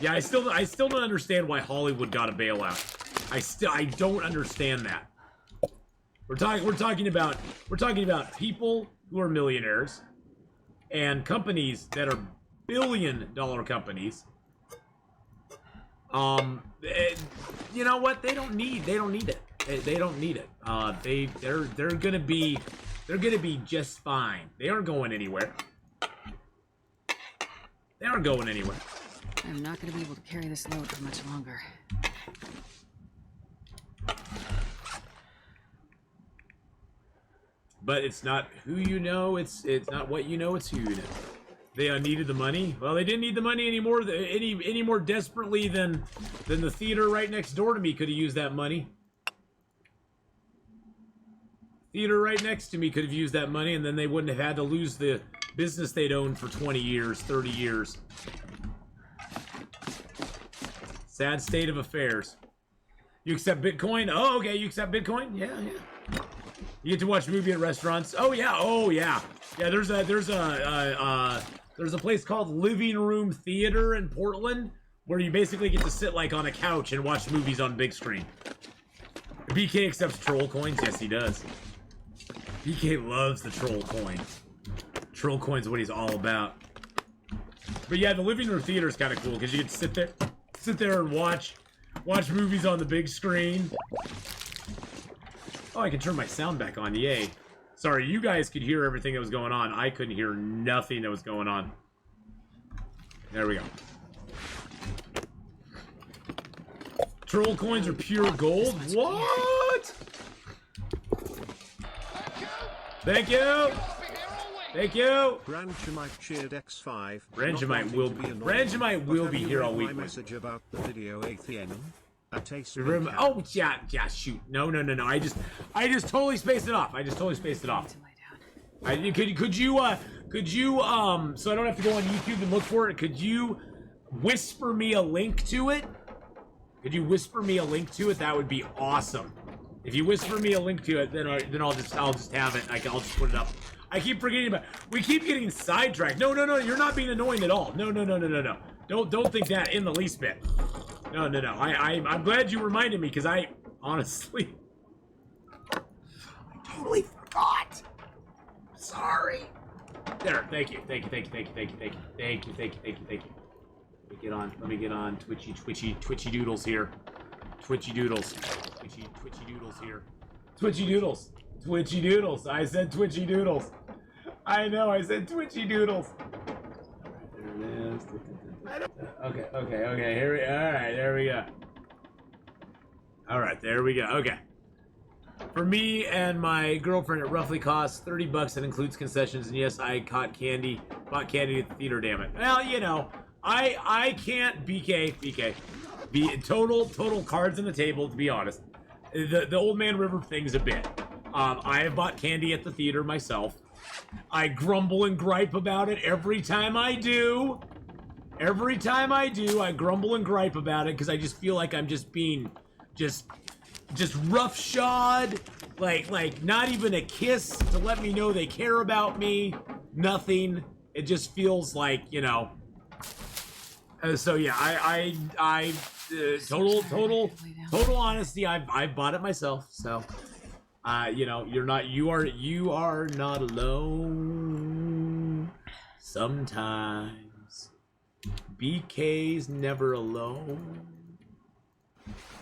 Yeah, I still don't understand why Hollywood got a bailout. I don't understand that. We're talking about people who are millionaires and companies that are billion-dollar companies. You know what? They don't need it. They don't need it. They're gonna be just fine. They aren't going anywhere. They aren't going anywhere. I'm not going to be able to carry this load for much longer. But it's not who you know, it's not what you know, it's who you know. They needed the money. Well, they didn't need the money anymore, any more desperately than the theater right next door to me could have used that money. Theater right next to me could have used that money, and then they wouldn't have had to lose the business they'd owned for 20 years, 30 years. Sad state of affairs. You accept Bitcoin? Oh, okay, you accept Bitcoin? Yeah. You get to watch a movie at restaurants? Oh yeah. Yeah, there's a place called Living Room Theater in Portland where you basically get to sit like on a couch and watch movies on big screen. BK accepts troll coins? Yes, he does. BK loves the troll coins. Troll coins what he's all about. But yeah, the Living Room Theater is kind of cool because you get to sit there and watch movies on the big screen. Oh, I can turn my sound back on. Yay. Sorry, you guys could hear everything that was going on. I couldn't hear nothing that was going on. There we go. Troll coins are pure gold? What? Thank you. Thank you. Branchemite cheered X5. Branchemite will be here all week. My message about the video Atheenon. A taste. Oh yeah, shoot. No. I just totally spaced it off. Could you so I don't have to go on YouTube and look for it. Could you whisper me a link to it? That would be awesome. If you whisper me a link to it, then I'll just have it. I'll just put it up. I keep forgetting about. We keep getting sidetracked. No. You're not being annoying at all. No. Don't think that in the least bit. No. I'm glad you reminded me because I honestly totally forgot. Sorry. There. Thank you. Let me get on. Twitchy doodles here. Twitchy doodles. I said twitchy doodles. I know. I said twitchy doodles. There it is. Okay. There we go. Okay. For me and my girlfriend, it roughly costs $30. That includes concessions, and yes, I bought candy at the theater. Damn it. Well, you know, I can't BK. Be total cards on the table. To be honest, the Old Man River thing's a bit. I have bought candy at the theater myself. I grumble and gripe about it every time I do. I grumble and gripe about it because I just feel like I'm just being just roughshod, like not even a kiss to let me know they care about me. Nothing. It just feels like, you know. So yeah, I total honesty. I've bought it myself. So, you know, you are not alone. Sometimes BK's never alone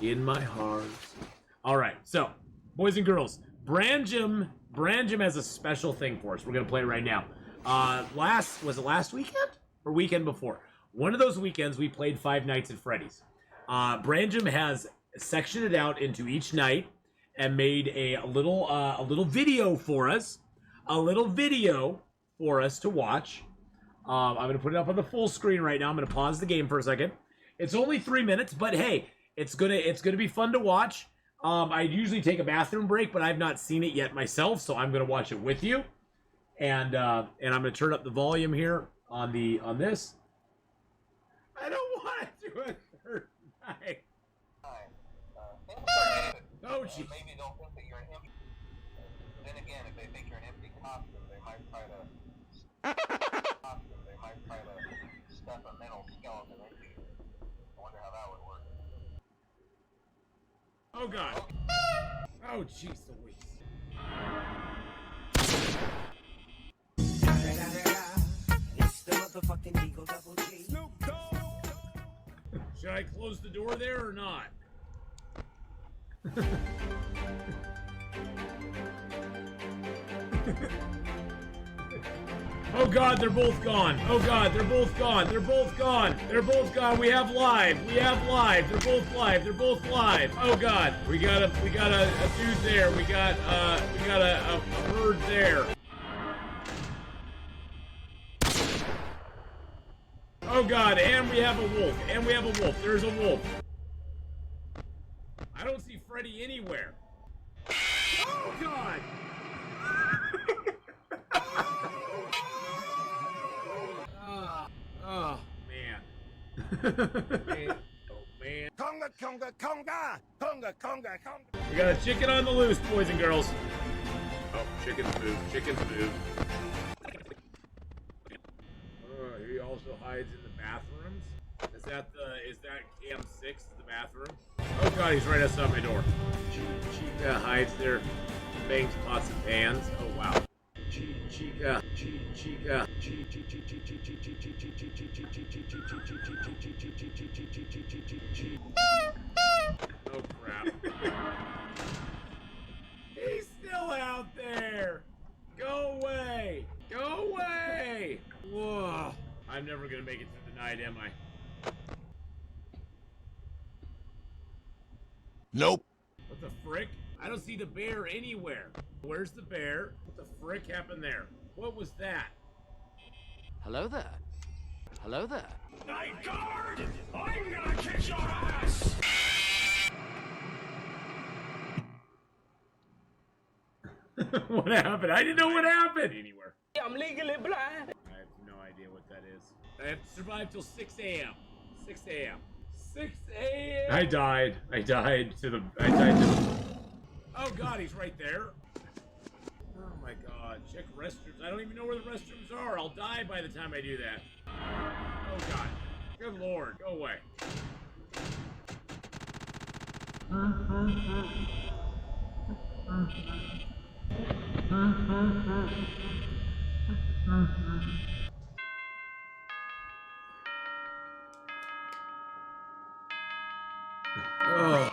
in my heart. All right, so boys and girls, Branjam has a special thing for us. We're gonna play it right now. Was it last weekend or weekend before? One of those weekends we played Five Nights at Freddy's. Branjam has sectioned it out into each night and made a little video for us, to watch. I'm gonna put it up on the full screen right now. I'm gonna pause the game for a second. It's only 3 minutes, but hey, it's gonna be fun to watch. I usually take a bathroom break, but I've not seen it yet myself, so I'm gonna watch it with you. And I'm gonna turn up the volume here on this. I don't want to do a third night. Oh, jeez. Maybe they'll think that you're an empty. Then again, if they think you're an empty costume, they might try to stuff a mental skeleton into you. I wonder how that would work. Oh, God. Oh, jeez Louise. It's the motherfucking Eagle Double G. Should I close the door there or not? Oh God, they're both gone. Oh God, they're both gone. They're both gone. They're both gone. We have live. We have live. They're both live. They're both live. Oh God, we got a dude there. We got a bird there. Oh God, and we have a wolf. And we have a wolf. There's a wolf. I don't see Freddy anywhere. Oh God. Oh, man. Man. Oh, man. Conga, conga, conga! Conga, conga, conga! We got a chicken on the loose, boys and girls. Oh, chickens move. Chickens move. He also hides in the bathrooms. Is that cam 6, the bathroom? Oh God, he's right outside my door. Chica hides there, bangs pots and pans. Oh wow. Chica. Oh crap. He's still out there. Go away. Go away. Whoa. I'm never gonna make it through the night, am I? Nope. What the frick? I don't see the bear anywhere. Where's the bear? What the frick happened there? What was that? Hello there. Hello there. Night guard! I'm gonna kick your ass! What happened? I didn't know what happened anywhere. I'm legally blind. I have no idea what that is. I have to survive till 6 a.m. 6 a.m. 6 a.m. I died to the... Oh God, he's right there. Oh my God, check restrooms. I don't even know where the restrooms are. I'll die by the time I do that. Oh God. Good Lord, go away. Oh.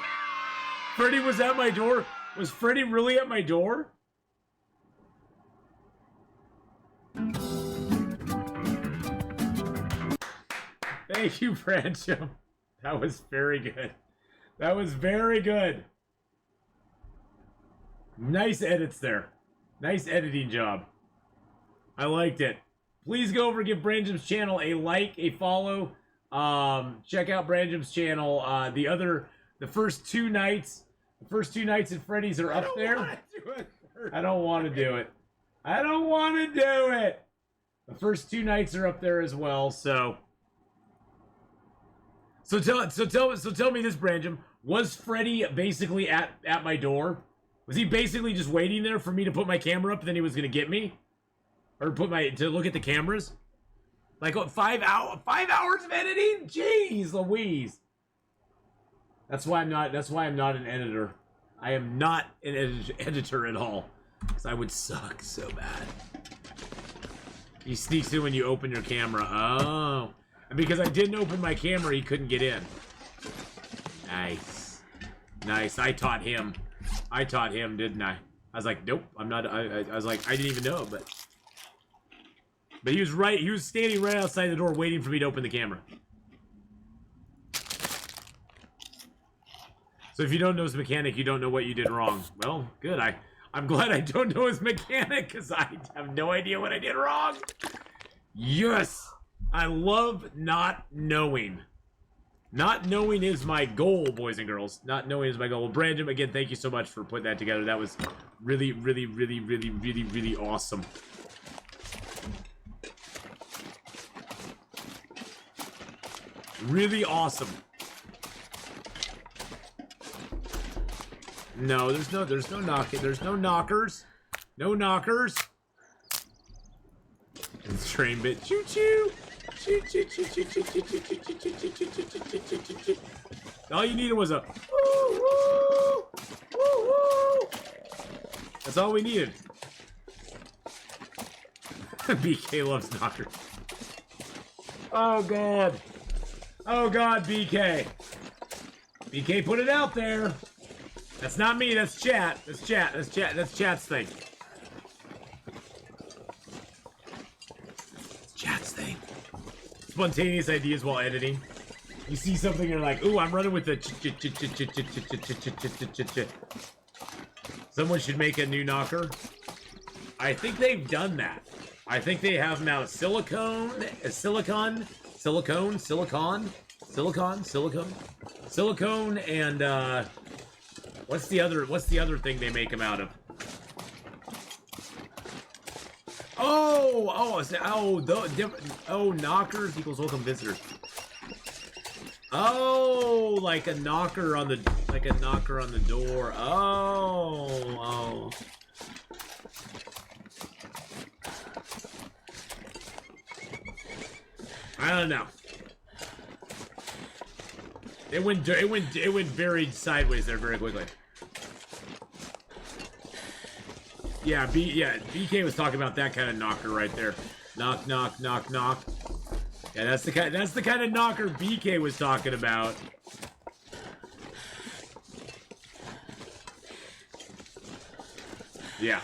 Freddy was at my door? Was Freddy really at my door? Thank you, Brancham. That was very good. That was very good. Nice edits there. Nice editing job. I liked it. Please go over and give Brandon's channel a like, a follow. Check out Brandon's channel. The first two nights at Freddy's are up there. I don't want to do it. I don't want to do it. The first two nights are up there as well. So tell me this, Brandon. Was Freddy basically at my door? Was he basically just waiting there for me to put my camera up and then he was gonna get me? Or to look at the cameras? Like what, 5 hours of editing? Jeez Louise. That's why I'm not an editor. I am not an editor at all. Because I would suck so bad. He sneaks in when you open your camera. Oh. And because I didn't open my camera, he couldn't get in. Nice. Nice. I taught him, didn't I? I was like, nope, I'm not. I was like, I didn't even know, but he was right. He was standing right outside the door waiting for me to open the camera. So if you don't know his mechanic, you don't know what you did wrong. Well, good. I'm glad I don't know his mechanic, because I have no idea what I did wrong. Yes! I love not knowing. Not knowing is my goal, boys and girls. Not knowing is my goal. Well, Brandon, again, thank you so much for putting that together. That was really, really, really, really, really, really awesome. Really awesome. No, there's no knocking. There's no knockers. No knockers. It's train bit. Choo choo. Choo choo choo choo choo choo choo choo choo choo choo choo choo choo choo. All you needed was a woo woo woo woo. That's all we needed. BK loves knockers. Oh god. Oh god, BK. BK put it out there. That's not me, that's chat. That's chat. That's chat. That's chat's thing. It's chat's thing. Spontaneous ideas while editing. You see something, you're like, ooh, I'm running with the Someone should make a new knocker. I think they've done that. I think they have now silicone, and what's the other thing they make them out of? Knockers equals welcome visitors. Oh, like a knocker on the door. Oh. I don't know. It went very sideways there very quickly. Yeah, BK was talking about that kind of knocker right there. Knock, knock, knock, knock. Yeah, that's the kind of knocker BK was talking about. Yeah.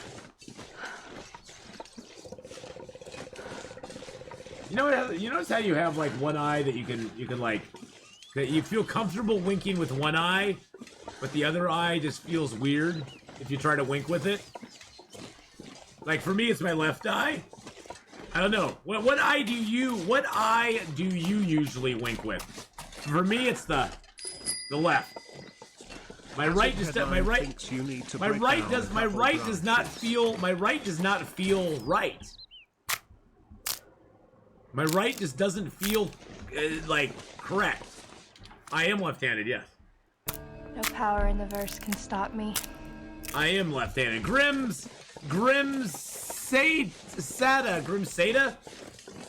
You notice how you have like one eye that you can like, that you feel comfortable winking with one eye, but the other eye just feels weird if you try to wink with it. Like for me, it's my left eye. I don't know. What eye do you usually wink with? For me, it's the left. My right does not feel right. My right just doesn't feel like correct. I am left-handed, yes. No power in the verse can stop me. I am left-handed. Grimsada.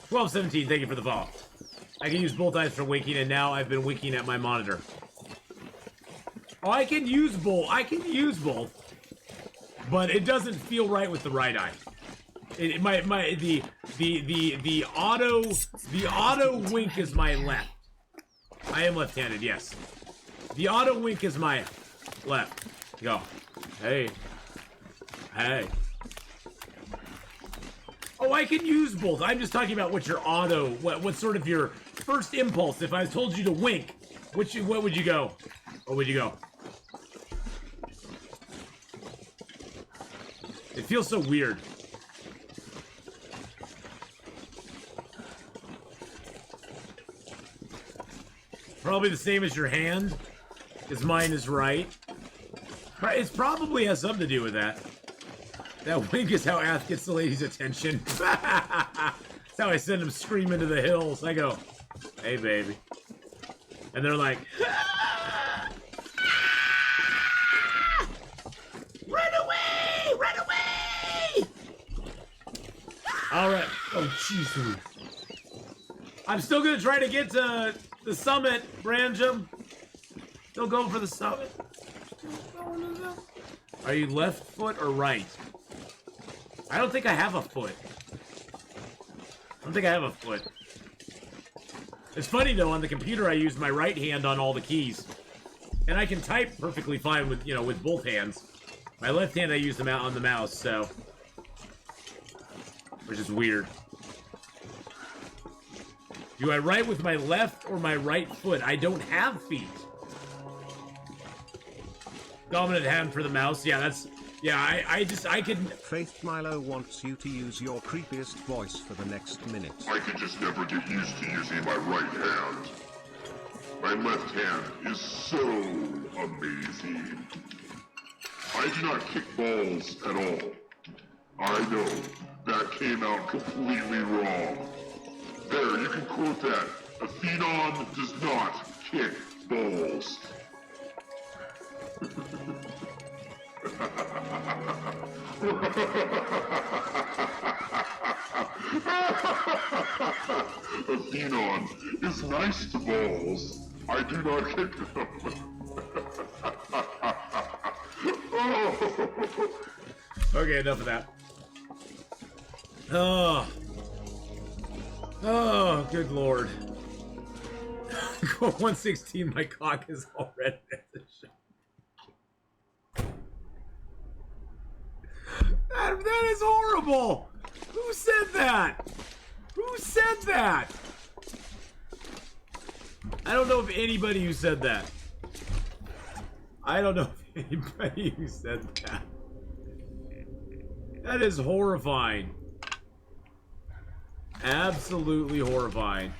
1217, thank you for the follow. I can use both eyes for winking, and now I've been winking at my monitor. Oh, I can use both, but it doesn't feel right with the right eye. The auto wink is my left. I am left-handed, yes. The auto wink is my left. Go. Hey. Oh, I can use both. I'm just talking about what your auto, what sort of your first impulse. If I told you to wink, what would you go? What would you go? It feels so weird. Probably the same as your hand, because mine is right. It probably has something to do with that. That wink is how Ath gets the ladies' attention. That's how I send them screaming to the hills. I go, hey, baby. And they're like, run away! Run away! All right. Oh, jeez. I'm still going to try to get to the summit, Branjam. Still going for the summit. Are you left foot or right? I don't think I have a foot. It's funny though, on the computer I use my right hand on all the keys. And I can type perfectly fine with, with both hands. My left hand I use them out on the mouse, so. Which is weird. Do I write with my left or my right foot? I don't have feet. Dominant hand for the mouse. Yeah, that's... Yeah, I can... Faith Milo wants you to use your creepiest voice for the next minute. I could just never get used to using my right hand. My left hand is so amazing. I do not kick balls at all. I know, that came out completely wrong. There, you can quote that. Atheenon does not kick balls. Atheenon is nice to balls. I do not kick them. Okay, enough of that. Oh. Oh, good lord. Go 116, my cock is all red at the show. That is horrible! Who said that? Who said that? I don't know of anybody who said that. I don't know of anybody who said that. That is horrifying. Absolutely horrifying.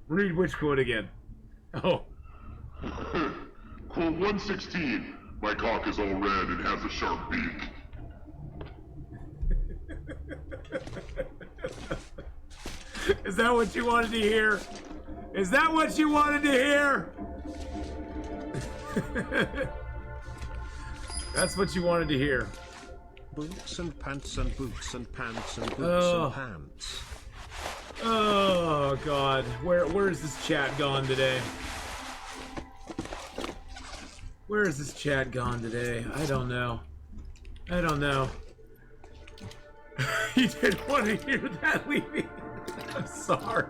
Read which quote again? Oh. Quote 116. My cock is all red and has a sharp beak. Is that what you wanted to hear? Is that what you wanted to hear? That's what you wanted to hear. Boots and pants and boots and pants and boots and pants. Oh God, where's this chat gone today? Where is this chat gone today? I don't know. I don't know. You didn't want to hear that, Levy. I'm sorry.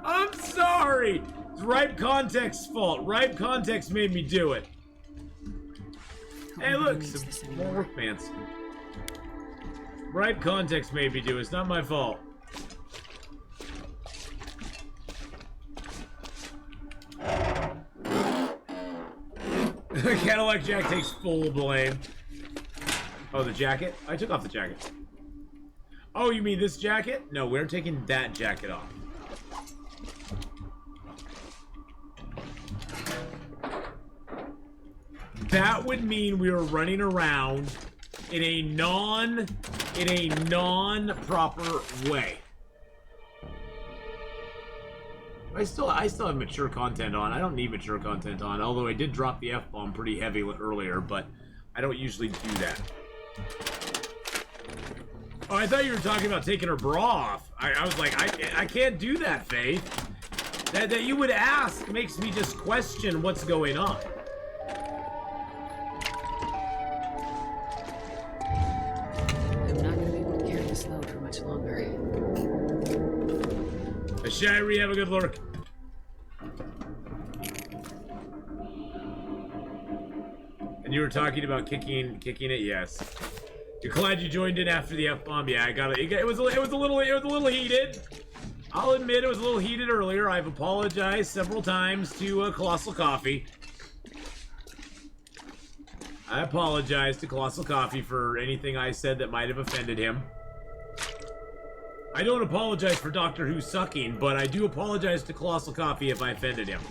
I'm sorry. It's Ripe Context's fault. Ripe Context made me do it. Hey, look, some more work pants. Ripe Context made me do it. It's not my fault. Cadillac Jack takes full blame. Oh, the jacket? I took off the jacket. Oh, you mean this jacket? No, we're taking that jacket off. That would mean we were running around in a non-proper way. I still have mature content on. I don't need mature content on, although I did drop the F-bomb pretty heavy earlier, but I don't usually do that. Oh, I thought you were talking about taking her bra off. I was like, I can't do that, Faith. That you would ask makes me just question what's going on. I'm not going to be able to carry this load for much longer. Shirey, have a good lurk. And you were talking about kicking it, yes. You're glad you joined in after the F-bomb. Yeah, I got it. It was a little heated. I'll admit it was a little heated earlier. I've apologized several times to Colossal Coffee. I apologize to Colossal Coffee for anything I said that might have offended him. I don't apologize for Doctor Who sucking, but I do apologize to Colossal Coffee if I offended him.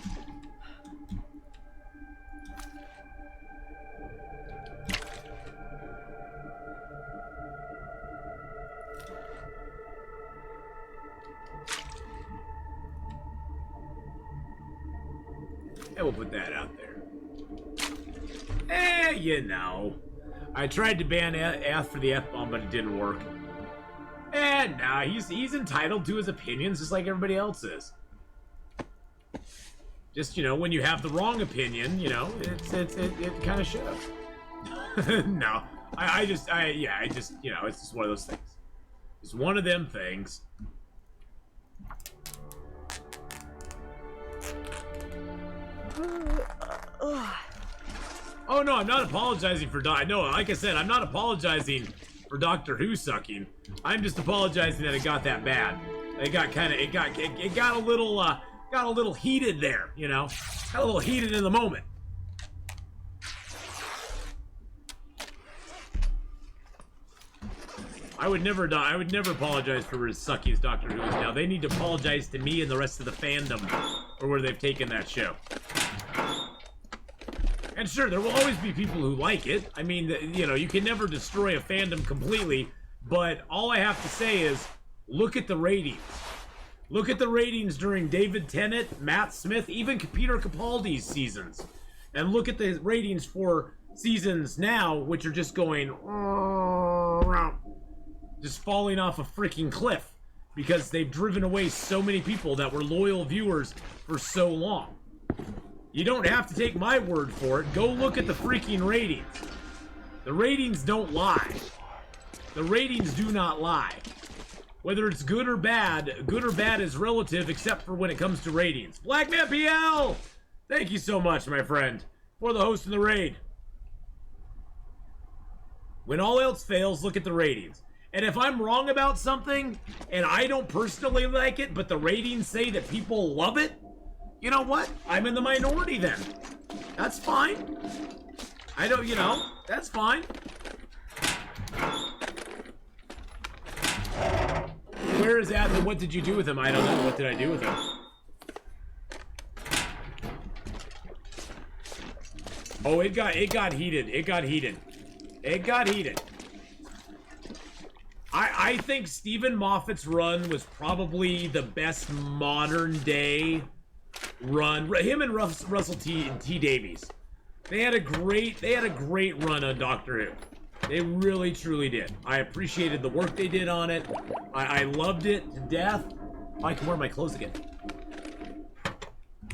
And we'll put that out there. You know. I tried to ban F for the F-bomb, but it didn't work. And nah, he's entitled to his opinions just like everybody else is. Just, you know, when you have the wrong opinion, you know, it kind of shows. No, I just, you know, it's just one of those things. It's one of them things. Oh no, I'm not apologizing for no, like I said, I'm not apologizing for Doctor Who sucking. I'm just apologizing that it got that bad. It got kind of, it got a little heated there, you know, got a little heated in the moment. I would never apologize for as sucky as Doctor Who is now. They need to apologize to me and the rest of the fandom for where they've taken that show. And sure, there will always be people who like it. I mean, you know, you can never destroy a fandom completely But all I have to say is, look at the ratings. Look at the ratings during David Tennant, Matt Smith, even Peter Capaldi's seasons. And look at the ratings for seasons now, which are just going... just falling off a freaking cliff. Because they've driven away so many people that were loyal viewers for so long. You don't have to take my word for it. Go look at the freaking ratings. The ratings don't lie. The ratings do not lie. Whether it's good or bad is relative except for when it comes to ratings. Blackman PL! Thank you so much, my friend, for the host of the raid. When all else fails, look at the ratings. And if I'm wrong about something, and I don't personally like it, but the ratings say that people love it, you know what? I'm in the minority then. That's fine. I don't, that's fine. Where is Atheenon? What did you do with him? I don't know. What did I do with him? Oh, it got heated. It got heated. It got heated. I think Stephen Moffat's run was probably the best modern day run. Him and Russell T. Davies. They had a great run on Doctor Who. They really, truly did. I appreciated the work they did on it. I loved it to death. Oh, I can wear my clothes again.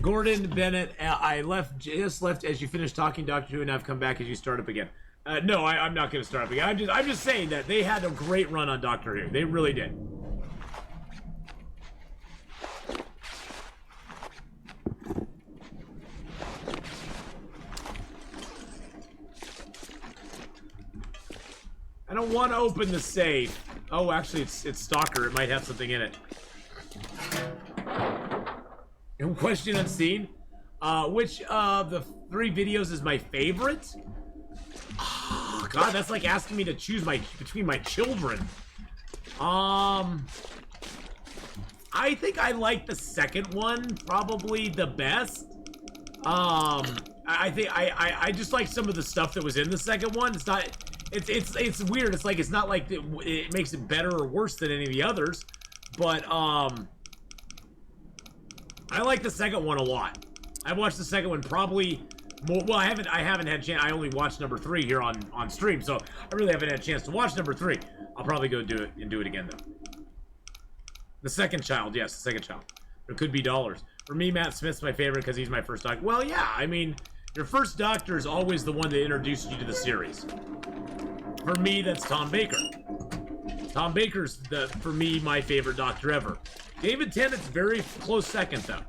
Gordon Bennett, I just left as you finished talking Doctor Who, and I've come back as you start up again. No, I'm not going to start up again. I'm just saying that they had a great run on Doctor Who. They really did. I don't want to open the safe. Oh, actually, it's Stalker. It might have something in it. Question unseen. Which of the 3 videos is my favorite? Oh, God, that's like asking me to choose between my children. I think I like the second one probably the best. I think I just like some of the stuff that was in the second one. It's not. It's weird. It's like it's not like it makes it better or worse than any of the others, but I like the second one a lot. I watched the second one probably more. Well, I haven't had a chance. I only watched number 3 here on stream, so I really haven't had a chance to watch number 3. I'll probably go do it again though. The second child, yes, the second child. There could be dollars. For me, Matt Smith's my favorite because he's my first Doctor. Well, yeah, I mean, your first Doctor is always the one that introduced you to the series. For me, that's Tom Baker. Tom Baker's, for me, my favorite Doctor ever. David Tennant's very close second, though.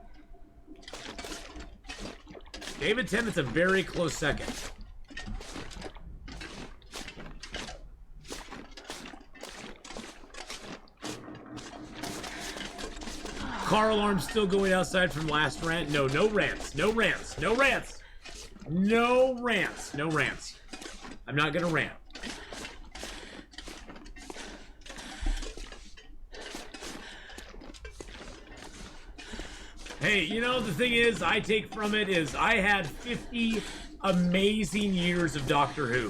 David Tennant's a very close second. Car alarm still going outside from last rant? No, no rants. No rants. No rants. No rants. No rants. I'm not gonna rant. Hey, you know, the thing is, I take from it is I had 50 amazing years of Doctor Who.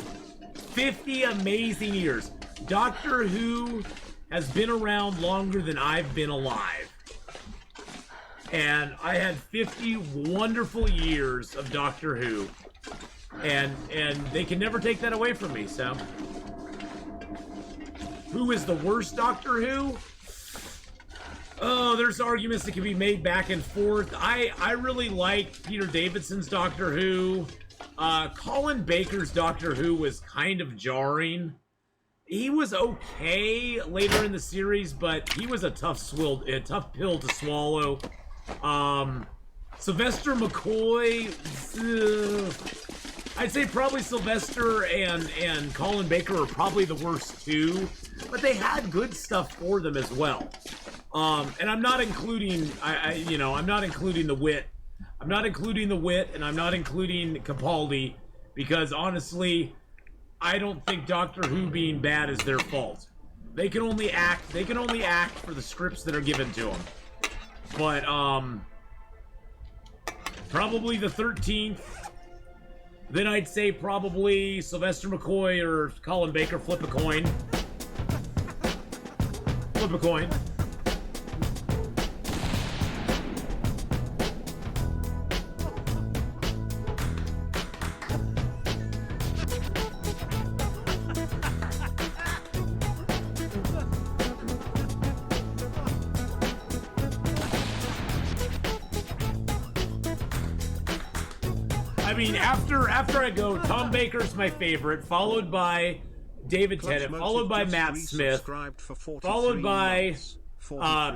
50 amazing years. Doctor Who has been around longer than I've been alive. And I had 50 wonderful years of Doctor Who. And they can never take that away from me, so. Who is the worst Doctor Who? Oh, there's arguments that can be made back and forth. I really like Peter Davidson's Doctor Who. Colin Baker's Doctor Who was kind of jarring. He was okay later in the series, but he was a tough pill to swallow. Sylvester McCoy, I'd say probably Sylvester and Colin Baker are probably the worst two, but they had good stuff for them as well. And I'm not including, I'm not including the wit. I'm not including the wit, and I'm not including Capaldi, because honestly, I don't think Doctor Who being bad is their fault. They can only act for the scripts that are given to them. But, probably the 13th. Then I'd say probably Sylvester McCoy or Colin Baker, flip a coin. Flip a coin. I mean, after I go, Tom Baker's my favorite, followed by David Tennant, followed by Matt Smith, followed by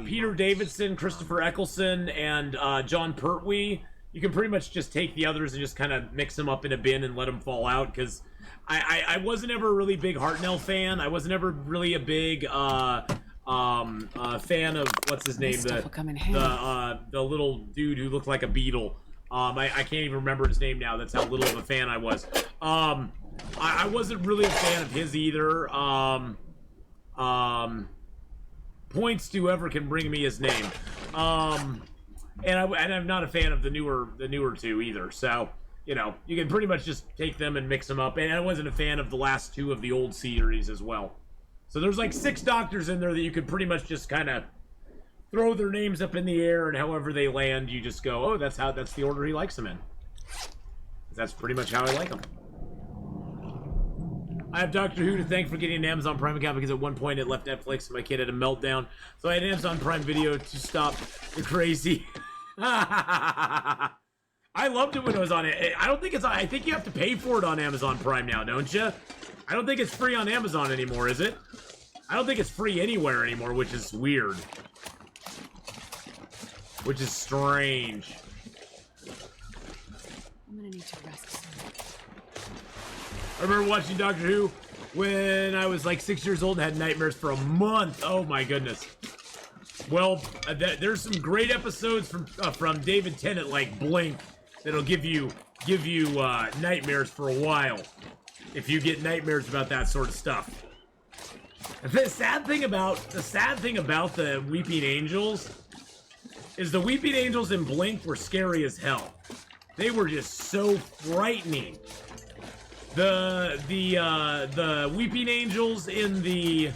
Peter Davidson, Christopher Eccleston, and John Pertwee. You can pretty much just take the others and just kind of mix them up in a bin and let them fall out, because I wasn't ever a really big Hartnell fan. I wasn't ever really a big fan of, what's his name, the little dude who looked like a beetle. I can't even remember his name now. That's how little of a fan I was. I wasn't really a fan of his either. Points to whoever can bring me his name. And I'm not a fan of the newer two either. So, you know, you can pretty much just take them and mix them up. And I wasn't a fan of the last two of the old series as well. So there's like 6 doctors in there that you could pretty much just kind of throw their names up in the air, and however they land, you just go, oh, that's the order he likes them in. That's pretty much how I like them. I have Doctor Who to thank for getting an Amazon Prime account, because at one point it left Netflix and my kid had a meltdown. So I had an Amazon Prime Video to stop the crazy. I loved it when it was on it. I don't think it's on. I think you have to pay for it on Amazon Prime now, don't you? I don't think it's free on Amazon anymore, is it? I don't think it's free anywhere anymore, which is weird. Which is strange. I'm gonna need to rest some. I remember watching Doctor Who when I was like 6 years old and had nightmares for a month. Oh my goodness. Well, there's some great episodes from David Tennant, like Blink, that'll give you nightmares for a while if you get nightmares about that sort of stuff. The sad thing about the Weeping Angels is the Weeping Angels in Blink were scary as hell. They were just so frightening. The Weeping Angels in the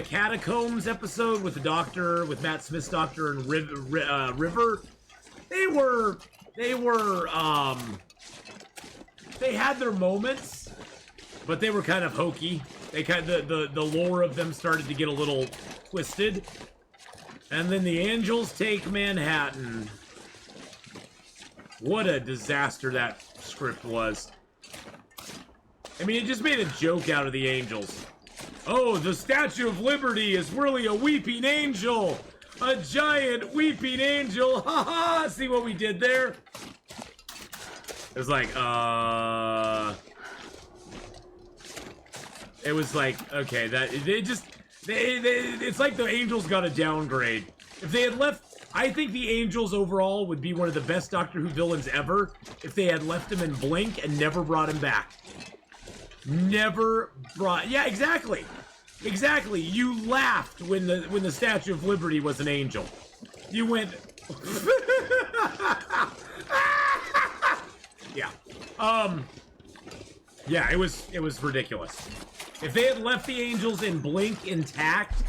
Catacombs episode with the Doctor, with Matt Smith's Doctor and River, they had their moments, but they were kind of hokey. They the lore of them started to get a little twisted. And then the Angels Take Manhattan. What a disaster that script was. I mean, it just made a joke out of the Angels. Oh, the Statue of Liberty is really a weeping angel. A giant weeping angel. Ha ha! See what we did there? It was like, It was like, okay, it's like the Angels got a downgrade. If they had left, I think the Angels overall would be one of the best Doctor Who villains ever if they had left him in Blink and never brought him back. Yeah, exactly. Exactly. You laughed when the Statue of Liberty was an angel. You went Yeah. Yeah, it was ridiculous. If they had left the Angels in Blink intact,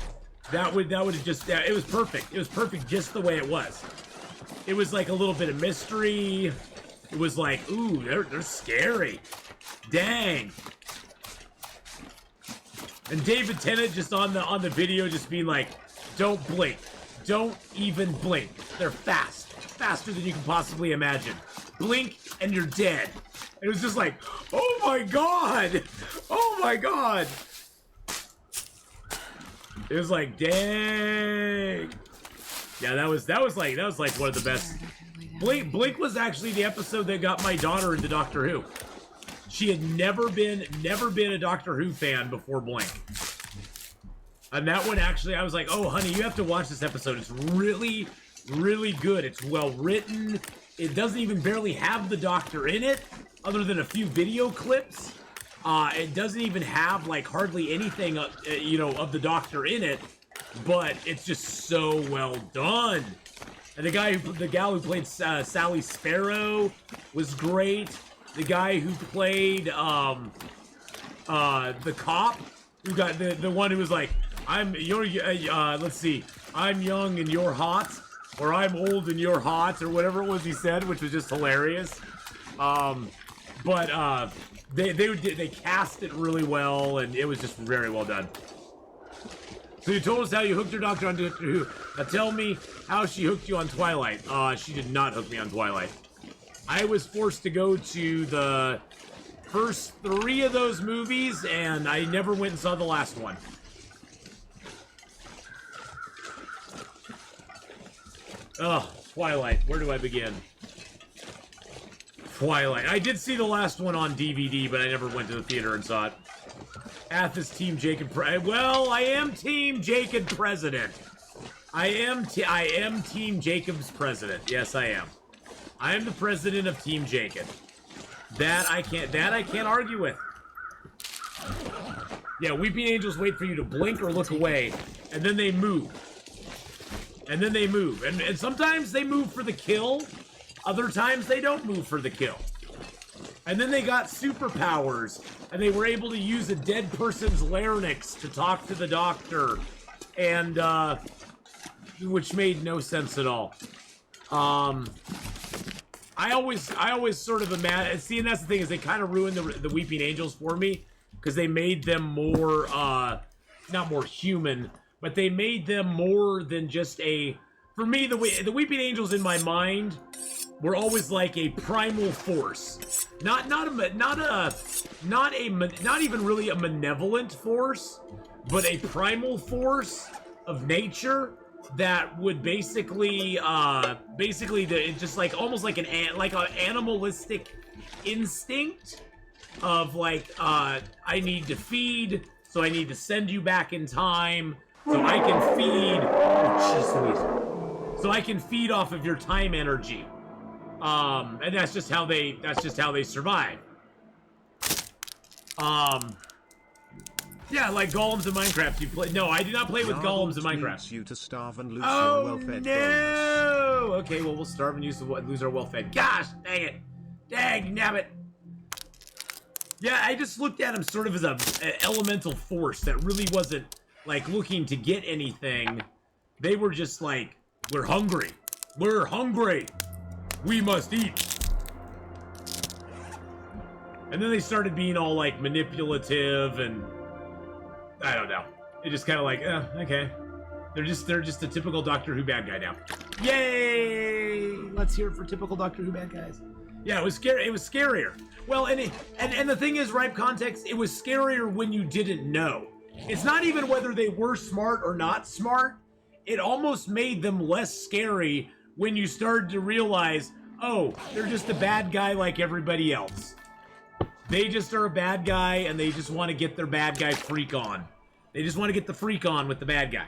that would have just, it was perfect. It was perfect just the way it was. It was like a little bit of mystery. It was like, ooh, they're scary. Dang. And David Tennant just on the video just being like, don't blink. Don't even blink. They're fast. Faster than you can possibly imagine. Blink and you're dead. It was just like, oh my god! Oh my god! It was like, dang. Yeah, that was like one of the best. Blink was actually the episode that got my daughter into Doctor Who. She had never been a Doctor Who fan before Blink. And that one actually, I was like, oh honey, you have to watch this episode. It's really, really good. It's well written. It doesn't even barely have the Doctor in it, other than a few video clips. It doesn't even have like hardly anything, of the Doctor in it, but it's just so well done. And the gal who played Sally Sparrow was great. The guy who played the cop, who got the one who was like, let's see. I'm young and you're hot, or I'm old and you're hot, or whatever it was he said, which was just hilarious. But they cast it really well, and it was just very well done. So you told us how you hooked your doctor on Doctor Who. Now tell me how she hooked you on Twilight. She did not hook me on Twilight. I was forced to go to the first 3 of those movies, and I never went and saw the last one. Ugh, Twilight. Where do I begin? Twilight. I did see the last one on DVD, but I never went to the theater and saw it. Ath is Team Jacob. Well, I am Team Jacob President. I am Team Jacob's president. Yes, I am. I am the president of Team Jacob. That I can't argue with. Yeah, Weeping Angels wait for you to blink or look away, and then they move. And then they move. And sometimes they move for the kill. Other times they don't move for the kill. And then they got superpowers, and they were able to use a dead person's larynx to talk to the doctor, and which made no sense at all. I always sort of imagine. See, and that's the thing, is they kind of ruined the Weeping Angels for me, because they made them more not more human, but they made them more than just a. For me, the Weeping Angels in my mind were always like a primal force, not even really a malevolent force, but a primal force of nature that would basically just like almost like an animalistic instinct of like I need to feed, so I need to send you back in time so I can feed. Oh, jeez. So I can feed off of your time energy. And that's just how they survive. Yeah, like golems in Minecraft. You play? No, I do not play with golems in Minecraft. You to starve and lose Oh your well-fed no! Okay, well we'll starve and lose our well-fed. Gosh, dang it! Dang nabbit! Yeah, I just looked at him sort of as an elemental force that really wasn't like looking to get anything. They were just like, we're hungry. We're hungry. We must eat. And then they started being all like manipulative, and I don't know. It just kind of like, okay. They're just a typical Doctor Who bad guy now. Yay! Let's hear it for typical Doctor Who bad guys. Yeah, it was scary. It was scarier. Well, and the thing is, ripe context, it was scarier when you didn't know. It's not even whether they were smart or not smart. It almost made them less scary when you started to realize, oh, they're just a bad guy like everybody else. They just are a bad guy, and they just want to get their bad guy freak on. They just want to get the freak on with the bad guy.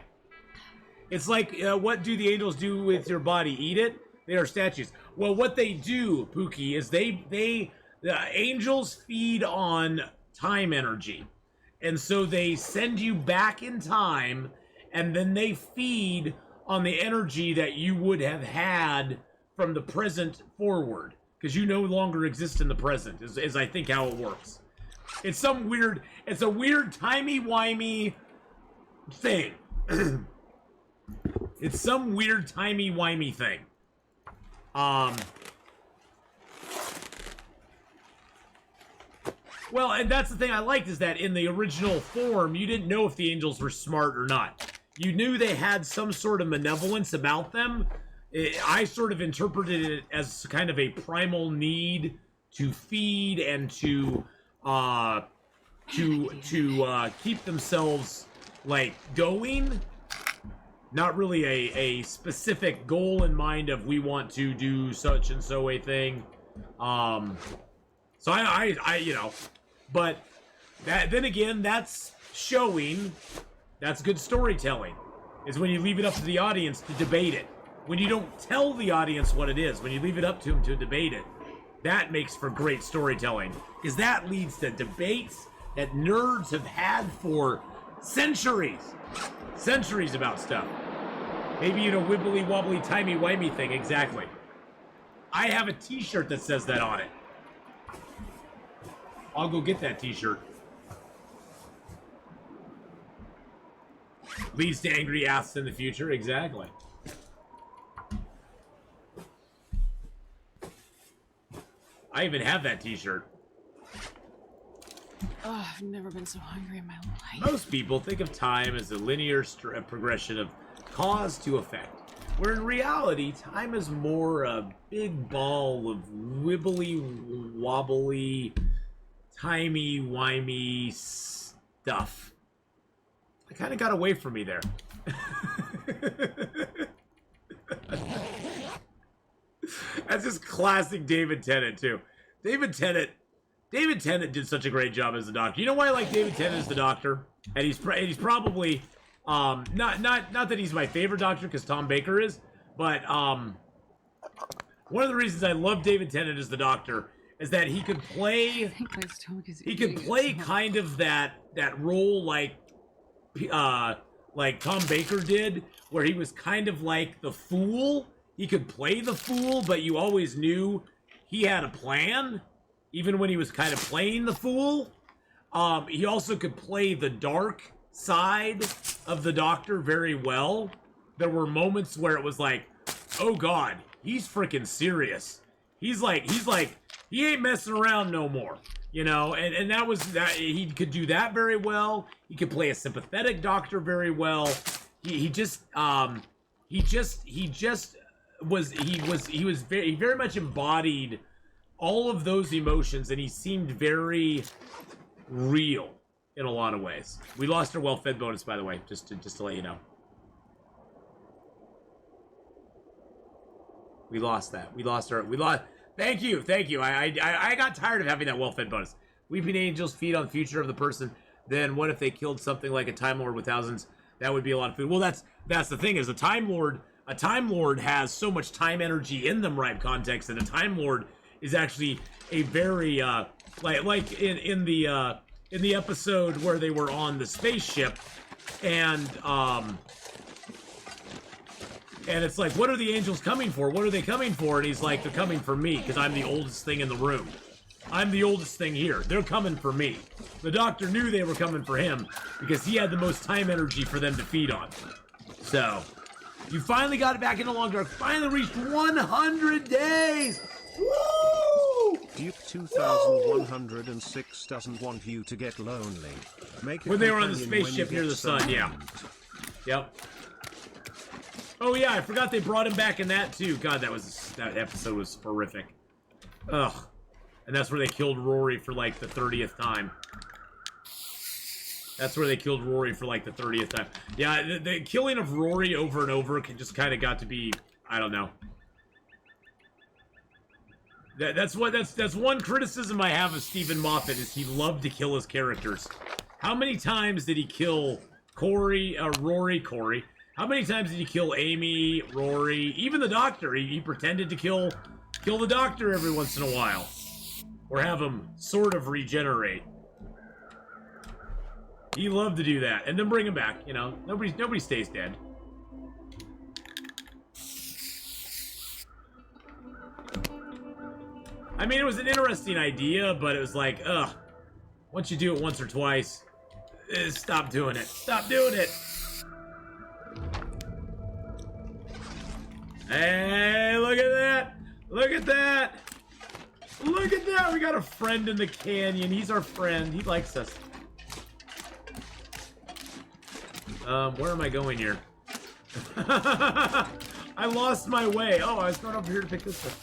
It's like, what do the angels do with your body? Eat it? They are statues. Well, what they do, Pookie, is the angels feed on time energy. And so they send you back in time, and then they feed on the energy that you would have had from the present forward. Because you no longer exist in the present, is I think how it works. It's a weird timey-wimey thing. It's some weird timey-wimey thing. Well, and that's the thing I liked, is that in the original form, you didn't know if the angels were smart or not. You knew they had some sort of malevolence about them. I sort of interpreted it as kind of a primal need to feed and to keep themselves like going. Not really a specific goal in mind of we want to do such and so a thing. So I you know, but then again, that's showing. That's good storytelling. Is when you leave it up to the audience to debate it. When you don't tell the audience what it is, when you leave it up to them to debate it, that makes for great storytelling. Because that leads to debates that nerds have had for centuries. Centuries about stuff. Maybe in a wibbly wobbly timey wimey thing, exactly. I have a t-shirt that says that on it. I'll go get that t-shirt. Leads to angry asses in the future. Exactly. I even have that t-shirt. Oh, I've never been so hungry in my life. Most people think of time as a linear progression of cause to effect, where in reality, time is more a big ball of wibbly, wobbly, timey-wimey stuff. It kind of got away from me there. That's just classic David Tennant, too. David Tennant did such a great job as the Doctor. You know why I like David Tennant as the Doctor? And he's probably not that he's my favorite Doctor, because Tom Baker is, but one of the reasons I love David Tennant as the Doctor is that he could play kind of that role like Tom Baker did, where he was kind of like the fool. He could play the fool, but you always knew he had a plan, even when he was kind of playing the fool. He also could play the dark side of the Doctor very well. There were moments where it was like, oh God, he's freaking serious. He's like, he ain't messing around no more. You know, and that was that. He could do that very well. He could play a sympathetic Doctor very well. He very much embodied all of those emotions, and he seemed very real in a lot of ways. We lost our well-fed bonus, by the way, just to let you know. We lost that. We lost. Thank you. I got tired of having that well-fed bonus. Weeping angels feed on the future of the person. Then what if they killed something like a Time Lord with thousands? That would be a lot of food. Well, that's the thing, is a Time Lord has so much time energy in them, right? Context, and a Time Lord is actually a very like in the episode where they were on the spaceship, and it's like, what are the angels coming for? What are they coming for? And he's like, they're coming for me, because I'm the oldest thing in the room. I'm the oldest thing here. They're coming for me. The Doctor knew they were coming for him, because he had the most time energy for them to feed on. So, you finally got it back in the Long Dark. Finally reached 100 days! Woo! Duke 2106 doesn't want you to get lonely. Make when they were on the spaceship near the sun, yeah. Yep. Oh yeah, I forgot they brought him back in that too. God, that episode was horrific. Ugh. And that's where they killed Rory for like the 30th time. That's where they killed Rory for like the 30th time. Yeah, the killing of Rory over and over just kind of got to be, I don't know. That's one criticism I have of Stephen Moffat, is he loved to kill his characters. How many times did he kill Rory? How many times did he kill Amy, Rory, even the Doctor? He pretended to kill the Doctor every once in a while, or have him sort of regenerate. He loved to do that, and then bring him back. You know, nobody stays dead. I mean, it was an interesting idea, but it was like, ugh. Once you do it once or twice, stop doing it. Stop doing it. Hey, look at that. Look at that. Look at that. We got a friend in the canyon. He's our friend. He likes us. Where am I going here? I lost my way. Oh, I was going over here to pick this up.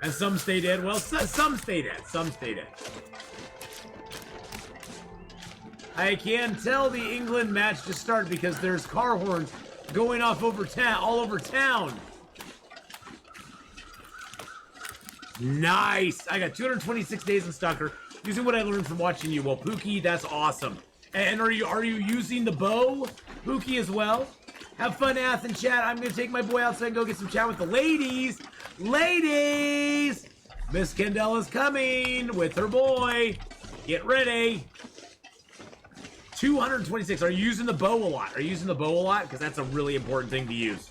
And some stay dead. Well, some stay dead. Some stay dead. I can tell the England match just started because there's car horns going off all over town. Nice. I got 226 days in Stalker. Using what I learned from watching you. Well, Pookie, that's awesome. And are you using the bow, Pookie, as well? Have fun, Ath and chat. I'm gonna take my boy outside and go get some chat with the ladies. Ladies! Miss Kendall is coming with her boy. Get ready. 226. Are you using the bow a lot? Are you using the bow a lot? Because that's a really important thing to use.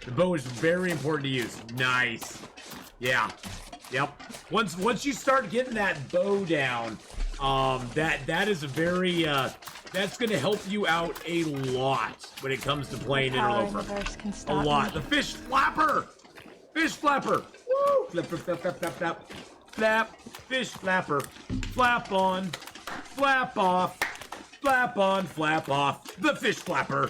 The bow is very important to use. Nice. Yeah. Yep. Once you start getting that bow down, That is a very, that's going to help you out a lot when it comes to playing Power in Interloper. the verse can A stop lot. me. The fish flapper! Fish flapper! Woo! Flap, flap, flap, flap, flap, flap. Flap, fish flapper. Flap on, flap off. Flap on, flap off. The fish flapper.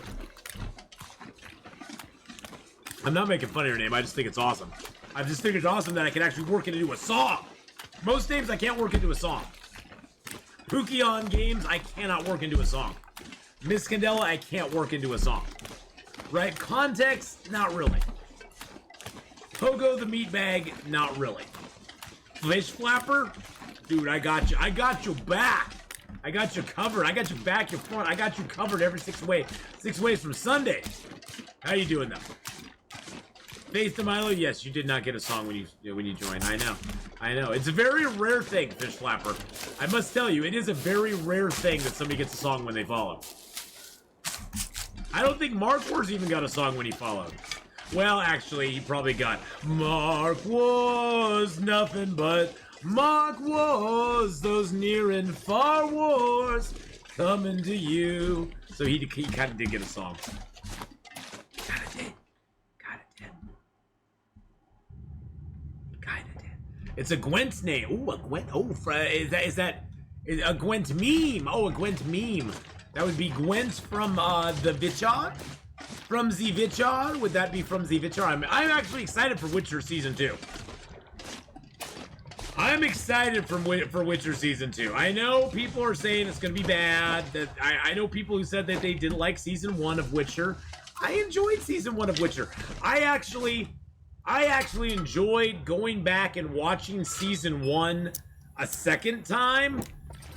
I'm not making fun of your name, I just think it's awesome. I just think it's awesome that I can actually work it into a song. Most names I can't work into a song. Pukion games, I cannot work into a song. Miss Candela, I can't work into a song. Right? Context, not really. Pogo the meat bag, not really. Fish flapper? Dude, I got you. I got you back. I got you covered. I got you back, your front. I got you covered every 6 ways from Sunday. How you doing, though? Faith to Milo? Yes, you did not get a song when you joined. I know. It's a very rare thing, Fish Flapper. I must tell you, it is a very rare thing that somebody gets a song when they follow. I don't think Mark Wars even got a song when he followed. Well, actually, he probably got Mark was nothing but Mark was those near and far wars coming to you. So he kind of did get a song. It's a Gwent name. Ooh, a Gwent. Oh, is that a Gwent meme? Oh, a Gwent meme. That would be Gwent from the Witcher? From the Witcher? Would that be from the Witcher? I'm actually excited for Witcher Season 2. I'm excited for Witcher Season 2. I know people are saying it's going to be bad. That I know people who said that they didn't like Season 1 of Witcher. I enjoyed Season 1 of Witcher. I actually enjoyed going back and watching Season 1 a second time.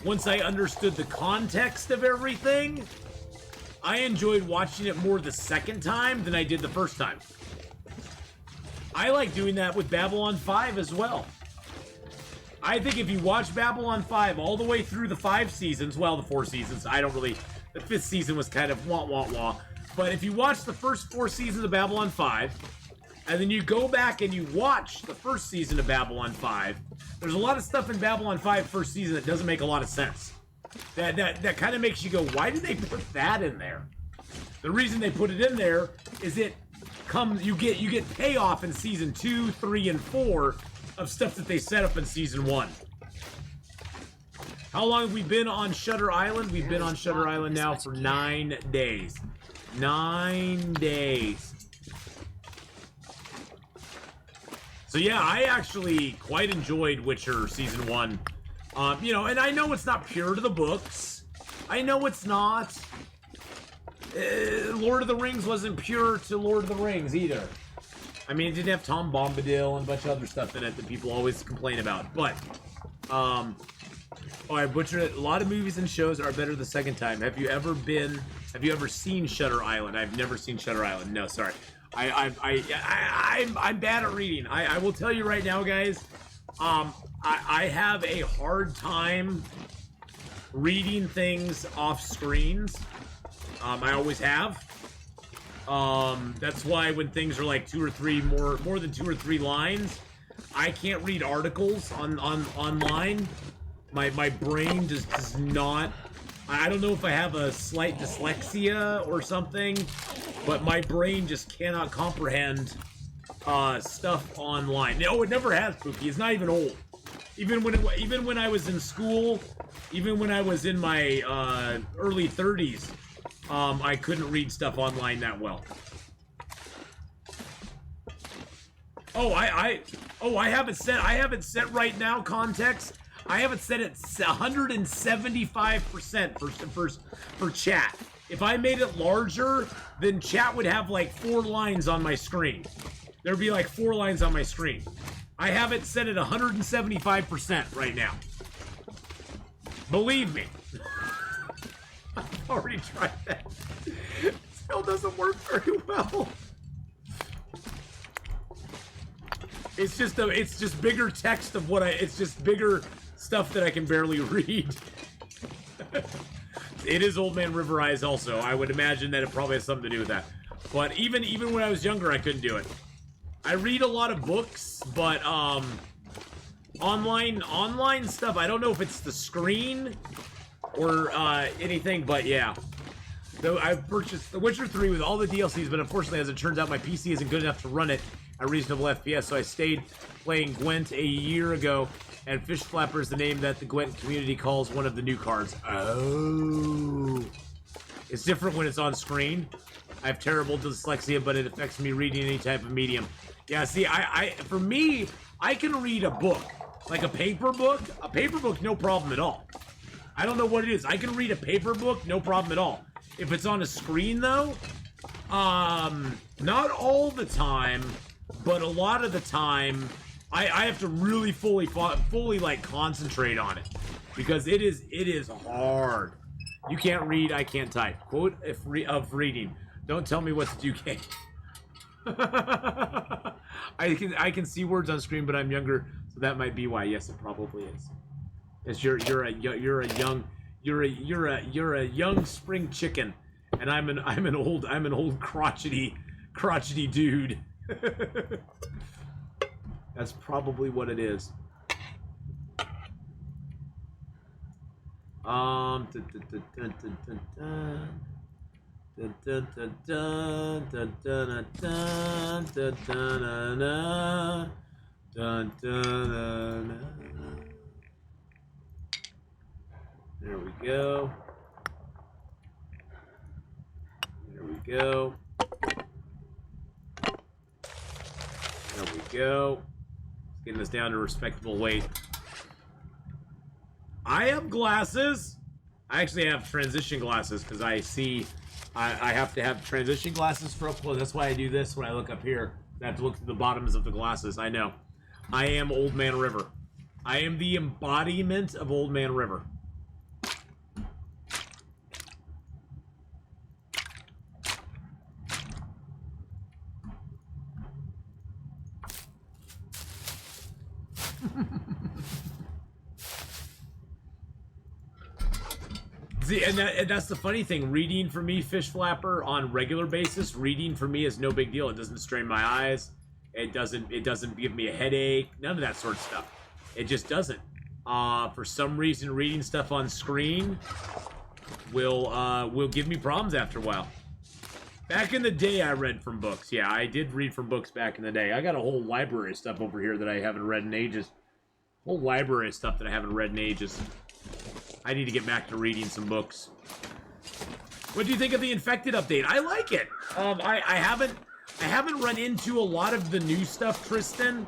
Once I understood the context of everything, I enjoyed watching it more the second time than I did the first time. I like doing that with Babylon 5 as well. I think if you watch Babylon 5 all the way through the 5 seasons, well, the 4 seasons, the 5th season was kind of wah. But if you watch the first 4 seasons of Babylon 5, and then you go back and you watch the first season of Babylon 5, there's a lot of stuff in Babylon 5 first season that doesn't make a lot of sense. That kind of makes you go, why did they put that in there? The reason they put it in there is you get payoff in season 2, 3, and 4 of stuff that they set up in season 1. How long have we been on Shutter Island? We've been on Shutter Island now for 9 days. 9 days. So yeah, I actually quite enjoyed Witcher Season 1. And I know it's not pure to the books. I know it's not. Lord of the Rings wasn't pure to Lord of the Rings either. I mean, it didn't have Tom Bombadil and a bunch of other stuff in it that people always complain about. But, I butchered it. A lot of movies and shows are better the second time. Have you ever seen Shutter Island? I've never seen Shutter Island. No, sorry. I'm bad at reading. I will tell you right now, guys. I have a hard time reading things off screens. I always have. That's why when things are like 2 or 3 more than 2 or 3 lines, I can't read articles online. My brain just does not. I don't know if I have a slight dyslexia or something, but my brain just cannot comprehend stuff online. No, it never has, Pookie. It's not even old. Even when I was in school, even when I was in my early 30s, I couldn't read stuff online that well. I have it set. I have it set right now. Context. I have it set at 175% for chat. If I made it larger, then chat would have like 4 lines on my screen. There'd be like 4 lines on my screen. I have it set at 175% right now. Believe me. I've already tried that. It still doesn't work very well. It's just bigger text of it's just bigger stuff that I can barely read. It is Old Man River Eyes also. I would imagine that it probably has something to do with that. But even when I was younger, I couldn't do it. I read a lot of books, but Online stuff, I don't know if it's the screen or anything, but yeah. Though I've purchased The Witcher 3 with all the DLCs, but unfortunately, as it turns out, my PC isn't good enough to run it at reasonable FPS, so I stayed playing Gwent a year ago, and Fish Flapper is the name that the Gwent community calls one of the new cards. Oh. It's different when it's on screen. I have terrible dyslexia, but it affects me reading any type of medium. Yeah, see, for me, I can read a book. Like a paper book, no problem at all. I don't know what it is. I can read a paper book, no problem at all. If it's on a screen, though, not all the time, but a lot of the time, I have to really fully like concentrate on it because it is hard. You can't read, I can't type. Quote of reading. Don't tell me what to do, Kate. I can see words on screen, but I'm younger, so that might be why. Yes, it probably is. Yes, you're a young spring chicken, and I'm an old crotchety dude. That's probably what it is. There we go. There we go. There we go. Getting us down to a respectable weight. I have glasses. I actually have transition glasses because I have to have transition glasses for up close. That's why I do this when I look up here. I have to look through the bottoms of the glasses. I know. I am Old Man River. I am the embodiment of Old Man River. See, and that's the funny thing. Reading for me, Fish Flapper, on regular basis, reading for me is no big deal. It doesn't strain my eyes. It doesn't give me a headache. None of that sort of stuff. It just doesn't. For some reason, reading stuff on screen will give me problems after a while. Back in the day, I read from books. Yeah, I did read from books back in the day. I got a whole library of stuff over here that I haven't read in ages. Whole library of stuff that I haven't read in ages. I need to get back to reading some books. What do you think of the Infected update? I like it. I haven't run into a lot of the new stuff, Tristan.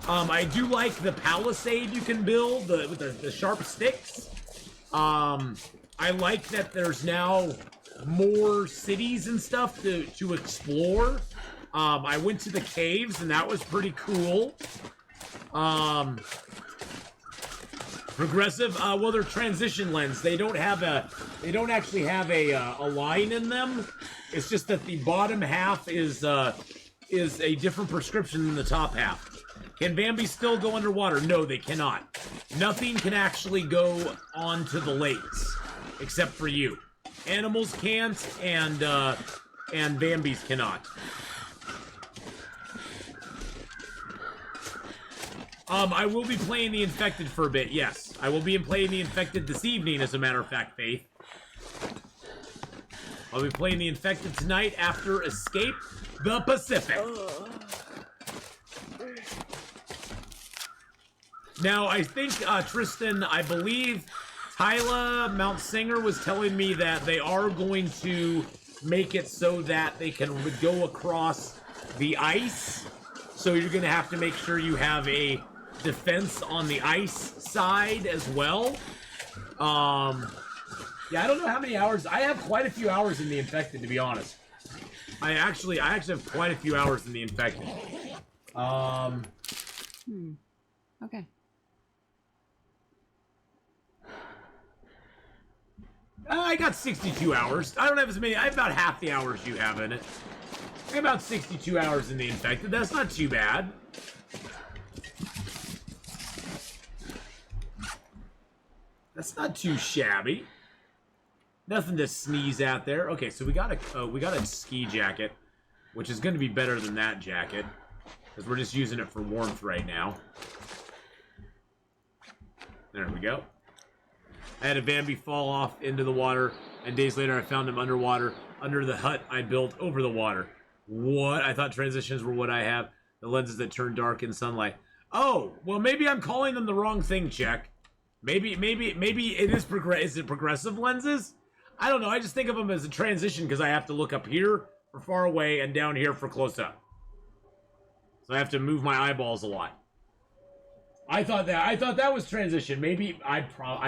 I do like the palisade you can build with the sharp sticks. I like that there's now more cities and stuff to explore. I went to the caves and that was pretty cool. Progressive, well, they're transition lens. They don't actually have a line in them. It's just that the bottom half is a different prescription than the top half. Can Bambi still go underwater? No, they cannot. Nothing can actually go onto the lakes except for you. Animals can't, and Bambis cannot. I will be playing the Infected for a bit, yes. I will be playing the Infected this evening, as a matter of fact, Faith. I'll be playing the Infected tonight after Escape the Pacific. Now, I think, Tristan, I believe Tyla Mount Singer was telling me that they are going to make it so that they can go across the ice. So you're going to have to make sure you have a defense on the ice side as well. Yeah, I don't know how many hours. I have quite a few hours in the Infected, to be honest. I actually have quite a few hours in the Infected. Okay. I got 62 hours. I don't have as many. I have about half the hours you have in it. I have about 62 hours in the Infected. That's not too bad. That's not too shabby. Nothing to sneeze at there. Okay, so we got a ski jacket, which is going to be better than that jacket because we're just using it for warmth right now. There we go. I had a Bambi fall off into the water, and days later I found him underwater, under the hut I built over the water. What? I thought transitions were what I have. The lenses that turn dark in sunlight. Oh, well, maybe I'm calling them the wrong thing, Check. Maybe it is is it progressive lenses? I don't know. I just think of them as a transition because I have to look up here for far away and down here for close up. So I have to move my eyeballs a lot. I thought that was transition. Maybe I'm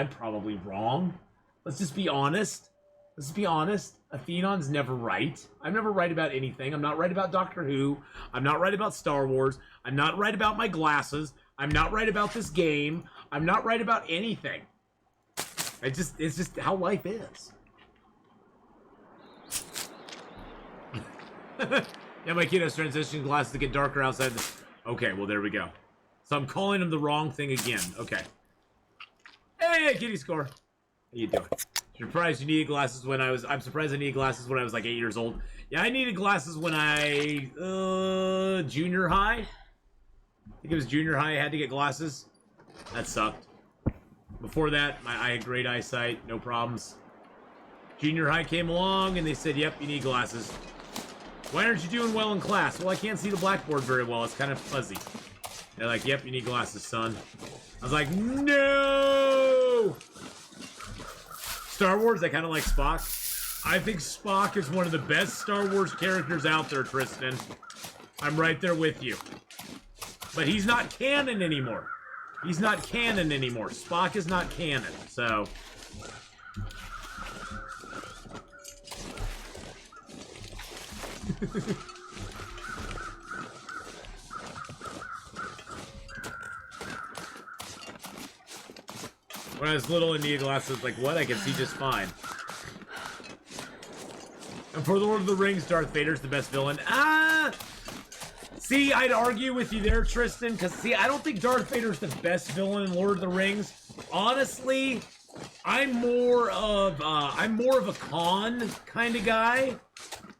probably wrong. Let's just be honest. Let's be honest. Atheenon's never right. I'm never right about anything. I'm not right about Doctor Who. I'm not right about Star Wars. I'm not right about my glasses. I'm not right about this game. I'm not right about anything. It's just how life is. Yeah, my kid has transition glasses to get darker outside. Okay, well, there we go. So I'm calling him the wrong thing again. Okay. Hey, kitty score. How you doing? Surprised you needed glasses when I'm surprised I needed glasses when I was like 8 years old. Yeah, I needed glasses when junior high. I think it was junior high I had to get glasses. That sucked. Before that, I had great eyesight, no problems. Junior high came along and they said, yep, you need glasses. Why aren't you doing well in class? Well, I can't see the blackboard very well. It's kind of fuzzy. They're like, yep, you need glasses, son. I was like, no! Star Wars, I kind of like Spock. I think Spock is one of the best Star Wars characters out there, Tristan. I'm right there with you. But he's not canon anymore. He's not canon anymore. Spock is not canon, so... When I was little and needed glasses, like, what? I can see just fine. And for the Lord of the Rings, Darth Vader's the best villain. See, I'd argue with you there, Tristan, because, see, I don't think Darth Vader's the best villain in Lord of the Rings. Honestly, I'm more of a Khan kind of guy.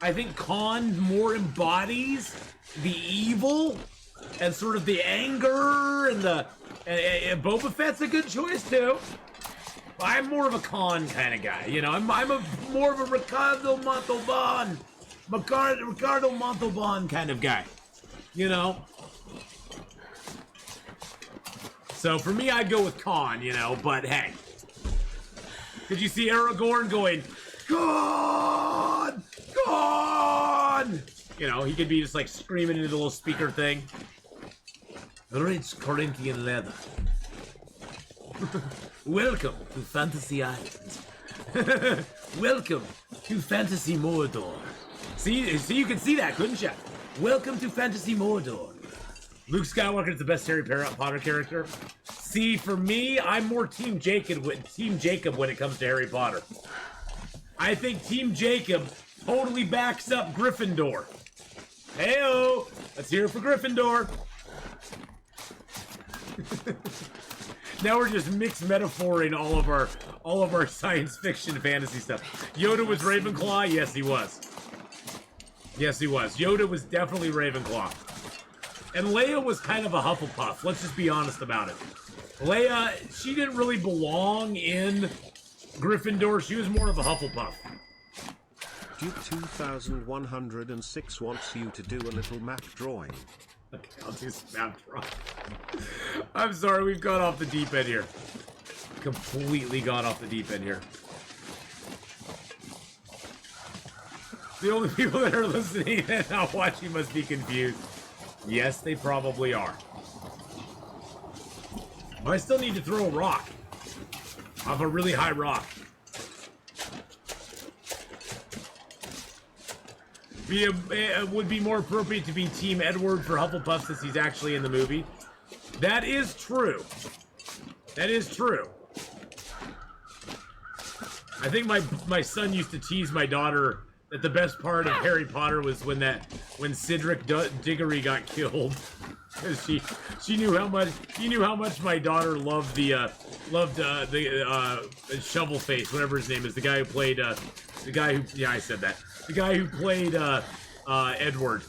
I think Khan more embodies the evil and sort of the anger and the... And Boba Fett's a good choice, too. I'm more of a Khan kind of guy, you know. I'm more of a Ricardo Montalban kind of guy, you know. So for me, I'd go with Khan, you know. But hey, did you see Aragorn going, "God, God"? You know, he could be just like screaming into the little speaker thing. Rich Corinthian leather. Welcome to Fantasy Islands. Welcome to Fantasy Mordor. See, you could see that, couldn't you? Welcome to Fantasy Mordor. Luke Skywalker is the best Harry Potter character. See, for me, I'm more Team Jacob when it comes to Harry Potter. I think Team Jacob totally backs up Gryffindor. Heyo, let's hear it for Gryffindor. Now we're just mixed metaphoring all of our science fiction fantasy stuff. Yoda was Ravenclaw? Yes, he was. Yes, he was. Yoda was definitely Ravenclaw. And Leia was kind of a Hufflepuff. Let's just be honest about it. Leia, she didn't really belong in Gryffindor. She was more of a Hufflepuff. Duke 2106 wants you to do a little map drawing. Okay, I'll do some map drawing. I'm sorry, we've gone off the deep end here. Completely gone off the deep end here. The only people that are listening and not watching must be confused. Yes, they probably are. But I still need to throw a rock. Off a really high rock. It would be more appropriate to be Team Edward for Hufflepuff since he's actually in the movie. That is true. That is true. I think my son used to tease my daughter that the best part of Harry Potter was when Cedric Diggory got killed. Because she knew how much my daughter loved the shovel face, whatever his name is, the guy who played I said that. The guy who played Edward.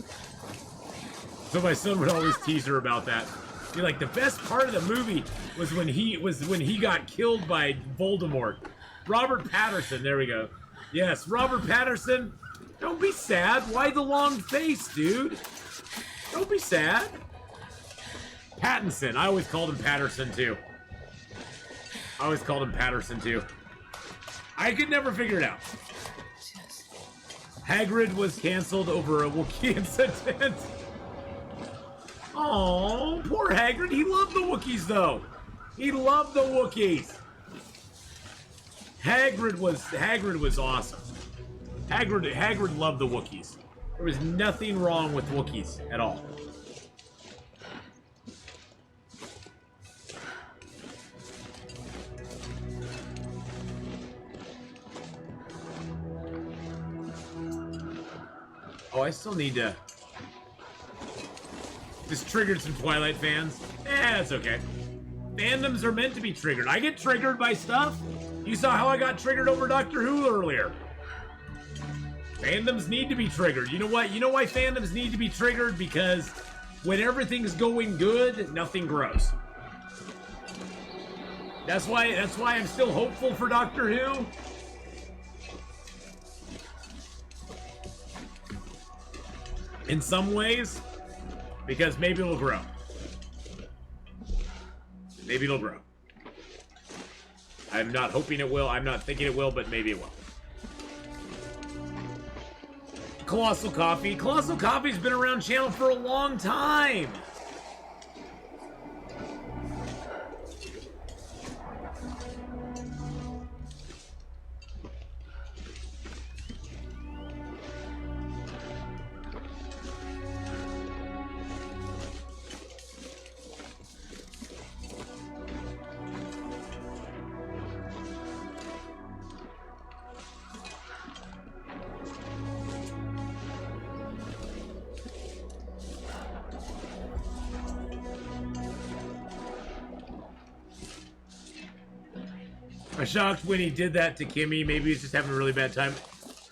So my son would always tease her about that. You're like, the best part of the movie was when he got killed by Voldemort. Robert Patterson, there we go. Yes, Robert Patterson. Don't be sad. Why the long face, dude? Don't be sad. Pattinson. I always called him Patterson too. I could never figure it out. Hagrid was canceled over a Wookiee incident. Oh, poor Hagrid. He loved the Wookiees, though. He loved the Wookiees. Hagrid was awesome. Hagrid loved the Wookiees. There was nothing wrong with Wookiees at all. Oh, I still need to... This triggered some Twilight fans. That's okay. Fandoms are meant to be triggered. I get triggered by stuff. You saw how I got triggered over Doctor Who earlier. Fandoms need to be triggered. You know what? You know why fandoms need to be triggered? Because when everything's going good, nothing grows. That's why I'm still hopeful for Doctor Who. In some ways, because maybe it'll grow. Maybe it'll grow. I'm not hoping it will. I'm not thinking it will, but maybe it will. Colossal Coffee. Colossal Coffee's been around channel for a long time. I'm shocked when he did that to Kimmy. Maybe he's just having a really bad time.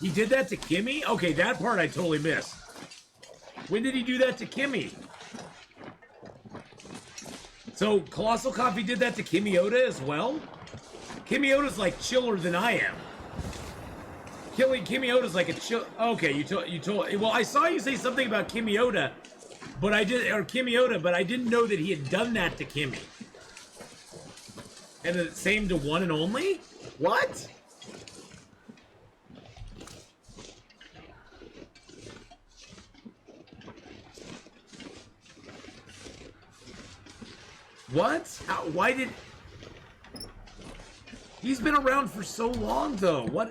He did that to Kimmy? Okay, that part I totally missed. When did he do that to Kimmy? So, Colossal Coffee did that to Kimmy Oda as well? Kimmy Oda's like chiller than I am. Kimmy Oda's like a chill... Okay, you told... Well, I saw you say something about Kimmy Oda, but I didn't know that he had done that to Kimmy. And the same to One and Only? What? What? How, why did... He's been around for so long, though. What?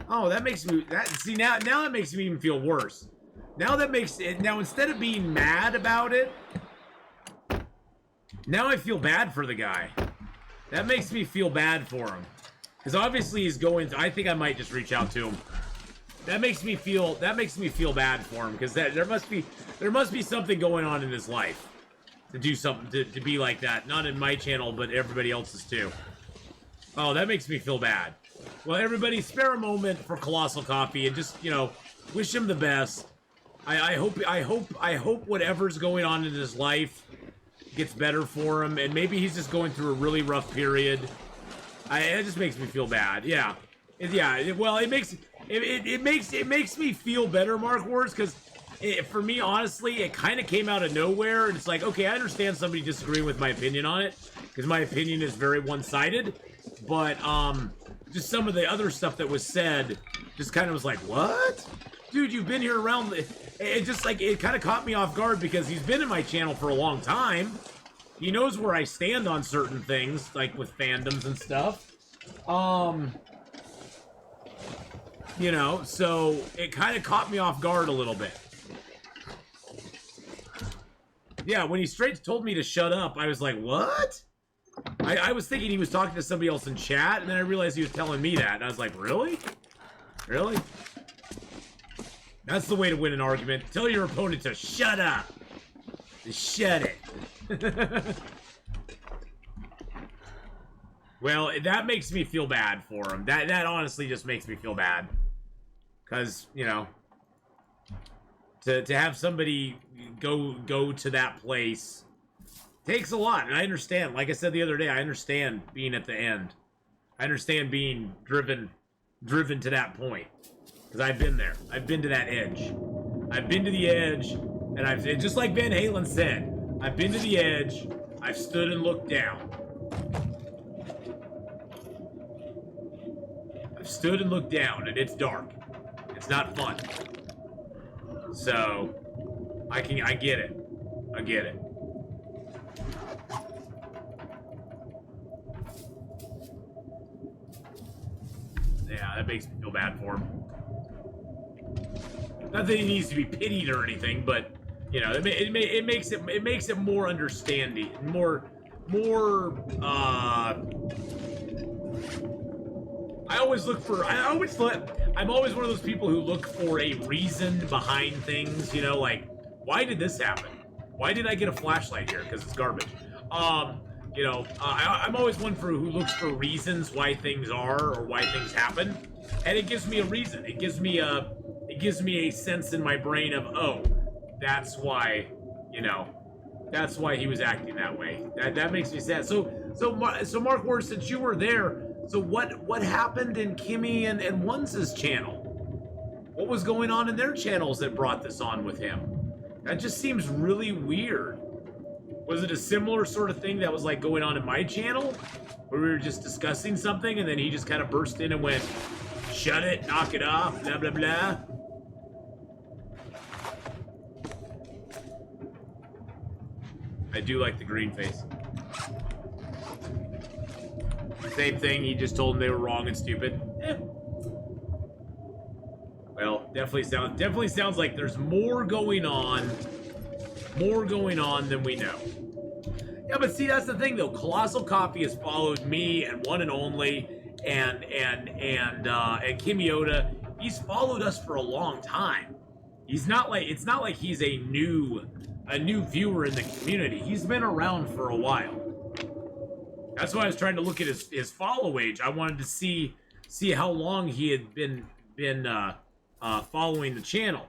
Oh, that makes me... See, now that makes me even feel worse. Now that makes it... Now, instead of being mad about it, now I feel bad for the guy. That makes me feel bad for him. Because obviously he's going to... I think I might just reach out to him. That makes me feel bad for him. Because there must be something going on in his life. To do something, to be like that. Not in my channel, but everybody else's too. Oh, that makes me feel bad. Well, everybody, spare a moment for Colossal Coffee and just, you know, wish him the best. I hope whatever's going on in his life gets better for him, and maybe he's just going through a really rough period. It just makes me feel bad. Yeah, well, it makes me feel better, Mark Wars, because for me, honestly, it kind of came out of nowhere, and it's like, okay, I understand somebody disagreeing with my opinion on it, because my opinion is very one-sided, but just some of the other stuff that was said just kind of was like, what? Dude, you've been here around... It just, like, it kind of caught me off guard because he's been in my channel for a long time. He knows where I stand on certain things, like with fandoms and stuff. You know, so it kind of caught me off guard a little bit. Yeah, when he straight told me to shut up, I was like, what? I was thinking he was talking to somebody else in chat, and then I realized he was telling me that, and I was like, really? Really? That's the way to win an argument. Tell your opponent to shut up. Just shut it. Well, that makes me feel bad for him. That honestly just makes me feel bad. Because, you know, to have somebody go to that place Takes a lot, and I understand. Like I said the other day, I understand being at the end. I understand being driven to that point. Because I've been there. I've been to that edge. I've been to the edge, and I've, just like Van Halen said, I've been to the edge, I've stood and looked down. I've stood and looked down, and it's dark. It's not fun. So, I get it. I get it. Yeah, that makes me feel bad for him. Not that he needs to be pitied or anything, but you know, it makes it more understanding, more. I'm always one of those people who look for a reason behind things. You know, like, why did this happen? Why did I get a flashlight here? Because it's garbage. You know, I'm always one who looks for reasons why things are or why things happen, and it gives me a reason. It gives me a sense in my brain of, oh, that's why, you know, that's why he was acting that way. That makes me sad. So Mark Ward, since you were there, so what happened in Kimmy and One's channel? What was going on in their channels that brought this on with him? That just seems really weird. Was it a similar sort of thing that was like going on in my channel, where we were just discussing something and then he just kind of burst in and went, shut it, knock it off, blah, blah, blah? I do like the green face. Same thing, he just told them they were wrong and stupid. Eh. Well, definitely sounds like there's more going on than we know. Yeah, but see, that's the thing though. Colossal Coffee has followed me and One and Only and Kimmy Oda. He's followed us for a long time. It's not like he's a new viewer in the community. He's been around for a while. That's why I was trying to look at his follow age. I wanted to see how long he had been following the channel.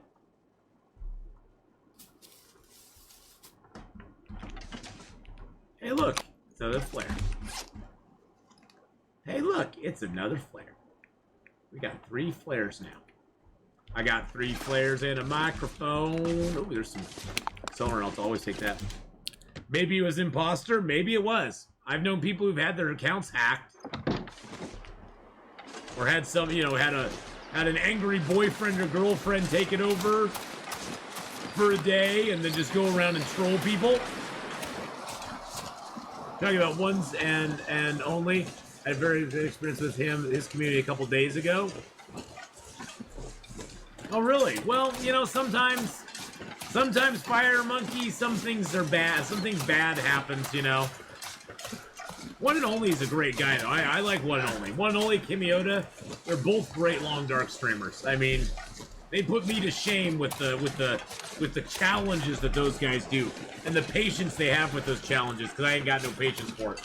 Hey, look, it's another flare. Hey, look, it's another flare. We got 3 flares now. I got 3 flares and a microphone. Oh, there's some sonar. I'll always take that. Maybe it was imposter. Maybe it was. I've known people who've had their accounts hacked, or had some, you know, had an angry boyfriend or girlfriend take it over for a day and then just go around and troll people. Talking about Ones and Only. I had a very good experience with his community a couple days ago. Oh, really? Well, you know, sometimes Fire Monkey, some things are bad. Something bad happens, you know. One and Only is a great guy, though. I like One and Only. One and Only, Kimmy Oda, they're both great Long Dark streamers. I mean, they put me to shame with the challenges that those guys do and the patience they have with those challenges, because I ain't got no patience for it.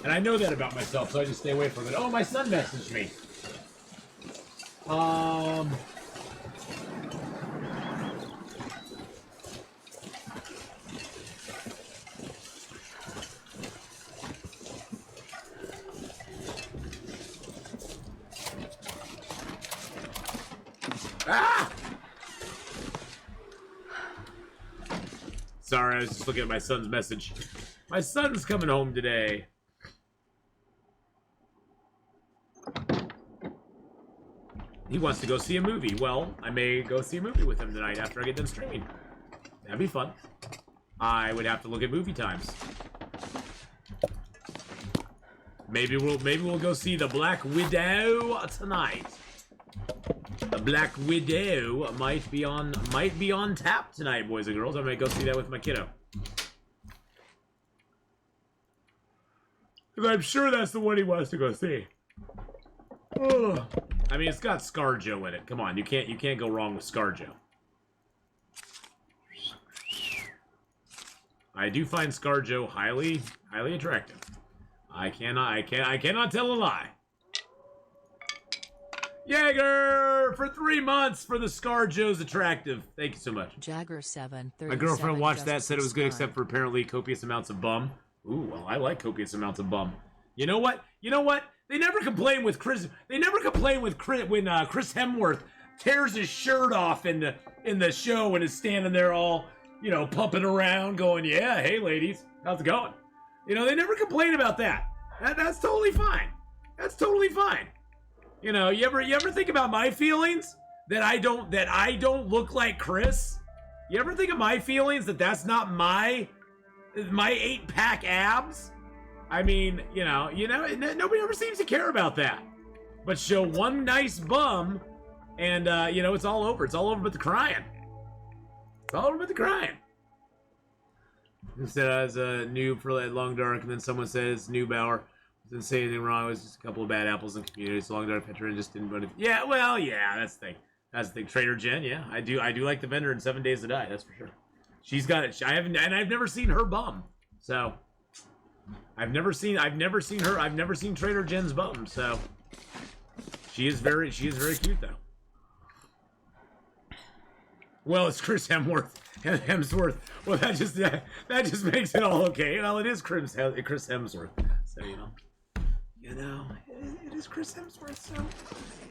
And I know that about myself, so I just stay away from it. Oh, my son messaged me. Ah! Sorry, I was just looking at my son's message. My son's coming home today. He wants to go see a movie. Well, I may go see a movie with him tonight after I get done streaming. That'd be fun. I would have to look at movie times. Maybe we'll go see the Black Widow tonight. The Black Widow might be on tap tonight, boys and girls. I might go see that with my kiddo. Because I'm sure that's the one he wants to go see. Ugh. I mean, it's got ScarJo in it. Come on, you can't go wrong with ScarJo. I do find ScarJo highly attractive. I cannot tell a lie. Jaeger for 3 months for the Scar Joe's attractive. Thank you so much. Jagger737. My girlfriend watched that, said it was good except for apparently copious amounts of bum. Ooh, well, I like copious amounts of bum. You know what? You know what? They never complain with Chris. They never complain with Chris when Chris Hemsworth tears his shirt off in the show and is standing there all, you know, pumping around, going, "Yeah, hey ladies, how's it going?" You know, they never complain about that. That's totally fine. That's totally fine. You know, you ever think about my feelings that I don't look like Chris? You ever think of my feelings that that's not my 8-pack abs? I mean, you know, nobody ever seems to care about that. But show one nice bum, and you know, it's all over. It's all over but the crying. It's all over but the crying. Instead, I was a noob for that Long Dark, and then someone says Neubauer didn't say anything wrong. It was just a couple of bad apples in community. So Long Dark Veteran just didn't vote. Yeah, well, yeah, that's the thing. That's the thing. Trader Jen, yeah, I do like the vendor in 7 Days to Die. That's for sure. She's got it. I've never seen her bum. So I've never seen Trader Jen's bum. So she is very cute though. Well, it's Chris Hemsworth. Well, that just makes it all okay. Well, it is Chris Hemsworth. So you know, it is Chris Hemsworth. So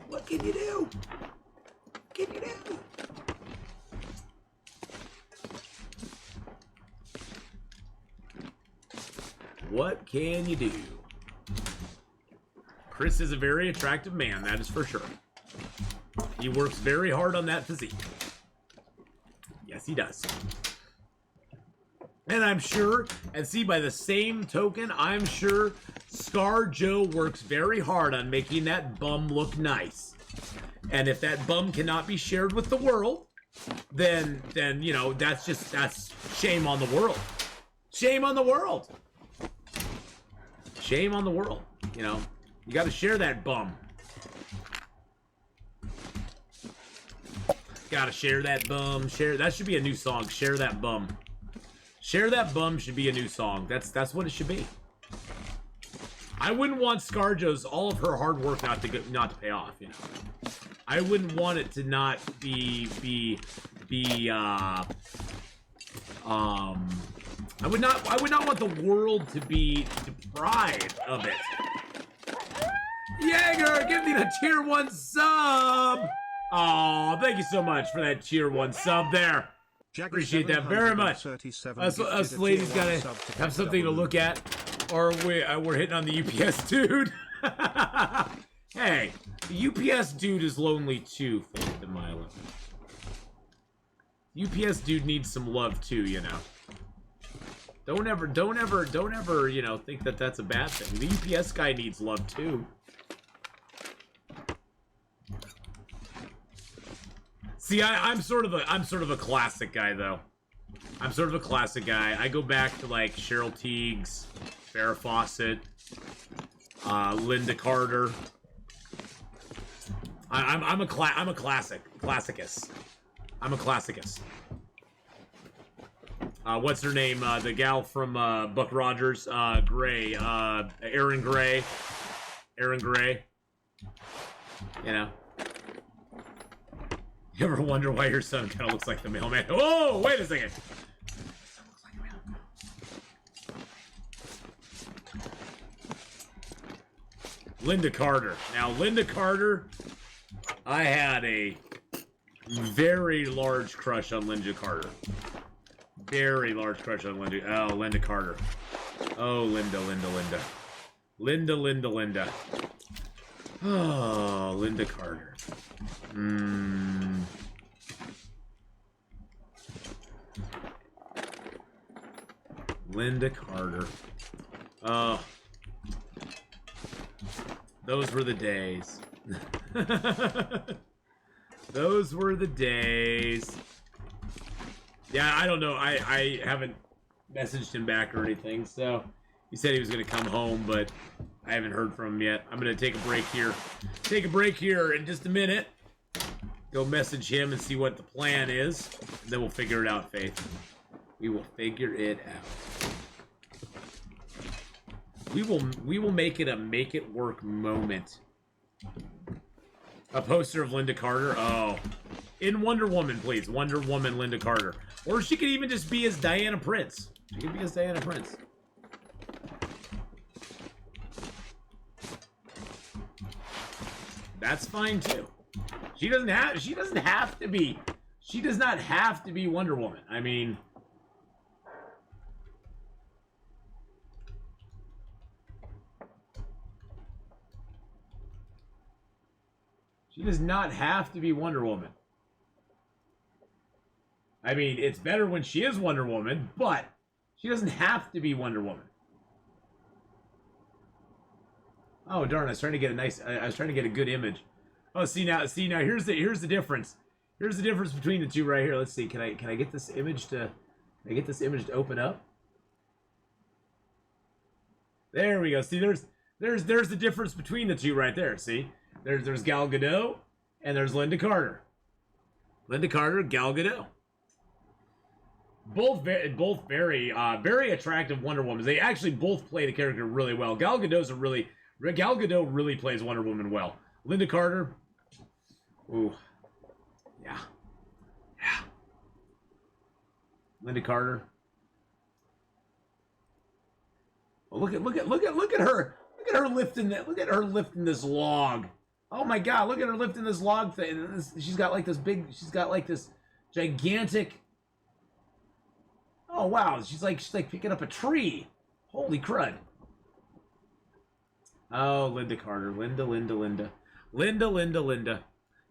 what can you do? What can you do? What can you do? Chris is a very attractive man, that is for sure. He works very hard on that physique. Yes, he does. And I'm sure, and see, by the same token, I'm sure Scar Joe works very hard on making that bum look nice. And if that bum cannot be shared with the world, then you know, that's shame on the world. Shame on the world. Shame on the world. You know, you got to share that bum. Gotta share that bum. That should be a new song. Share that bum. Share that bum should be a new song. That's what it should be. I wouldn't want ScarJo's all of her hard work not to pay off. You know, I wouldn't want it to not be I would not want the world to be deprived of it. Jaeger, give me the tier 1 sub. Oh, thank you so much for that tier 1 sub there. Appreciate that very much. Us ladies gotta have something to look at, or we're hitting on the UPS dude. Hey, the UPS dude is lonely too, Faith and Milo. UPS dude needs some love too, you know. Don't ever, you know, think that that's a bad thing. The UPS guy needs love too. See, I'm sort of a classic guy though. I'm sort of a classic guy. I go back to like Cheryl Tiegs, Farrah Fawcett, Linda Carter. I'm a classicus. I'm a classicus. What's her name? The gal from Buck Rogers, Gray, Erin Gray. Erin Gray. You know. You ever wonder why your son kind of looks like the mailman? Oh, wait a second. Linda Carter. Now, Linda Carter, I had a very large crush on Linda Carter. Very large crush on Linda. Oh, Linda Carter. Oh, Linda. Linda. Oh, Linda Carter. Linda Carter. Oh. Those were the days. Those were the days. Yeah, I don't know. I haven't messaged him back or anything, so he said he was going to come home, but I haven't heard from him yet. I'm going to take a break here. Take a break here in just a minute. Go message him and see what the plan is. And then we'll figure it out, Faith. We will figure it out. We will make it a make it work moment. A poster of Linda Carter? Oh. In Wonder Woman, please. Wonder Woman Linda Carter. Or she could even just be as Diana Prince. She could be as Diana Prince. That's fine too. She does not have to be Wonder Woman. I mean, she does not have to be Wonder Woman. I mean, it's better when she is Wonder Woman, but she doesn't have to be Wonder Woman. Oh darn! I was trying to get a good image. Oh, see now, here's the difference. Here's the difference between the two right here. Let's see. Can I get this image to open up? There we go. See, there's the difference between the two right there. See, there's Gal Gadot and there's Linda Carter. Linda Carter, Gal Gadot. Both very attractive Wonder Woman. They actually both play the character really well. Gal Gadot really plays Wonder Woman well. Linda Carter, ooh, yeah. Linda Carter. Well, look at her lifting that. Look at her lifting this log. Oh my God! Look at her lifting this log thing. She's got like this gigantic. Oh wow! She's like picking up a tree. Holy crud! Oh, Linda Carter. Linda.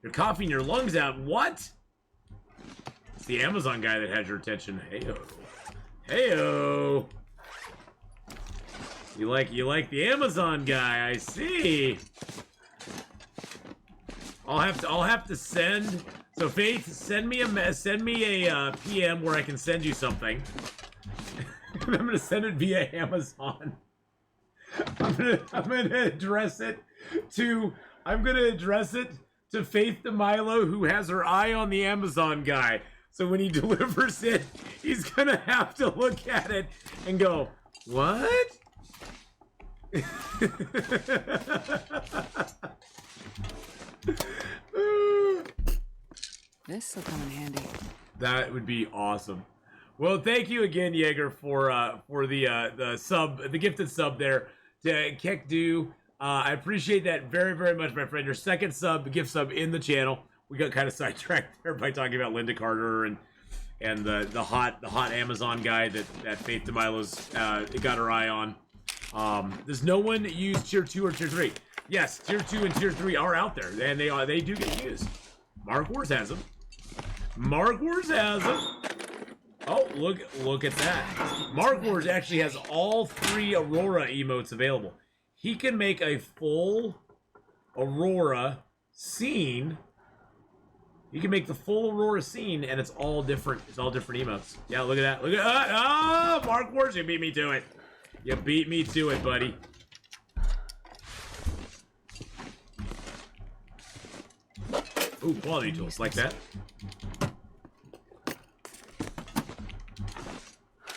You're coughing your lungs out. What? It's the Amazon guy that has your attention. Heyo. You like the Amazon guy, I see. I'll have to send. So Faith, send me a PM where I can send you something. I'm gonna send it via Amazon. I'm gonna address it to Faith DeMilo, who has her eye on the Amazon guy. So when he delivers it, he's gonna have to look at it and go, "What?" This will come in handy. That would be awesome. Well, thank you again, Jaeger, for the gifted sub there to Kekdu. I appreciate that very, very much, my friend. Your second gift sub in the channel. We got kind of sidetracked there by talking about Linda Carter and the hot Amazon guy that Faith DeMilo's got her eye on. Does no one use tier 2 or tier 3? Yes, tier 2 and tier 3 are out there, and they do get used. Mark Wars has them. Oh, look at that. Mark Wars actually has all 3 Aurora emotes available. He can make a full Aurora scene. You can make the full Aurora scene, and it's all different. It's all different emotes. Yeah, look at that. Look at that. Oh, Mark Wars, you beat me to it. You beat me to it, buddy. Ooh, quality tools like that.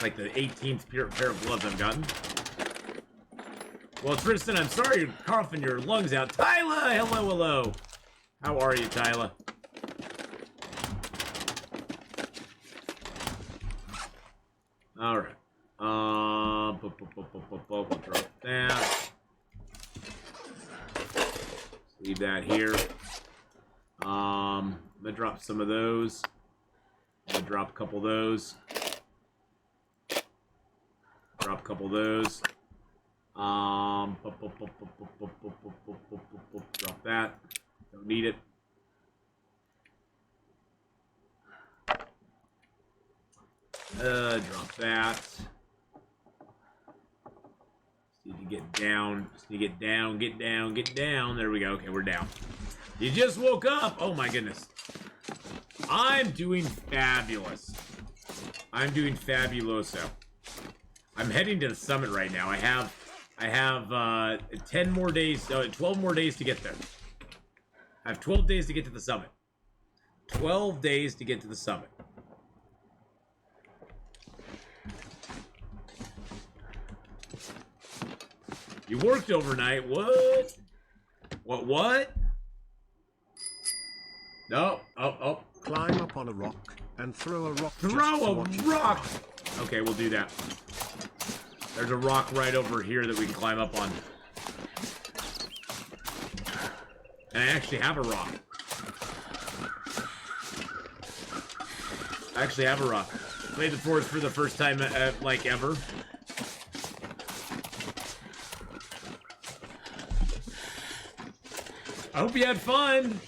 Like the 18th pair of gloves I've gotten. Well, Tristan, I'm sorry you're coughing your lungs out. Tyla, hello. How are you, Tyla? All right. We'll drop that. Leave that here. I'm gonna drop some of those. I'm gonna drop a couple of those. Drop a couple of those. Drop that. Don't need it. Drop that. Just need to get down. Just need to get down, get down. There we go. Okay, we're down. You just woke up. Oh my goodness. I'm doing fabulous. I'm doing fabuloso. I'm heading to the summit right now. I have 10 more days, 12 more days to get there. I have 12 days to get to the summit. 12 days to get to the summit. You worked overnight. What? What? No. Oh. Climb up on a rock and throw a rock. Throw a rock! Okay, we'll do that. There's a rock right over here that we can climb up on. And I actually have a rock. I actually have a rock. Played the forest for the first time, like, ever. I hope you had fun!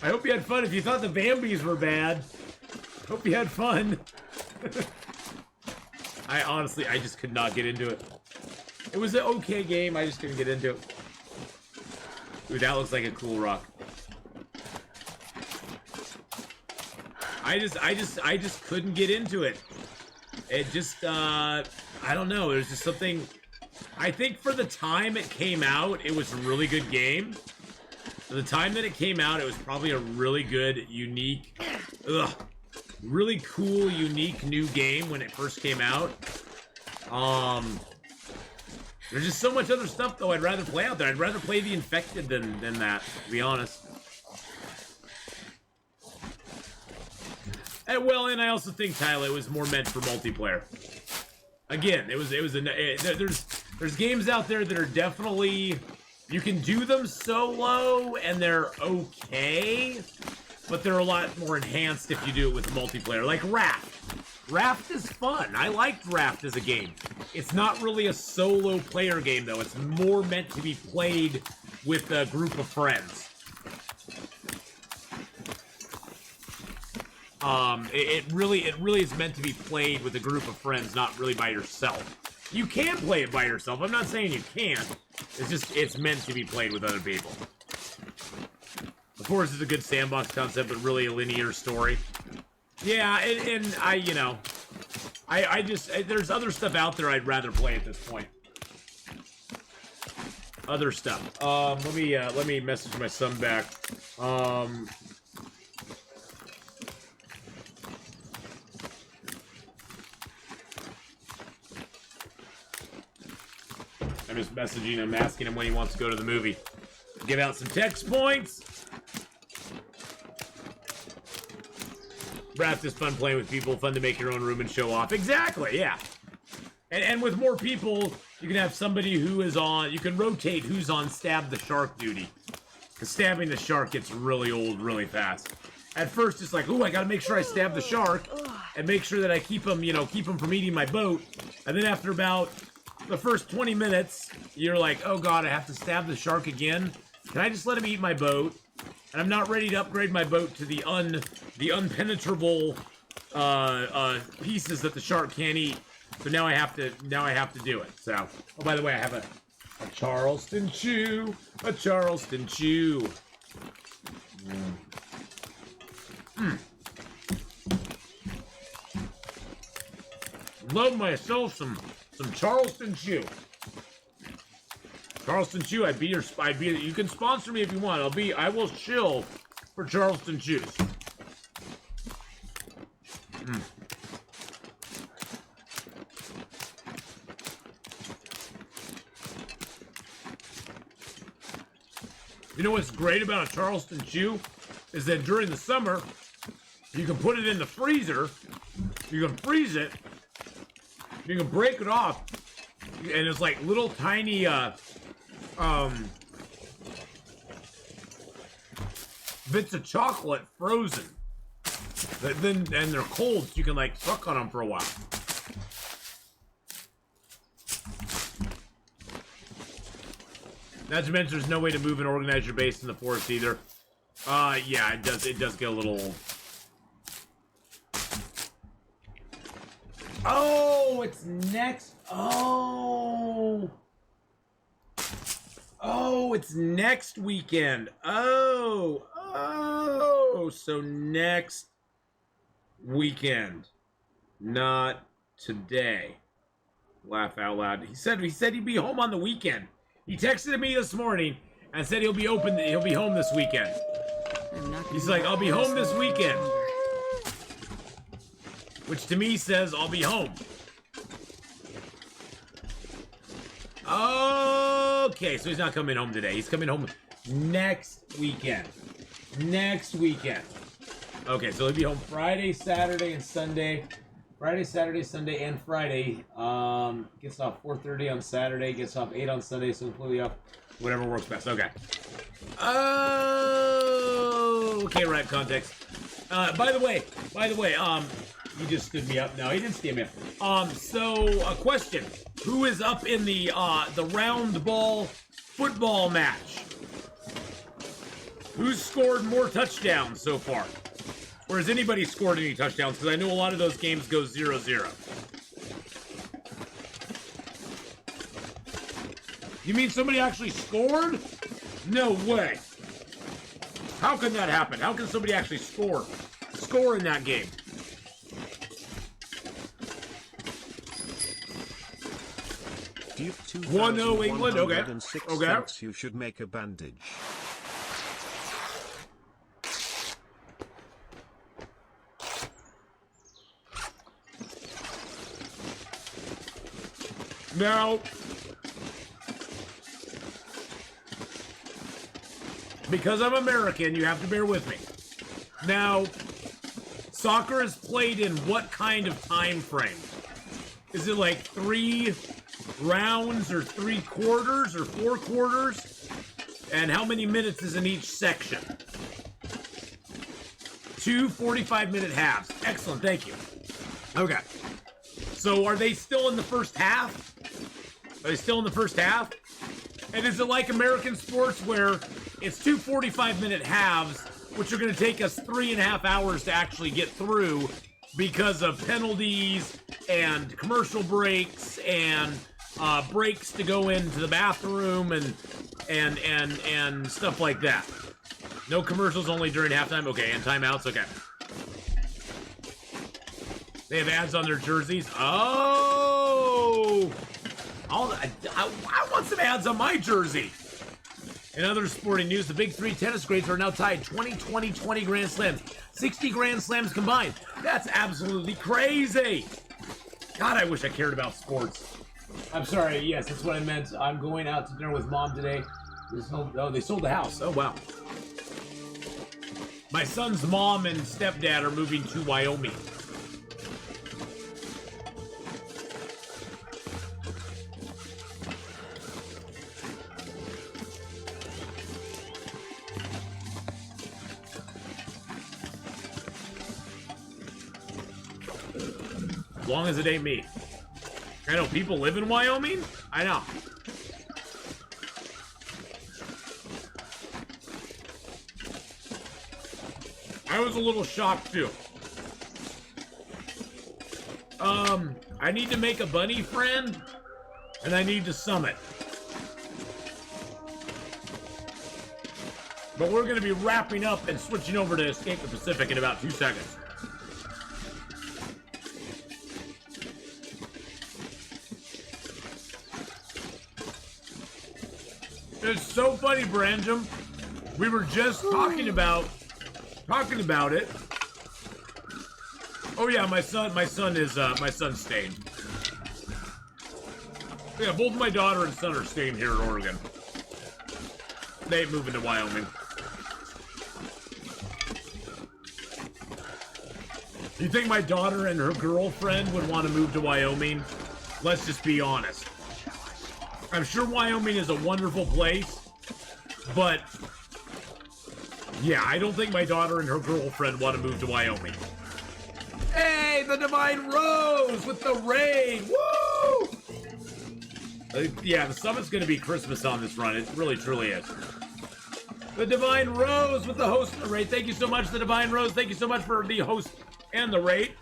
I hope you had fun. If you thought the Bambis were bad, hope you had fun. I just could not get into it. It was an okay game, I just couldn't get into it. Dude, that looks like a cool rock. I just couldn't get into it. It just, I don't know, it was just something... I think for the time it came out, it was a really good game. For the time that it came out, it was probably a really good, unique, really cool, unique new game when it first came out. There's just so much other stuff, though, I'd rather play out there. I'd rather play The Infected than that, to be honest. And I also think, Tyler, it was more meant for multiplayer. Again, there's games out there that are definitely, you can do them solo and they're okay, but they're a lot more enhanced if you do it with multiplayer. Like Raft. Raft is fun. I liked Raft as a game. It's not really a solo player game though. It's more meant to be played with a group of friends. It really is meant to be played with a group of friends, not really by yourself. You can play it by yourself. I'm not saying you can't. It's meant to be played with other people. Of course, it's a good sandbox concept, but really a linear story. Yeah, and I, you know, there's other stuff out there I'd rather play at this point. Other stuff. Let me message my son back. I'm just messaging him, asking him when he wants to go to the movie. Give out some text points. Raft is fun playing with people, fun to make your own room and show off. Exactly, yeah. And with more people, you can have somebody who is on, you can rotate who's on stab the shark duty. Because stabbing the shark gets really old really fast. At first, it's like, ooh, I gotta make sure I stab the shark and make sure that I keep him, keep him from eating my boat. And then after about the first 20 minutes, you're like, oh god, I have to stab the shark again? Can I just let him eat my boat? And I'm not ready to upgrade my boat to the unpenetrable pieces that the shark can't eat. So now I have to do it. So, oh, by the way, I have a Charleston Chew. A Charleston Chew. Love myself some Charleston Chew. Charleston Chew, you can sponsor me if you want. I will chill for Charleston Chews. You know what's great about a Charleston Chew? Is that during the summer, you can put it in the freezer, you can freeze it, you can break it off, and it's like little tiny, bits of chocolate frozen. And they're cold, so you can like suck on them for a while. Not to mention, there's no way to move and organize your base in the forest either. Yeah, it does get a little old. Oh, it's next. Oh, it's next weekend. Oh, so next weekend, not today. Laugh out loud. He said he'd be home on the weekend. He texted me this morning and said he'll be home this weekend. He's like, I'll be home this weekend. Which to me says I'll be home. Okay, so he's not coming home today. He's coming home Next weekend. Next weekend. Okay, so he'll be home Friday, Saturday, and Sunday. Friday, Saturday, Sunday, and Friday. Gets off 4:30 on Saturday. Gets off 8 on Sunday, so completely off. Whatever works best. Okay. Oh, okay, right, context. By the way, he just stood me up. No, he didn't stand me up. So a question: who is up in the round ball football match? Who's scored more touchdowns so far? Or has anybody scored any touchdowns? Because I know a lot of those games go 0-0. You mean somebody actually scored? No way. How can that happen? How can somebody actually score in that game? Duke 1-0 England, okay. Okay. You should make a bandage. Now, because I'm American, you have to bear with me. Now, soccer is played in what kind of time frame? Is it like 3 rounds or 3 quarters or 4 quarters? And how many minutes is in each section? 2 45-minute halves. Excellent, thank you. Okay. So are they still in the first half? Are they still in the first half? And is it like American sports where it's 2 45-minute halves, which are going to take us 3.5 hours to actually get through because of penalties and commercial breaks and breaks to go into the bathroom and stuff like that? No commercials, only during halftime? Okay, and timeouts? Okay. They have ads on their jerseys? Oh! I want some ads on my jersey. In other sporting news, the big 3 tennis greats are now tied 20 Grand Slams. 60 Grand Slams combined. That's absolutely crazy. God, I wish I cared about sports. I'm sorry, yes, that's what I meant. I'm going out to dinner with Mom today. They sold the house. Oh, wow. My son's mom and stepdad are moving to Wyoming. As long as it ain't me. I know people live in Wyoming. I know. I was a little shocked too. I need to make a bunny friend, and I need to summit. But we're gonna be wrapping up and switching over to Escape the Pacific in about 2 seconds. It's so funny, Branjam. We were just talking about it. Oh yeah, my son's staying. Yeah, both my daughter and son are staying here in Oregon. They ain't moving to Wyoming. You think my daughter and her girlfriend would want to move to Wyoming? Let's just be honest. I'm sure Wyoming is a wonderful place, but yeah, I don't think my daughter and her girlfriend want to move to Wyoming. Hey, the Divine Rose with the rain! Woo! Yeah, the summit's going to be Christmas on this run. It really, truly is. The Divine Rose with the host and the raid. Thank you so much, the Divine Rose. Thank you so much for the host and the raid.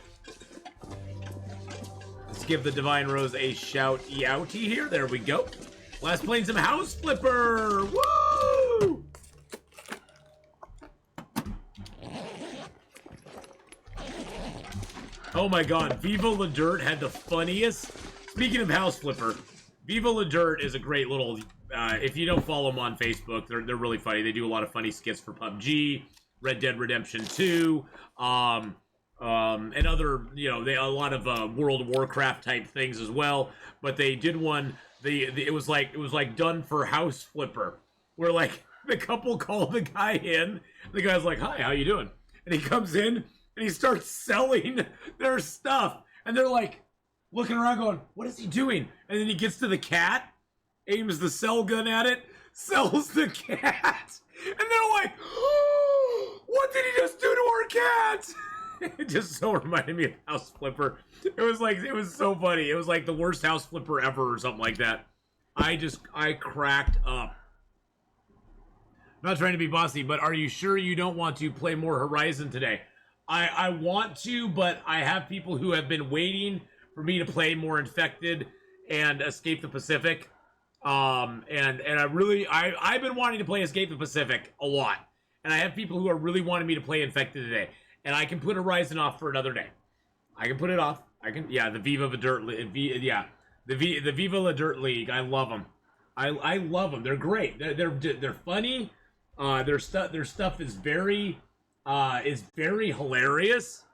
Let's give the Divine Rose a shout-outie here. There we go. Last playing some House Flipper. Woo! Oh my god, Viva La Dirt had the funniest. Speaking of House Flipper, Viva La Dirt is a great little. If you don't follow them on Facebook, they're really funny. They do a lot of funny skits for PUBG, Red Dead Redemption 2, and other, a lot of World of Warcraft type things as well. But they did one. It was like done for House Flipper, where like The couple call the guy in. The guy's like, "Hi, how you doing?" And he comes in and he starts selling their stuff. And they're like looking around going, "What is he doing?" And then he gets to the cat, aims the cell gun at it, sells the cat. And they're like, "Oh, what did he just do to our cat?" It just so reminded me of House Flipper. It was so funny. It was like the worst House Flipper ever or something like that. I cracked up. Not trying to be bossy, but are you sure you don't want to play more Horizon today? I want to, but I have people who have been waiting for me to play more Infected and Escape the Pacific. And I've been wanting to play Escape the Pacific a lot. And I have people who are really wanting me to play Infected today. And I can put Horizon off for another day. I can put it off. The Viva La Dirt the Viva La Dirt League. I love them. I love them. They're great. They're funny. Their stuff is very hilarious.